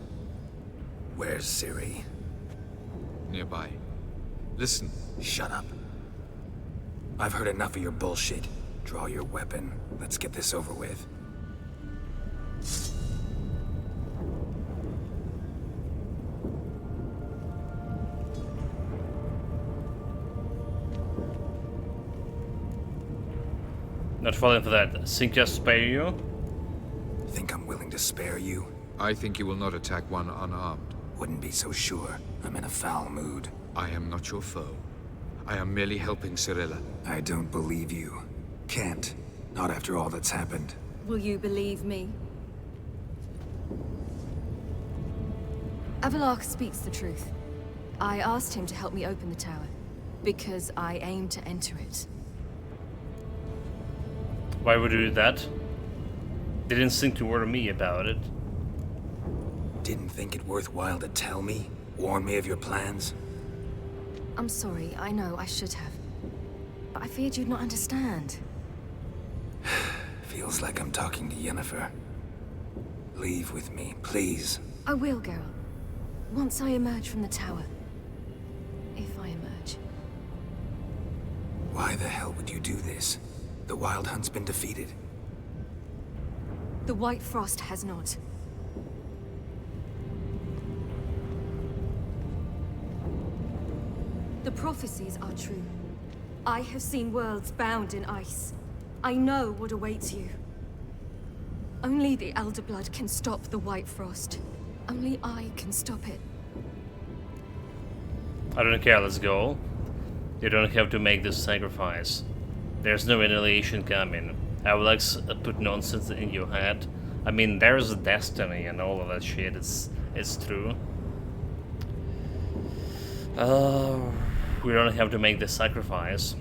F: Where's Ciri?
I: Nearby. Listen.
F: Shut up. I've heard enough of your bullshit. Draw your weapon. Let's get this over with.
A: Not falling for that. Think just spare you?
F: Think I'm willing to spare you?
I: I think you will not attack one unarmed.
F: Wouldn't be so sure. I'm in a foul mood.
I: I am not your foe. I am merely helping Cirilla.
F: I don't believe you. Can't. Not after all that's happened.
C: Will you believe me? Avallac'h speaks the truth. I asked him to help me open the tower, because I aim to enter it.
A: Why would you do that? Didn't think to worry me about it.
F: Didn't think it worthwhile to tell me? Warn me of your plans?
C: I'm sorry, I know, I should have. But I feared you'd not understand.
F: Feels like I'm talking to Yennefer. Leave with me, please.
C: I will, Geralt. Once I emerge from the tower. If I emerge.
F: Why the hell would you do this? The Wild Hunt's been defeated.
C: The White Frost has not. The prophecies are true. I have seen worlds bound in ice. I know what awaits you. Only the Elder Blood can stop the White Frost. Only I can stop it.
A: I don't care, let's go. You don't have to make this sacrifice. There's no annihilation coming. I will put nonsense in your head. I mean, there's a destiny and all of that shit. It's true. We don't have to make this sacrifice.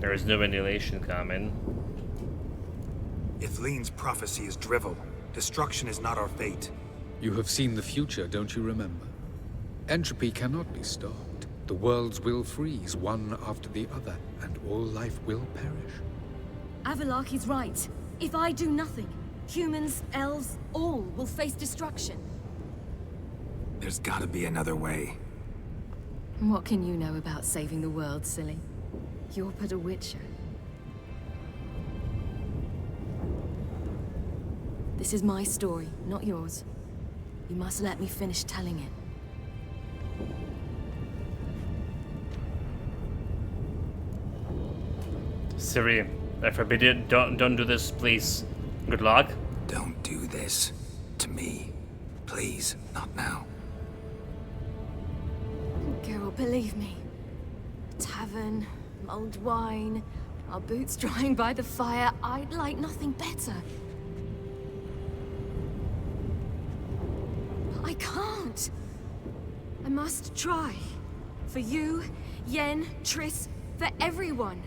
A: There is no annihilation coming.
F: If Lean's prophecy is drivel, destruction is not our fate.
I: You have seen the future, don't you remember? Entropy cannot be stopped. The worlds will freeze, one after the other, and all life will perish.
C: Avallac'h is right. If I do nothing, humans, elves, all will face destruction.
F: There's gotta be another way.
C: What can you know about saving the world, silly? You're but a witcher. This is my story, not yours. You must let me finish telling it.
A: Ciri, I forbid it. Don't do this, please. Good luck.
F: Don't do this. To me. Please, not now.
C: Geralt, believe me. A tavern, mulled wine, our boots drying by the fire. I'd like nothing better. But I can't. I must try. For you, Yen, Triss, for everyone.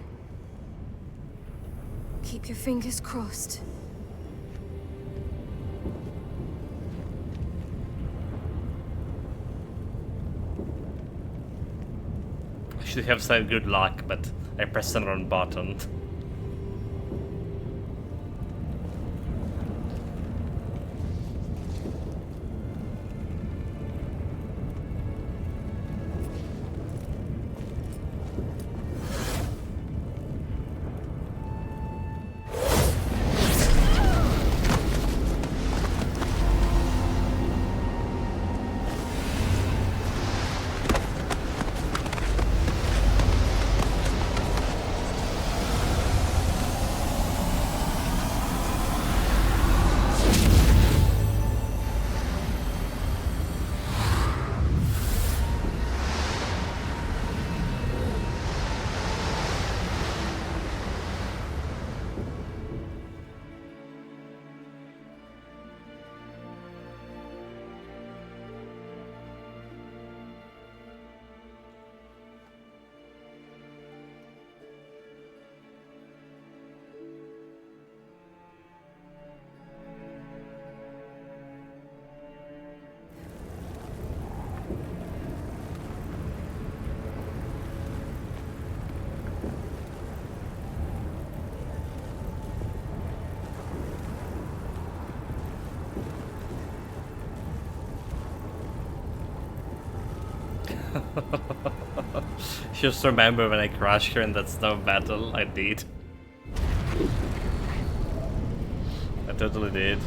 C: Keep your fingers crossed.
A: I should have said good luck, but I pressed the wrong button. Just remember when I crashed her in that snow battle, I did. I totally did.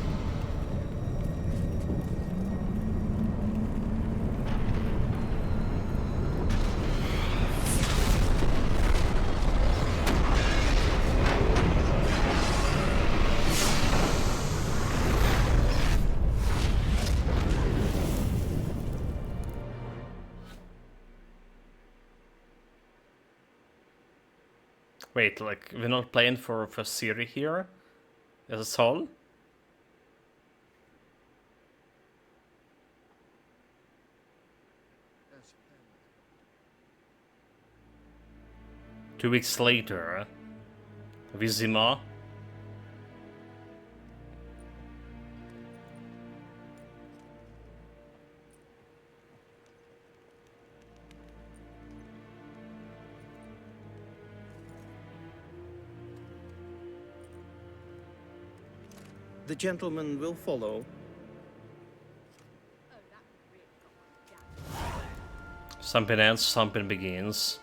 A: Wait, like, we're not playing for Ciri here? As a soul? Two weeks later, Vizima.
Q: The gentleman will follow.
A: Something ends, something begins.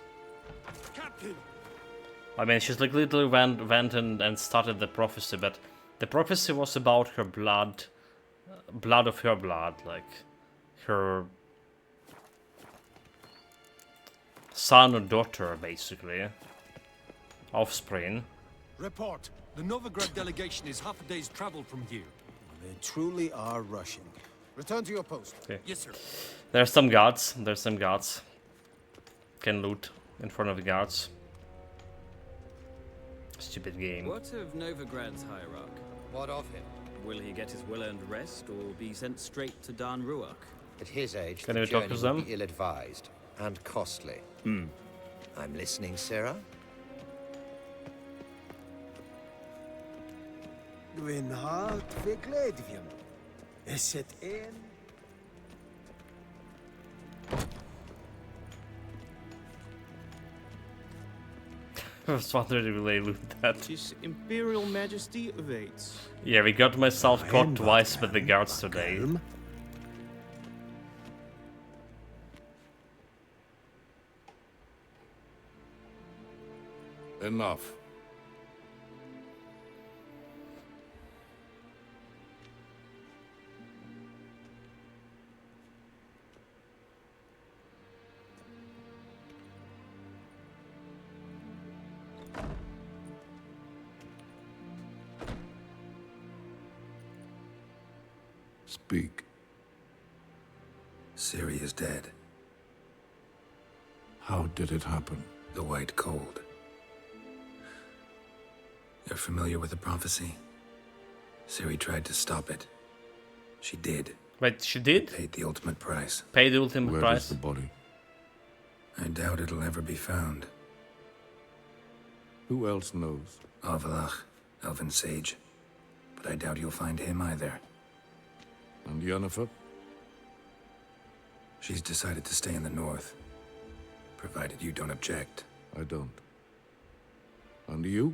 A: I mean, she's like literally went and started the prophecy, but the prophecy was about her blood, blood of her blood, like her son or daughter, basically, offspring.
R: Report. The Novigrad delegation is half a day's travel from here.
S: They truly are rushing. Return to your post.
A: Okay.
R: Yes, sir.
A: There's some guards. There's some guards. Can loot in front of the guards. Stupid game.
T: What of Novigrad's hierarch?
U: What of him?
T: Will he get his well-earned rest, or be sent straight to Dan Ruach?
U: At his age,
A: Can
U: the
A: we talk
U: journey
A: to them?
U: would be ill-advised and costly.
T: Hmm.
U: I'm listening, Sarah.
S: Gwyn hart verkleedjem. Is het in?
A: I was wondering if they loot that.
Q: His Imperial Majesty awaits.
A: Yeah, we got myself caught twice with the guards today.
P: Enough. Speak.
F: Ciri is dead.
P: How did it happen?
F: The White Cold. You're familiar with the prophecy? Ciri tried to stop it. She did.
A: Wait, she did?
F: Paid the ultimate price.
A: Paid the ultimate
P: Where
A: price?
P: is the body?
F: I doubt it'll ever be found.
P: Who else knows?
F: Avallac'h, Elven Sage. But I doubt you'll find him either.
P: And Yennefer?
F: She's decided to stay in the north. Provided you don't object.
P: I don't. And you?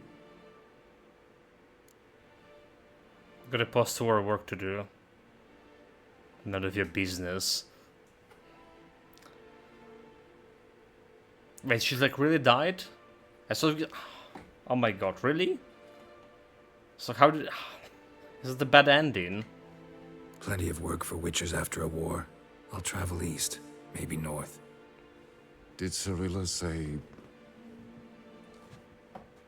A: Got a post-war work to do. None of your business. Wait, she's like really died? I saw. Oh my god, really? So how did? Is it the bad ending?
F: Plenty of work for Witchers after a war. I'll travel east, maybe north.
P: Did Cirilla say...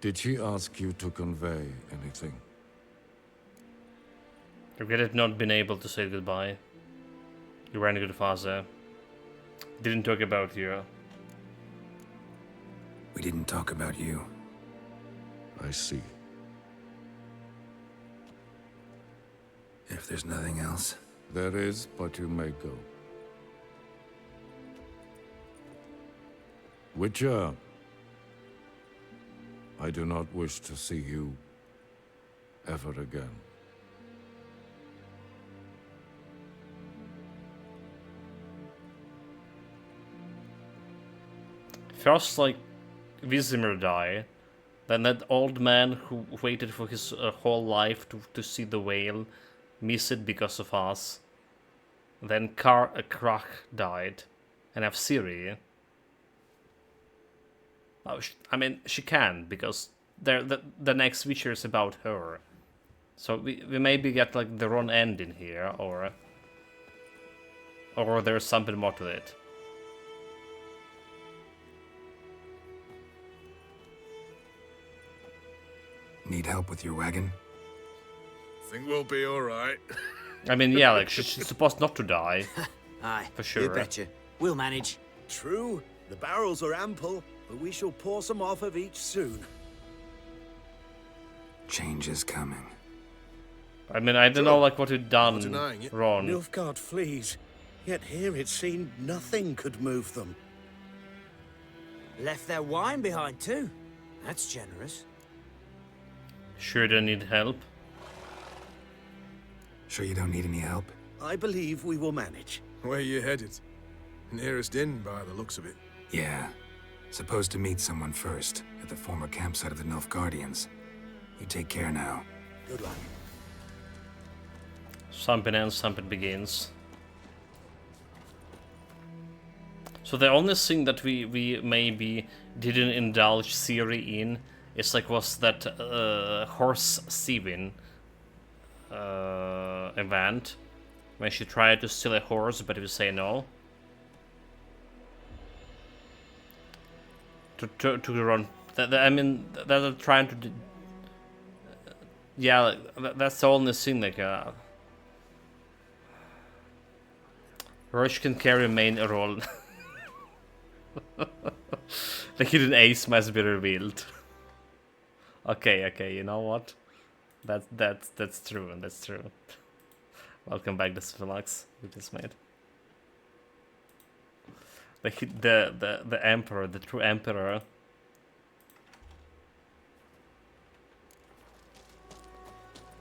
P: Did she ask you to convey anything?
A: Regret have not been able to say goodbye. You were in a good phase. Didn't talk about you.
F: We didn't talk about you.
P: I see.
F: If there's nothing else.
P: There is, but you may go. Witcher, I do not wish to see you ever again.
A: First, like, Vizimir died. Then that old man who waited for his whole life to see the whale miss it because of us. Then Krach died. and have Ciri. Oh, I mean, she can, because the next Witcher is about her. So we maybe get like the wrong ending here, or there's something more to it.
F: Need help with your wagon?
G: Think we'll be all right.
A: I mean, yeah, like she's supposed not to die.
L: Aye,
A: for sure.
L: You betcha. We'll manage.
M: True, the barrels are ample, but we shall pour some off of each soon.
F: Change is coming.
A: I mean, I don't know like what you've done wrong.
M: Nilfgaard flees, yet here it seemed nothing could move them.
L: Left their wine behind too. That's generous.
A: Sure they need help.
F: Sure you don't need any help?
M: I believe we will manage.
G: Where you headed? Nearest inn by the looks of it.
F: Yeah. Supposed to meet someone first, at the former campsite of the Nilfgaardians. You take care now.
M: Good luck.
A: Something ends, something begins. So the only thing that we maybe didn't indulge Ciri in is like was that horse thieving event when she tried to steal a horse, but we say no. To run. I mean, they're trying to. Yeah, that's the only thing. Like, Roche can carry a main role. The hidden ace must be revealed. Okay, you know what? That's true. That's true. Welcome back to Sphilax. We just made. The emperor, the true emperor.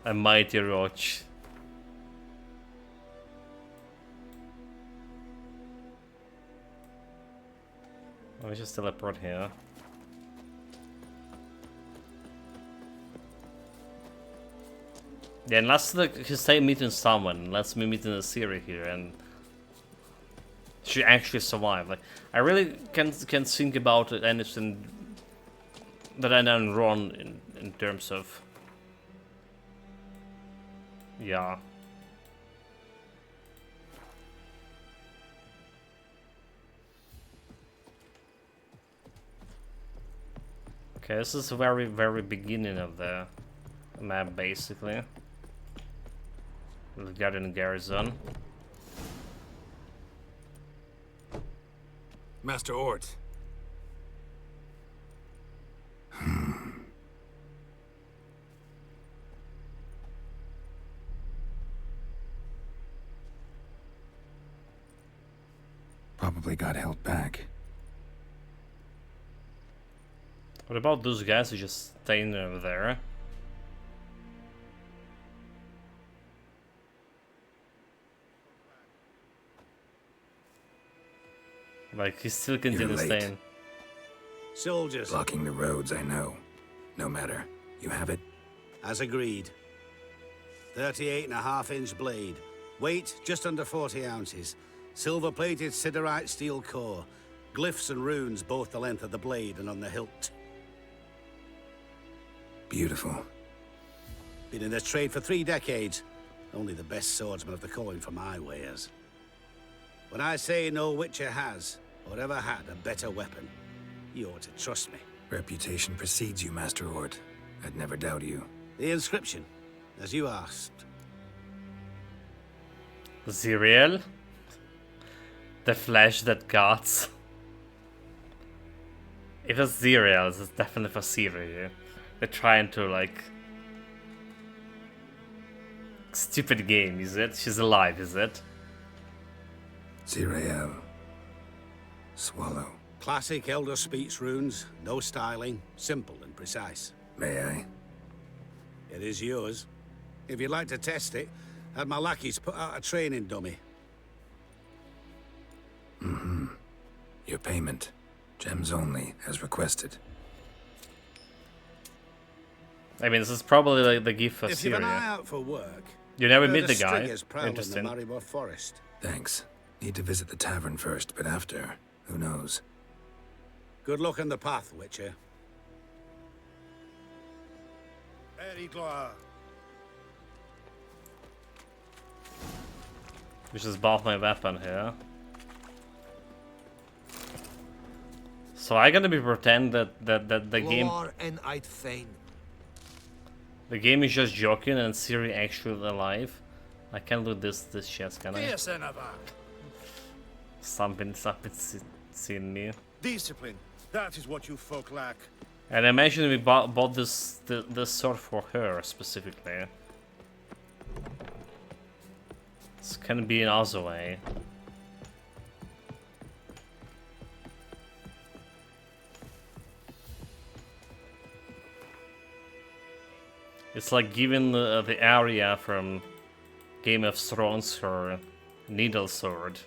A: A mighty Roach. Let me just teleport here. Yeah, unless he say meeting someone, let's me meeting a Ciri here, and she actually survived. Like, I really can think about anything that I done wrong in terms of. Yeah. Okay, this is the very beginning of the map, basically. The Guardian Garrison.
G: Master Ort.
F: Probably got held back.
A: What about those guys who just staying over there? Like, he still continues staying.
M: Soldiers.
F: Blocking the roads, I know. No matter. You have it?
M: As agreed. 38.5-inch blade. Weight just under 40 ounces. Silver-plated siderite steel core. Glyphs and runes both the length of the blade and on the hilt.
F: Beautiful.
M: Been in this trade for 3 decades. Only the best swordsman of the coin for my wares. When I say no Witcher has, or ever had, a better weapon, you ought to trust me.
F: Reputation precedes you, Master Ort. I'd never doubt you.
M: The inscription, as you asked.
A: Ziriel? The flesh that guards. If it's Ziriel, it's definitely for Ciri. They're trying to, like... Stupid game, is it? She's alive, is it?
F: Ziriel. Swallow.
M: Classic Elder Speech runes, no styling, simple and precise.
F: May I?
M: It is yours. If you'd like to test it, had my lackeys put out a training dummy.
F: Mm-hmm. Your payment. Gems only, as requested.
A: I mean, this is probably like the gift for
M: If you've an eye
A: Ciri.
M: out for work,
A: You never
M: heard
A: meet
M: of
A: the guy.
M: Striggers prowl in the
A: Interesting.
M: Maribor Forest.
F: Thanks. Need to visit the tavern first, but after, who knows?
M: Good luck in the path, Witcher.
G: Very glad.
A: We just bought my weapon here. So I'm gonna be pretend that the game the game is just joking and Ciri actually alive. I can't do this chest, can I? Something seen me.
G: Discipline. That is what you folk lack.
A: And I imagine we bought this sword for her specifically. This can be another way. It's like giving the Arya from Game of Thrones her needle sword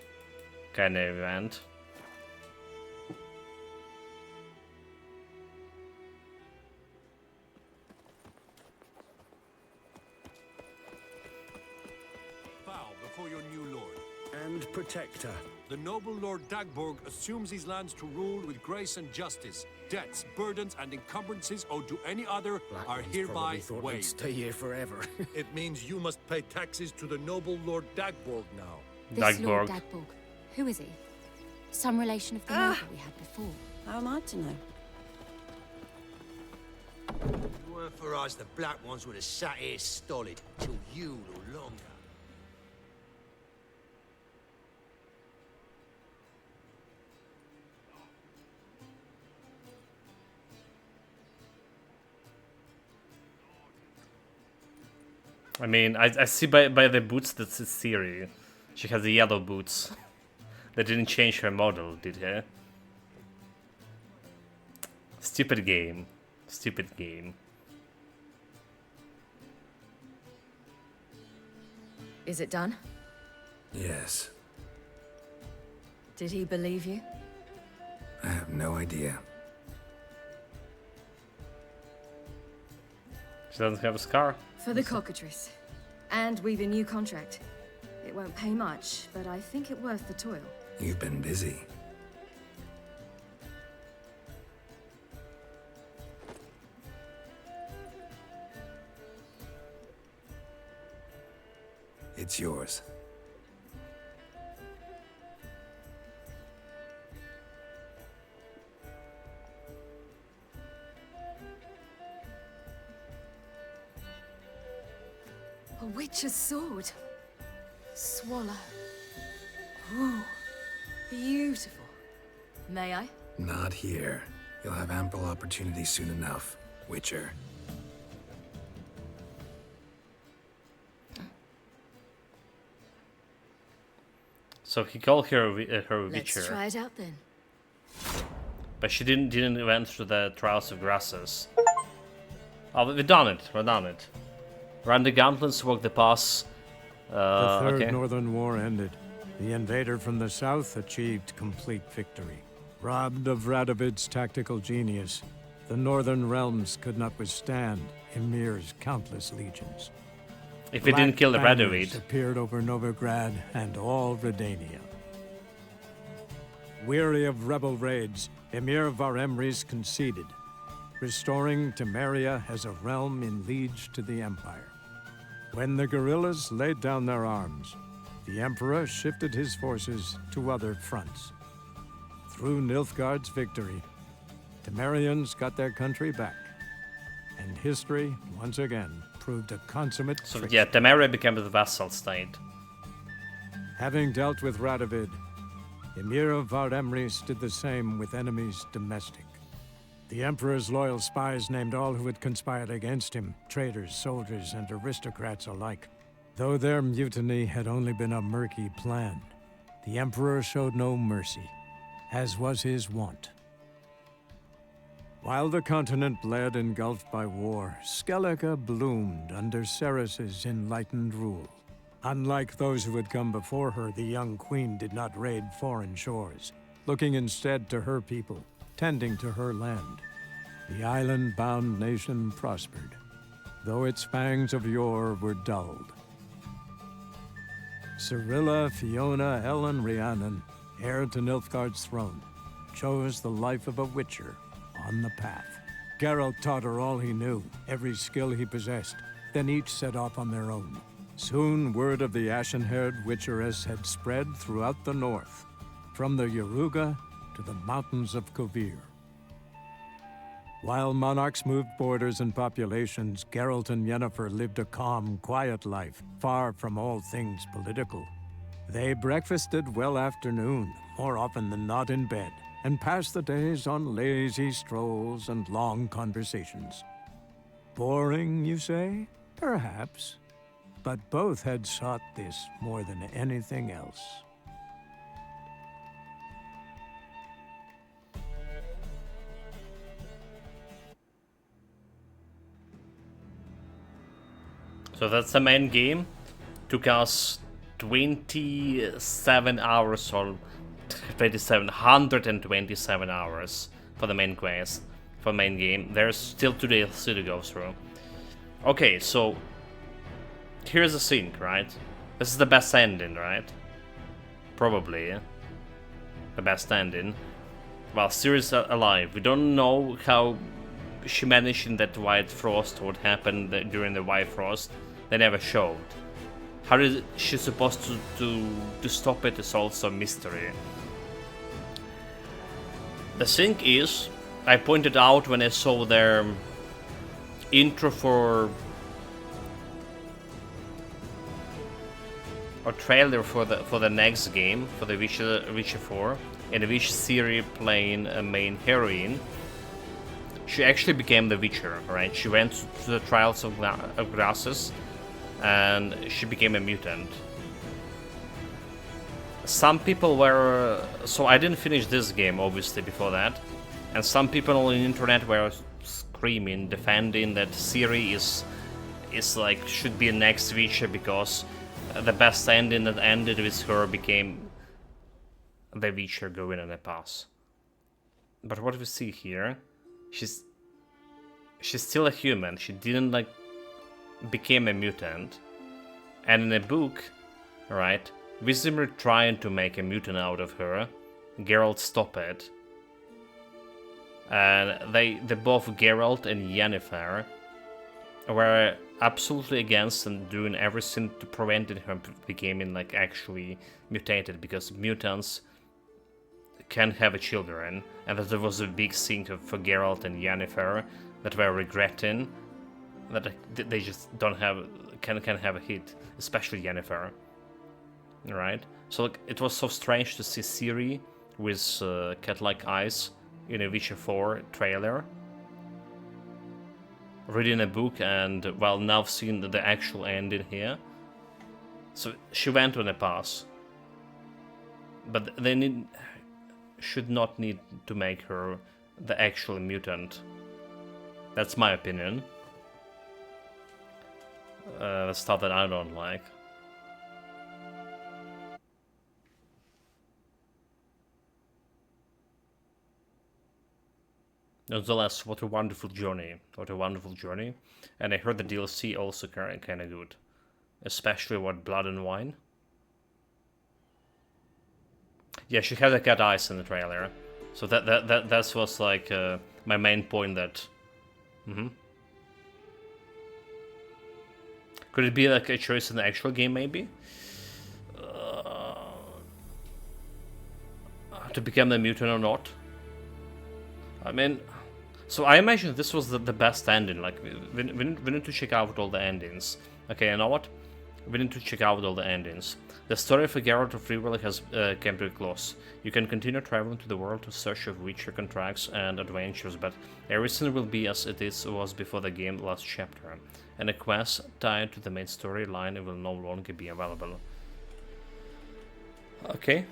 A: kind of event.
R: Bow before your new lord.
G: And protector.
R: The noble Lord Dagborg assumes these lands to rule with grace and justice. Debts, burdens, and encumbrances owed to any other are hereby waived.
S: Stay here forever.
R: It means you must pay taxes to the noble Lord Dagborg now.
C: This Lord Dagborg, who is he? Some relation of the noble we had before.
K: How am I to know?
L: If it weren't for us, the Black Ones would have sat here stolid till you no longer.
A: I mean, I see by the boots that's Ciri. She has the yellow boots. They didn't change her model, did they? Stupid game. Stupid game.
C: Is it done?
F: Yes.
C: Did he believe you?
F: I have no idea.
A: She doesn't have a scar.
C: For the cockatrice. And we've a new contract. It won't pay much, but I think it worth the toil.
F: You've been busy. It's yours.
C: A witch's sword. Swallow. Ooh, beautiful. May I?
F: Not here. You'll have ample opportunity soon enough, Witcher.
A: So he called her her
C: Let's
A: Witcher.
C: try it out then.
A: But she didn't went through the trials of grasses. Oh, we've done it. We've done it. Ran the gauntlets, walked the pass.
B: The Third
A: Okay.
B: Northern War ended. The invader from the south achieved complete victory. Robbed of Radovid's tactical genius, the Northern realms could not withstand Emir's countless legions.
A: If we didn't kill the
B: Black
A: Radovid.
B: banners appeared over Novigrad and all Redania. Weary of rebel raids, Emir Varemris conceded, restoring Temeria as a realm in liege to the Empire. When the guerrillas laid down their arms, the Emperor shifted his forces to other fronts. Through Nilfgaard's victory, Temerians got their country back, and history, once again, proved a consummate
A: So
B: trick.
A: yeah, Temeria became the vassal state.
B: Having dealt with Radovid, Emir of Varemris did the same with enemies domestic. The Emperor's loyal spies named all who had conspired against him, traitors, soldiers, and aristocrats alike. Though their mutiny had only been a murky plan, the Emperor showed no mercy, as was his wont. While the continent bled engulfed by war, Skellige bloomed under Ceres's enlightened rule. Unlike those who had come before her, the young queen did not raid foreign shores, looking instead to her people, tending to her land. The island-bound nation prospered, though its fangs of yore were dulled. Cirilla, Fiona, Ellen, Rhiannon, heir to Nilfgaard's throne, chose the life of a witcher on the path. Geralt taught her all he knew, every skill he possessed. Then each set off on their own. Soon word of the ashen-haired witcheress had spread throughout the north, from the Yaruga to the mountains of Kovir. While monarchs moved borders and populations, Geralt and Yennefer lived a calm, quiet life, far from all things political. They breakfasted well after noon, more often than not in bed, and passed the days on lazy strolls and long conversations. Boring, you say? Perhaps. But both had sought this more than anything else.
A: So that's the main game. Took us 27 hours or 127 hours for the main quest, for the main game. There's still 2 days to go through. Okay, so here's the thing, right? This is the best ending, right? Probably, yeah? The best ending. While Ciri's alive, we don't know how she managed in that White Frost, what happened during the White Frost. They never showed. How is she supposed to stop it is also a mystery. The thing is, I pointed out when I saw their intro for or trailer for the next game, for the Witcher 4, in which Ciri playing a main heroine. She actually became the Witcher, right? She went to the Trials of Grasses and she became a mutant. Some people were... So I didn't finish this game, obviously, before that. And some people on the internet were screaming, defending that Ciri is like, should be the next Witcher because the best ending that ended with her became the Witcher going in a pass. But what we see here, she's still a human. She didn't like became a mutant. And in a book, right, Vizimir trying to make a mutant out of her, Geralt stopped it. And they both, Geralt and Yennefer, were absolutely against and doing everything to prevent her becoming like actually mutated, because mutants can have children, and that there was a big thing for Geralt and Yennefer that were regretting that they just don't have can have a hit, especially Yennefer, right? So like, it was so strange to see Ciri with cat-like eyes in a Witcher 4 trailer, reading a book, and well, now seeing the actual ending here. So she went on a pass, but they should not need to make her the actual mutant. That's my opinion. The stuff that I don't like. Nonetheless, what a wonderful journey. What a wonderful journey. And I heard the DLC also kind of good. Especially what Blood and Wine. Yeah, she had a cat eyes in the trailer. So that was like my main point that... Could it be like a choice in the actual game, maybe? To become the mutant or not? I mean... So I imagine this was the best ending. Like, we need to check out all the endings. Okay, you know what? We need to check out all the endings. The story for Geralt of Rivia has came to a close. You can continue traveling to the world to search of Witcher contracts and adventures, but everything will be as it was before the game's last chapter, and a quest tied to the main storyline will no longer be available. Okay.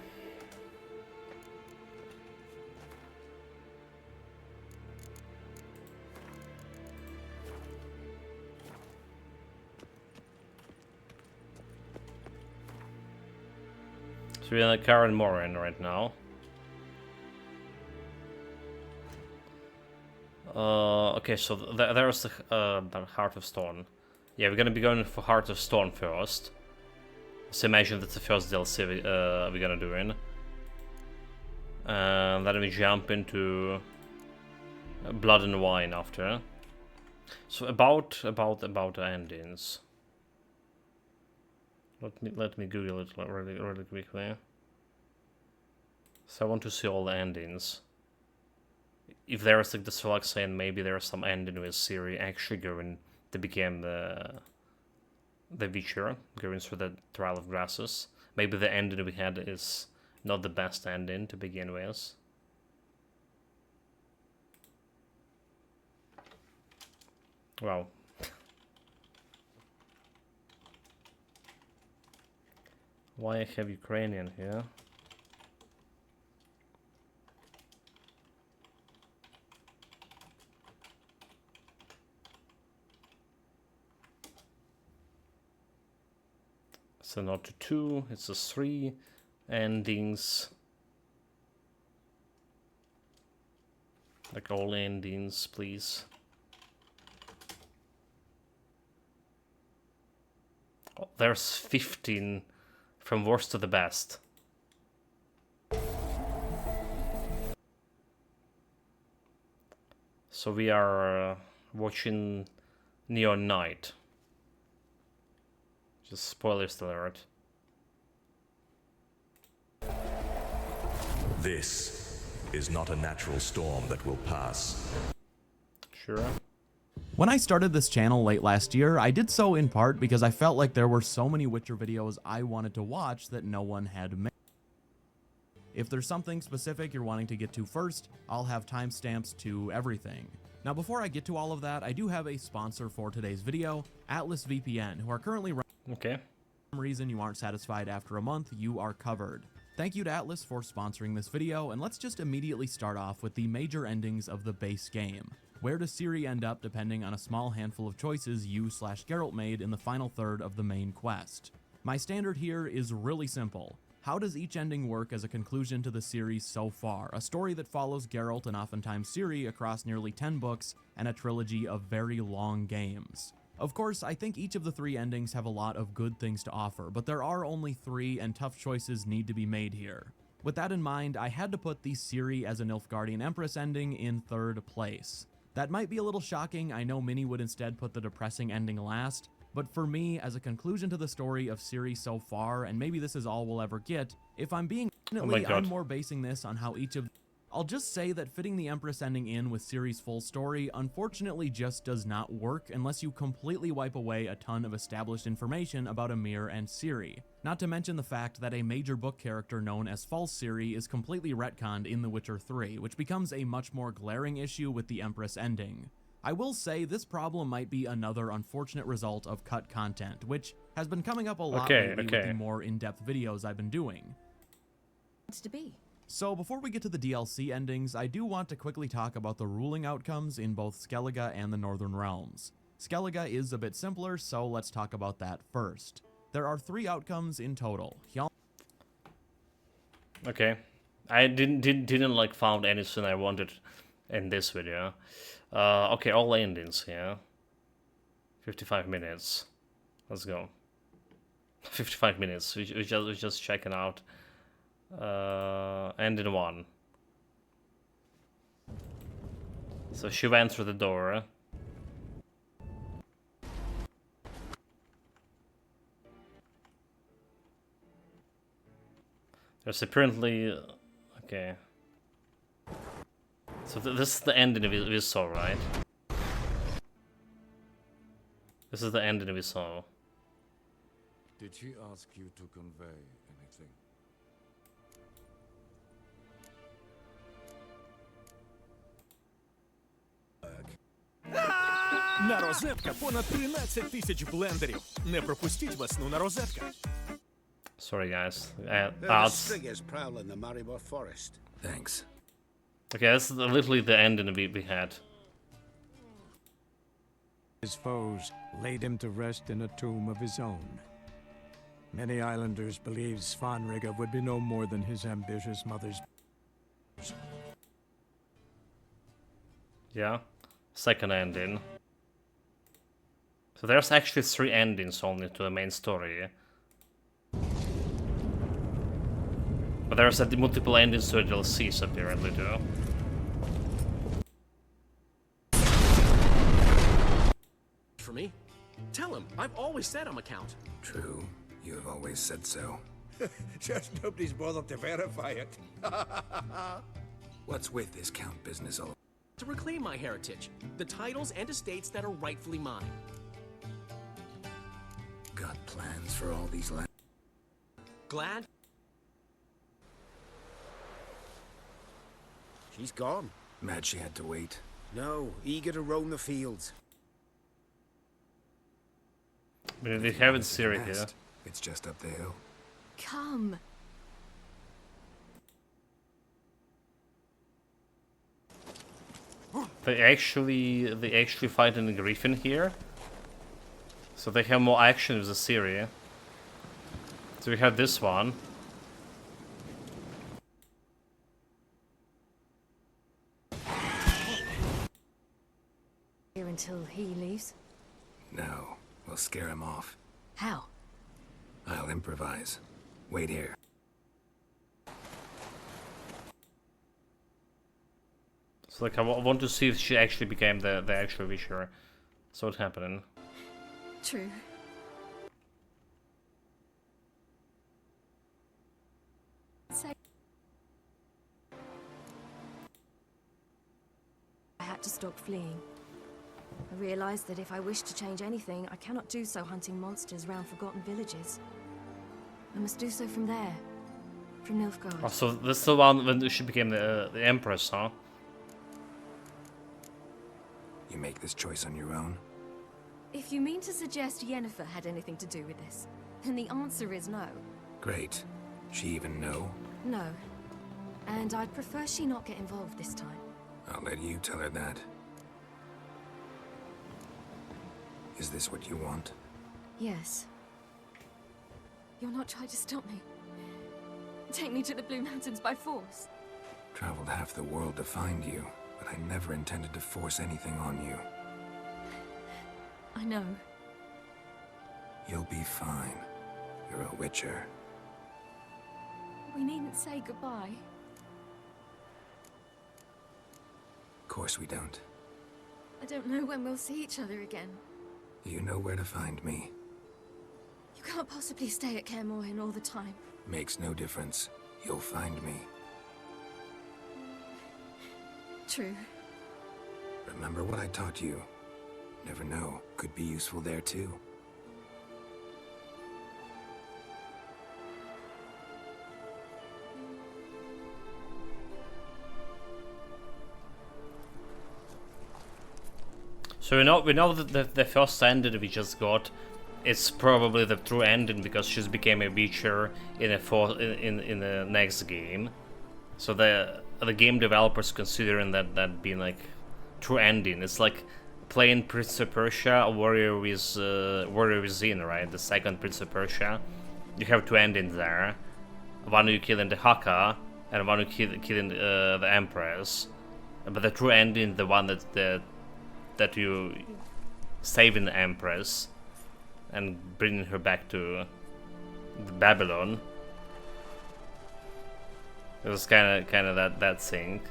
A: So we're in the Karin Morhen right now. Okay, so there's the Heart of Stone. Yeah, we're gonna be going for Heart of Stone first. So imagine that's the first DLC we're gonna do in. And then we jump into Blood and Wine after. So about the endings. Let me Google it really quickly. So I want to see all the endings. If there's like the Solaxay, and maybe there's some ending with Ciri actually going to become the Witcher, going through the Trial of Grassus. Maybe the ending we had is not the best ending to begin with. Wow. Why I have Ukrainian here? So not 2, it's a 3 endings. Like all endings, please. Oh, there's 15 from worst to the best. So we are watching Neon Knight. Just spoilers alert.
N: This is not a natural storm that will pass.
A: Sure.
V: When I started this channel late last year, I did so in part because I felt like there were so many Witcher videos I wanted to watch that no one had made. If there's something specific you're wanting to get to first, I'll have timestamps to everything. Now before I get to all of that, I do have a sponsor for today's video, Atlas VPN, who are currently running.
A: Okay.
V: For some reason you aren't satisfied after a month, you are covered. Thank you to Atlas for sponsoring this video, and let's just immediately start off with the major endings of the base game. Where does Ciri end up depending on a small handful of choices you/Geralt made in the final third of the main quest? My standard here is really simple. How does each ending work as a conclusion to the series so far? A story that follows Geralt and oftentimes Ciri across nearly 10 books and a trilogy of very long games. Of course, I think each of the 3 endings have a lot of good things to offer, but there are only 3 and tough choices need to be made here. With that in mind, I had to put the Ciri as a Nilfgaardian Empress ending in 3rd place. That might be a little shocking, I know many would instead put the depressing ending last, but for me, as a conclusion to the story of Ciri so far, and maybe this is all we'll ever get, if I'm being honest, I'm more basing this on how each of... I'll just say that fitting the Empress ending in with Ciri's full story unfortunately just does not work unless you completely wipe away a ton of established information about Emhyr and Ciri. Not to mention the fact that a major book character known as False Ciri is completely retconned in The Witcher 3, which becomes a much more glaring issue with the Empress ending. I will say this problem might be another unfortunate result of cut content, which has been coming up a lot lately with the more in-depth videos I've been doing.
C: What's to be?
V: So before we get to the DLC endings, I do want to quickly talk about the ruling outcomes in both Skellige and the Northern Realms. Skellige is a bit simpler, so let's talk about that first. There are 3 outcomes in total.
A: Okay. I didn't like found anything I wanted in this video. Okay, all endings here. 55 minutes. Let's go. 55 minutes. We just checking out. Ending 1. So she went through the door. There's apparently... Okay. So this is the ending we saw, right? This is the ending we saw.
P: Did she ask you to convey anything?
W: На розетка понад 13 тисяч блендерів. Не пропустіть весну на розетка.
A: Sorry guys.
M: Striggers prowling the Maribor forest.
F: Thanks.
A: Okay, that's literally the ending we had.
B: His foes laid him to rest in a tomb of his own. Many islanders believed Svanrige would be no more than his ambitious mother's.
A: Yeah. Second ending. So there's actually 3 endings only to the main story. But there's multiple endings to DLCs apparently too.
E: For me? Tell him, I've always said I'm a count.
F: True, you have always said so.
G: Just nobody's bothered to verify it.
F: What's with this count business all?
E: To reclaim my heritage, the titles and estates that are rightfully mine.
F: Got plans for all these lands?
E: Glad?
S: She's gone.
F: Mad she had to wait.
S: No, eager to roam the fields.
A: But they haven't Ciri here.
F: It's just up the hill.
C: Come.
A: They actually fight in the Griffin here. So they have more action with the Ciri. So we have this one.
C: Here until he leaves.
F: No, we'll scare him off.
C: How?
F: I'll improvise. Wait here.
A: So like I want to see if she actually became the actual Witcher. So what's happening?
C: True. I had to stop fleeing. I realized that if I wish to change anything, I cannot do so hunting monsters round forgotten villages. I must do so from there, from Nilfgaard.
A: Oh, so this is the one when she became the Empress, huh?
F: You make this choice on your own?
C: If you mean to suggest Yennefer had anything to do with this, then the answer is no.
F: Great. She even know?
C: No. And I'd prefer she not get involved this time.
F: I'll let you tell her that. Is this what you want?
C: Yes. You'll not try to stop me. Take me to the Blue Mountains by force.
F: Traveled half the world to find you, but I never intended to force anything on you.
C: I know.
F: You'll be fine. You're a Witcher.
C: We needn't say goodbye.
F: Of course we don't.
C: I don't know when we'll see each other again.
F: You know where to find me.
C: You can't possibly stay at Kaer Morhen all the time.
F: Makes no difference. You'll find me.
C: True.
F: Remember what I taught you. Never know. Could be useful there too.
A: So we know that the first ending we just got is probably the true ending because she's became a Witcher in the next game. So the game developers considering that being like true ending. It's like playing Prince of Persia, Warrior Within, right? The second Prince of Persia. You have two endings there. One you killing the Haka, and one you killing the Empress. But the true ending, the one that you saving the Empress and bringing her back to Babylon. It was kind of that thing.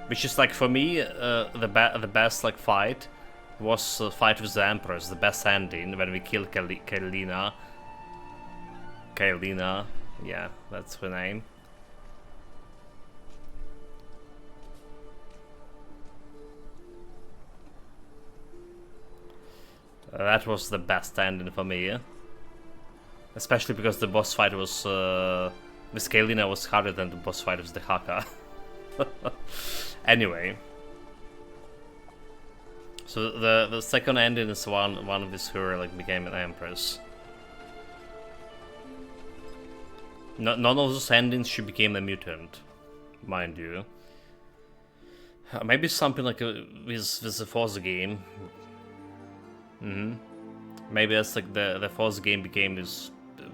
A: Which is like for me the best like fight was fight with the Empress, the best ending when we killed Kaelina. Kaelina, yeah, that's her name. That was the best ending for me, especially because the boss fight was with Kaelina was harder than the boss fight with the Haka. Anyway, so the second ending is one with her like became an Empress. None of those endings she became a mutant, mind you. Maybe something like with the Forza game. Maybe that's like the Forza game became this.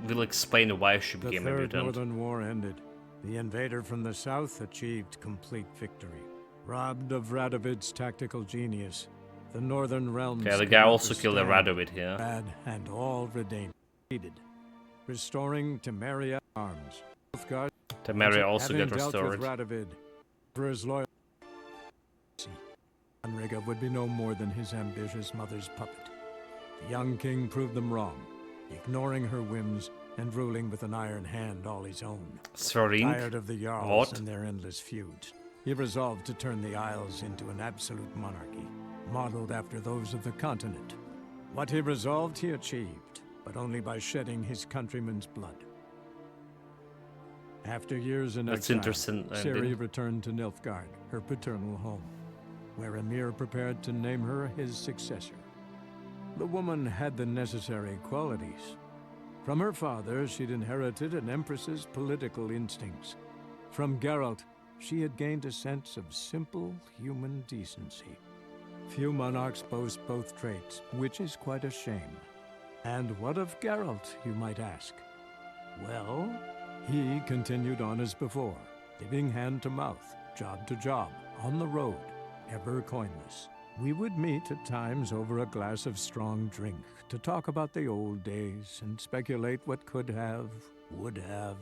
A: Will explain why she became a mutant.
B: The Third Northern War ended. The invader from the south achieved complete victory. Robbed of Radovid's tactical genius, the Northern Realms...
A: Yeah, the guy also killed a Radovid here.
B: Bad and all Redane. Restoring Temeria arms. Nilfgaard.
A: Temeria also
B: Having
A: got
B: dealt with
A: restored.
B: Radovid, for his loyalty, Anriga would be no more than his ambitious mother's puppet. The young king proved them wrong, ignoring her whims and ruling with an iron hand all his own.
A: Thorin?
B: Tired of the Jarls
A: What?
B: and their endless feuds, he resolved to turn the Isles into an absolute monarchy, modeled after those of the continent. What he resolved, he achieved, but only by shedding his countrymen's blood. After years in
A: That's
B: exile,
A: interesting,
B: Ciri returned to Nilfgaard, her paternal home, where Emir prepared to name her his successor. The woman had the necessary qualities. From her father, she'd inherited an empress's political instincts. From Geralt, she had gained a sense of simple human decency. Few monarchs boast both traits, which is quite a shame. And what of Geralt, you might ask? Well, he continued on as before, living hand to mouth, job to job, on the road, ever coinless. We would meet at times over a glass of strong drink to talk about the old days and speculate what could have, would have,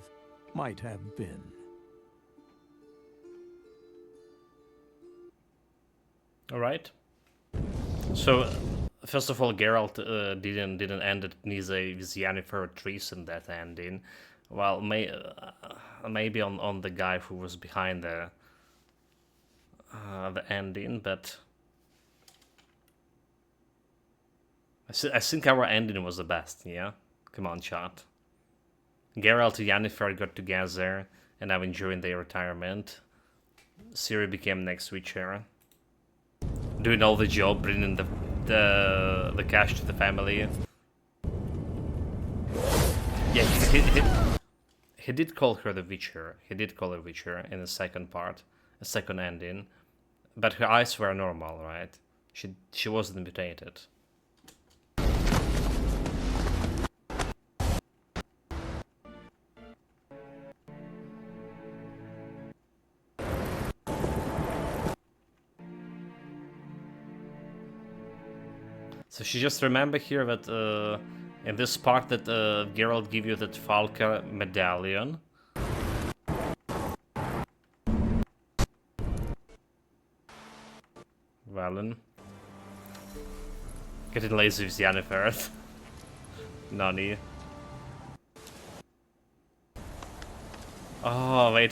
B: might have been.
A: All right. So, first of all, Geralt didn't end at Nise with Yennefer treason that ending. Well, maybe on the guy who was behind the ending, but I think our ending was the best. Yeah, come on, chat. Geralt and Yennefer got together and now enjoying their retirement. Ciri became next Witcher, doing all the job, bringing the cash to the family. Yeah, he did call her the Witcher. He did call her Witcher in the second part, the second ending, but her eyes were normal, right? She wasn't mutated. So she just remember here that in this part that Geralt give you that Falca medallion. Valen. Getting lazy with Yennefer. Nani. Oh, wait.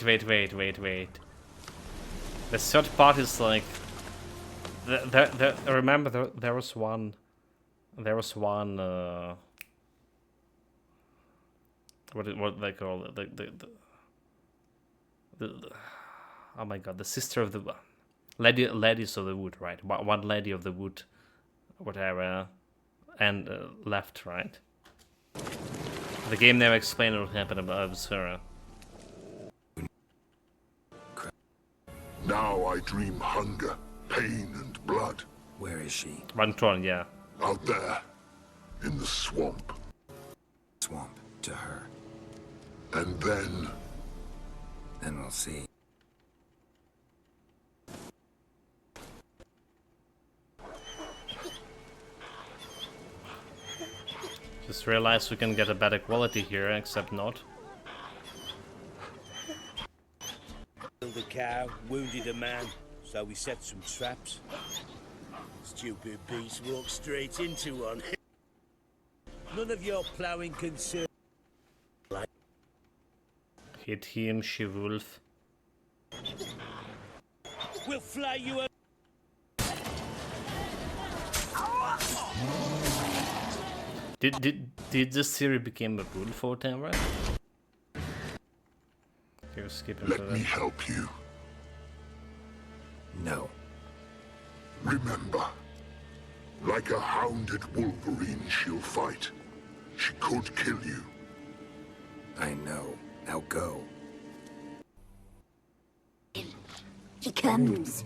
A: The third part is like... remember, there was one... what they call it? Oh my god, the sister of the ladies of the wood, right? One lady of the wood, whatever, and left, right? The game never explained what happened about Sarah.
P: Now I dream hunger, pain, and blood.
F: Where is she?
A: Vantron, yeah.
P: Out there, in the swamp.
F: Swamp, to her.
P: And then...
F: Then we'll see.
A: Just realized we can get a better quality here, except not.
L: Killed a cow, wounded a man, so we set some traps. Stupid beast walked straight into one. None of your ploughing concern.
A: Hit him, she-wolf.
L: We'll fly you up.
A: Did this Ciri become a wolf or whatever? Okay, skip him.
P: Let me help you.
F: No.
P: Remember, like a hounded wolverine, she'll fight. She could kill you.
F: I know. Now go.
H: He comes.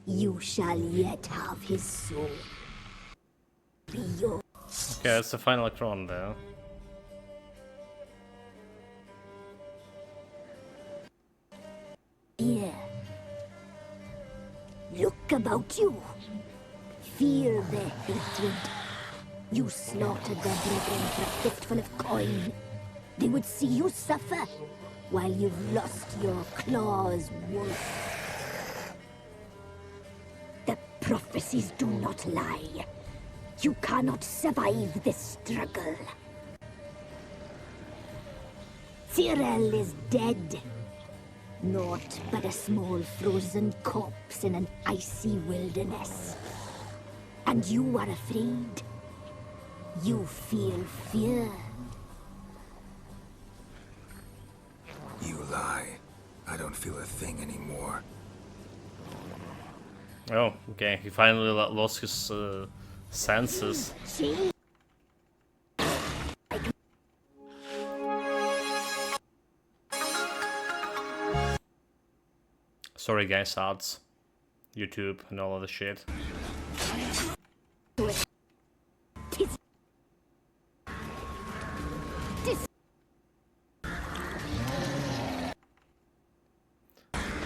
H: You shall yet have his soul. Be yours.
A: Okay, that's the final Kron there.
H: Here. Look about you. Feel the hatred. You slaughtered their brethren for a fistful of coin. They would see you suffer while you've lost your claws, wolf. The prophecies do not lie. You cannot survive this struggle. Cyril is dead. Naught but a small frozen corpse in an icy wilderness. And you are afraid. You feel fear.
F: You lie. I don't feel a thing anymore.
A: Oh, okay. He finally lost his senses. Sorry guys, ads, YouTube and all of the shit.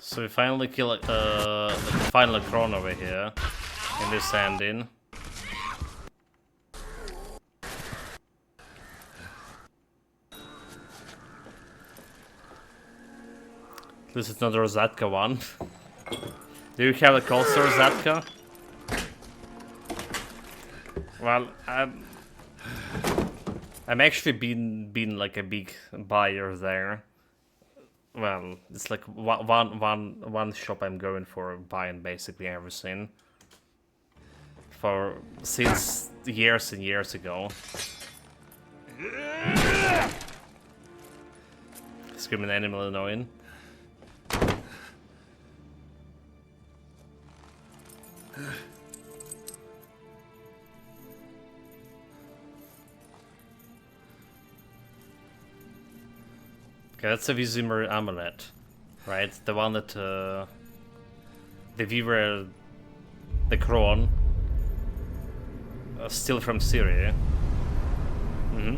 A: So we finally kill the final Kron over here in this ending. This is not the Rosatka one. Do you have a closer Rosatka? Well, I'm actually been like a big buyer there. Well, it's like one shop I'm going for, buying basically everything. Since years and years ago. Screaming animal annoying. Okay, that's a Vizimir amulet, right? The one that the Weaver, the Kron, still from Syria. Mm-hmm.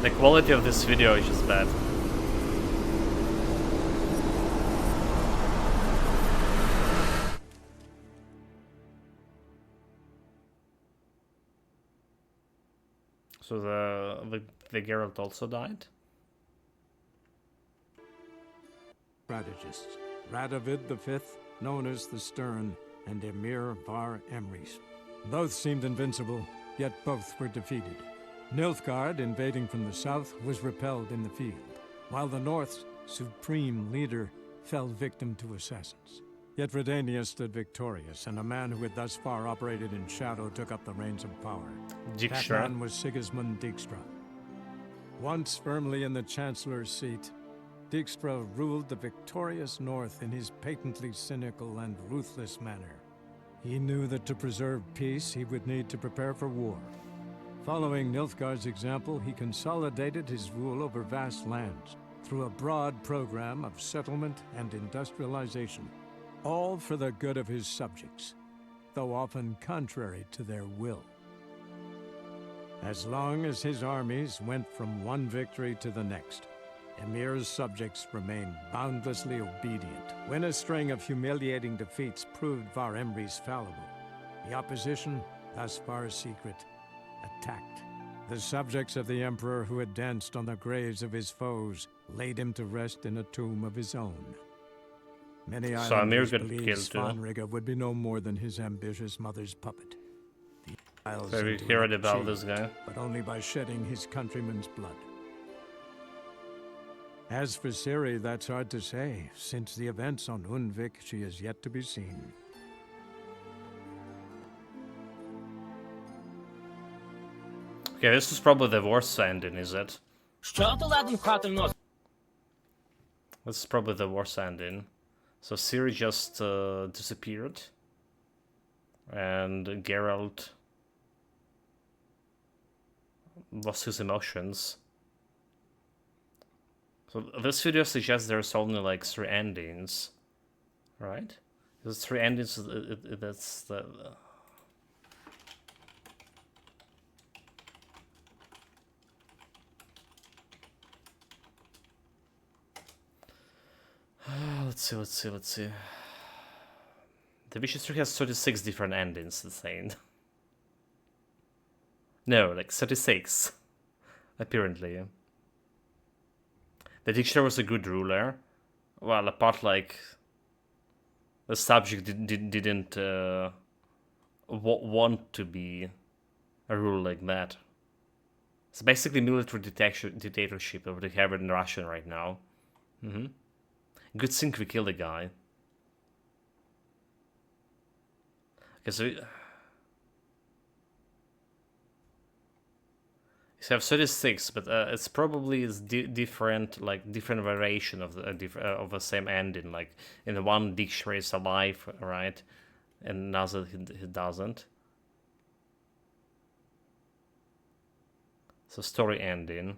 A: The quality of this video is just bad. So the Geralt also died?
B: Strategists. Radovid V, known as the Stern, and Emir Var Emrys. Both seemed invincible, yet both were defeated. Nilfgaard, invading from the south, was repelled in the field, while the North's supreme leader fell victim to assassins. Yet Redania stood victorious, and a man who had thus far operated in shadow took up the reins of power.
A: Dijkstra.
B: That man was Sigismund Dijkstra. Once firmly in the Chancellor's seat, Dijkstra ruled the victorious North in his patently cynical and ruthless manner. He knew that to preserve peace, he would need to prepare for war. Following Nilfgaard's example, he consolidated his rule over vast lands through a broad program of settlement and industrialization, all for the good of his subjects, though often contrary to their will. As long as his armies went from one victory to the next, Emir's subjects remained boundlessly obedient. When a string of humiliating defeats proved Var Emrys fallible, the opposition, thus far secret, attacked. The subjects of the Emperor who had danced on the graves of his foes laid him to rest in a tomb of his own. Many
A: So
B: islanders
A: Emir got
B: believed
A: killed too.
B: Svanrige would be no more than his ambitious mother's puppet. The Isles
A: So we
B: into
A: heard
B: a
A: about
B: chain,
A: this guy.
B: but only by shedding his countrymen's blood. As for Ciri, that's hard to say. Since the events on Undvik, she is yet to be seen.
A: Okay, this is probably the worst ending, is it? This is probably the worst ending. So Ciri just disappeared. And Geralt lost his emotions. So this video suggests there's only like 3 endings, right? There's 3 endings. That's the. Let's see. The Witcher 3 has 36 different endings, insane. No, like 36. Apparently. The dictionary was a good ruler. Well, apart like the subject didn't want to be a rule like that. It's basically military dictatorship of the have in Russia right now. Good thing we killed the guy. Okay, so you have 36, but it's probably different, like different variation of the same ending. Like in the one dictionary is alive, right? And another he doesn't. So story ending.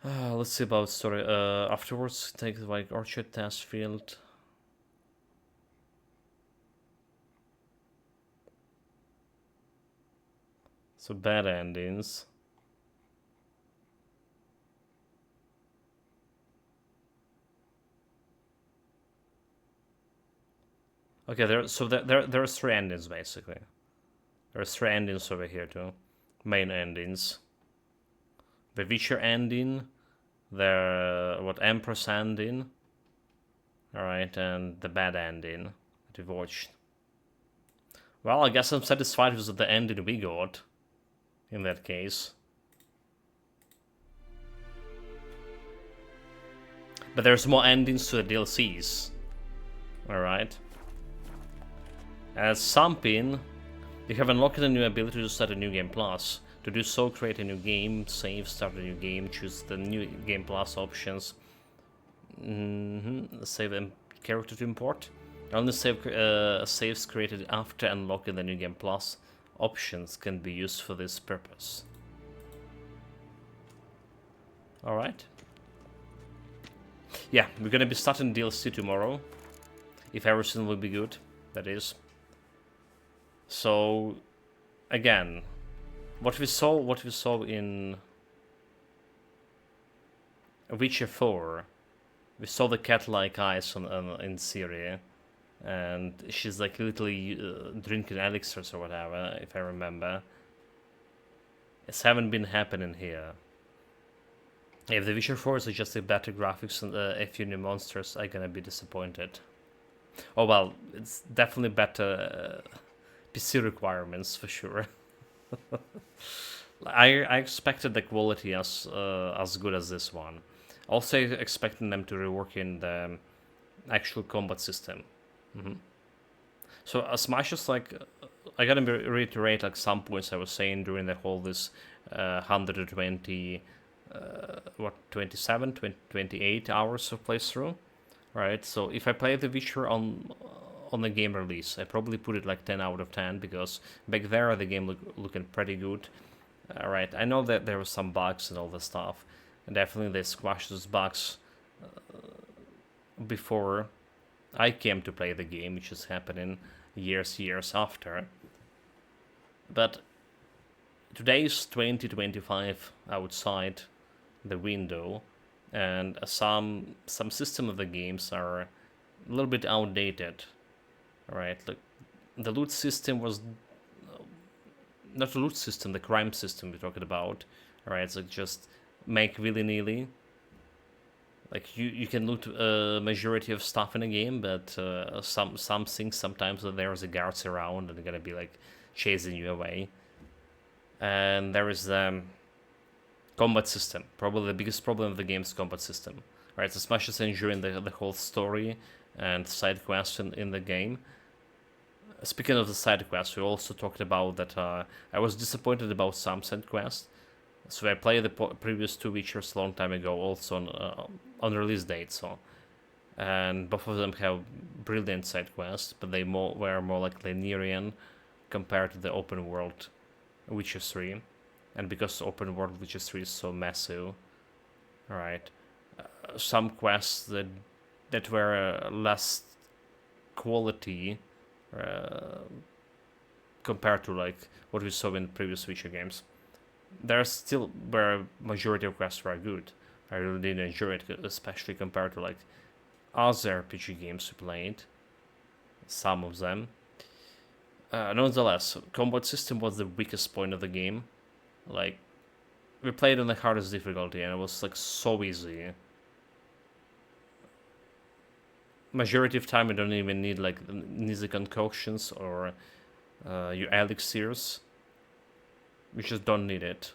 A: Let's see about story. Afterwards, take like Orchard test field. So bad endings. Okay, there's 3 endings basically. There's 3 endings over here too. Main endings. The Witcher ending, the Empress ending, alright, and the bad ending that we watched. Well, I guess I'm satisfied with the ending we got, in that case. But there's more endings to the DLCs, alright. As Sampin, you have unlocked a new ability to start a new game plus. To do so, create a new game, save, start a new game, choose the new game plus options. Save a character to import. Only saves created after unlocking the new game plus options can be used for this purpose. Alright. Yeah, we're gonna be starting DLC tomorrow. If everything will be good, that is. So, again, what we saw in Witcher 4, we saw the cat-like eyes in Ciri, and she's like literally drinking elixirs or whatever, if I remember. It haven't been happening here. If the Witcher 4 is just a better graphics and a few new monsters, I'm gonna be disappointed. Oh well, it's definitely better PC requirements for sure. I expected the quality as good as this one. Also expecting them to rework in the actual combat system. So as much as like I gotta reiterate like some points I was saying during the whole this 120 28 hours of playthrough, right? So if I play The Witcher on the game release, I probably put it like 10 out of 10 because back there the game looking pretty good. Right, I know that there were some bugs and all this stuff, and definitely they squashed those bugs before I came to play the game, which is happening years after. But today is 2025 outside the window, and some system of the games are a little bit outdated. Right, like the loot system was not the loot system, the crime system we're talking about. Right, so just make willy-nilly. Like you can loot a majority of stuff in a game, but some things sometimes there's a guards around and they're gonna be like chasing you away. And there is the combat system. Probably the biggest problem of the game's combat system. Right, as much as enjoying the whole story and side quests in the game. Speaking of the side quests, we also talked about that I was disappointed about some side quests. So I played the previous 2 Witchers a long time ago, also on release date. So, and both of them have brilliant side quests, but they were more like linear compared to the open world Witcher 3. And because open world Witcher 3 is so massive, alright, some quests that were less quality compared to like what we saw in previous Witcher games. There still where majority of quests were good. I really did enjoy it, especially compared to like other RPG games we played. Some of them. Nonetheless, combat system was the weakest point of the game. Like, we played on the hardest difficulty and it was like so easy. Majority of time you don't even need like easy concoctions or your elixirs. You just don't need it.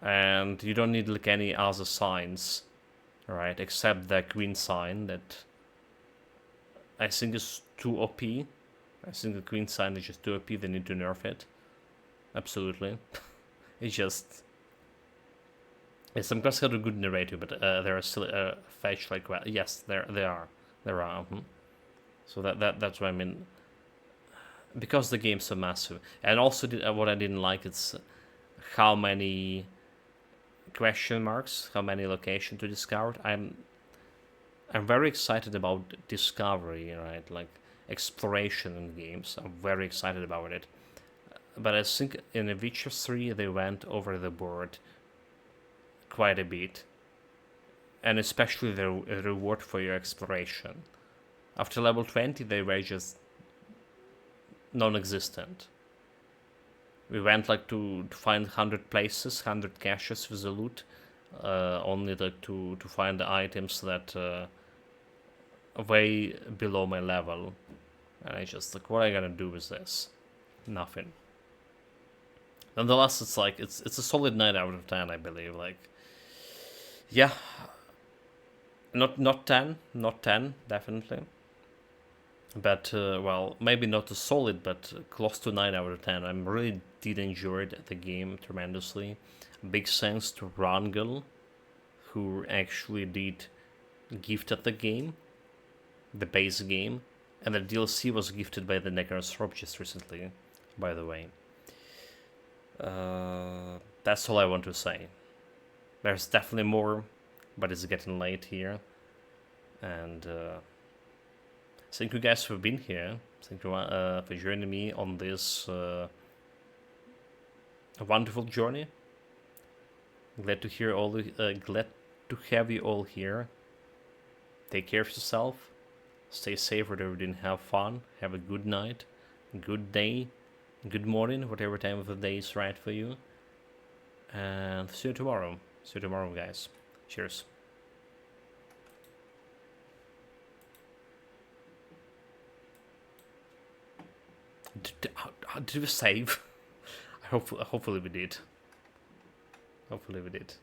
A: And you don't need like any other signs, right? Except the Queen sign that I think is too OP. I think the Queen sign is just too OP, they need to nerf it. Absolutely. It's just... Yes, some quests have a good narrative, but there are still fetch like... Well, yes, there are. There are. So that's what I mean. Because the game's so massive. And also what I didn't like is how many question marks, how many locations to discover. I'm very excited about discovery, right? Like exploration in games. I'm very excited about it. But I think in The Witcher 3 they went over the board quite a bit. And especially the reward for your exploration. After level 20 they were just non-existent. We went like to find 100 places, 100 caches with the loot, only like to find the items that are way below my level. And I just like, what am I gonna do with this? Nothing. Nonetheless, it's like it's a solid 9 out of 10, I believe. Like, yeah, not 10, definitely. But, well, maybe not a solid, but close to 9 out of 10. I really did enjoy the game tremendously. Big thanks to Rangel, who actually did gifted the game, the base game, and the DLC was gifted by the Necrosrop just recently, by the way. That's all I want to say. There's definitely more, but it's getting late here. And... thank you guys for being here. Thank you for joining me on this wonderful journey. Glad to hear all. Glad to have you all here. Take care of yourself. Stay safe wherever you didn't have fun. Have a good night, good day, good morning, whatever time of the day is right for you. And see you tomorrow. See you tomorrow, guys. Cheers. Did we save? Hopefully we did. Hopefully we did.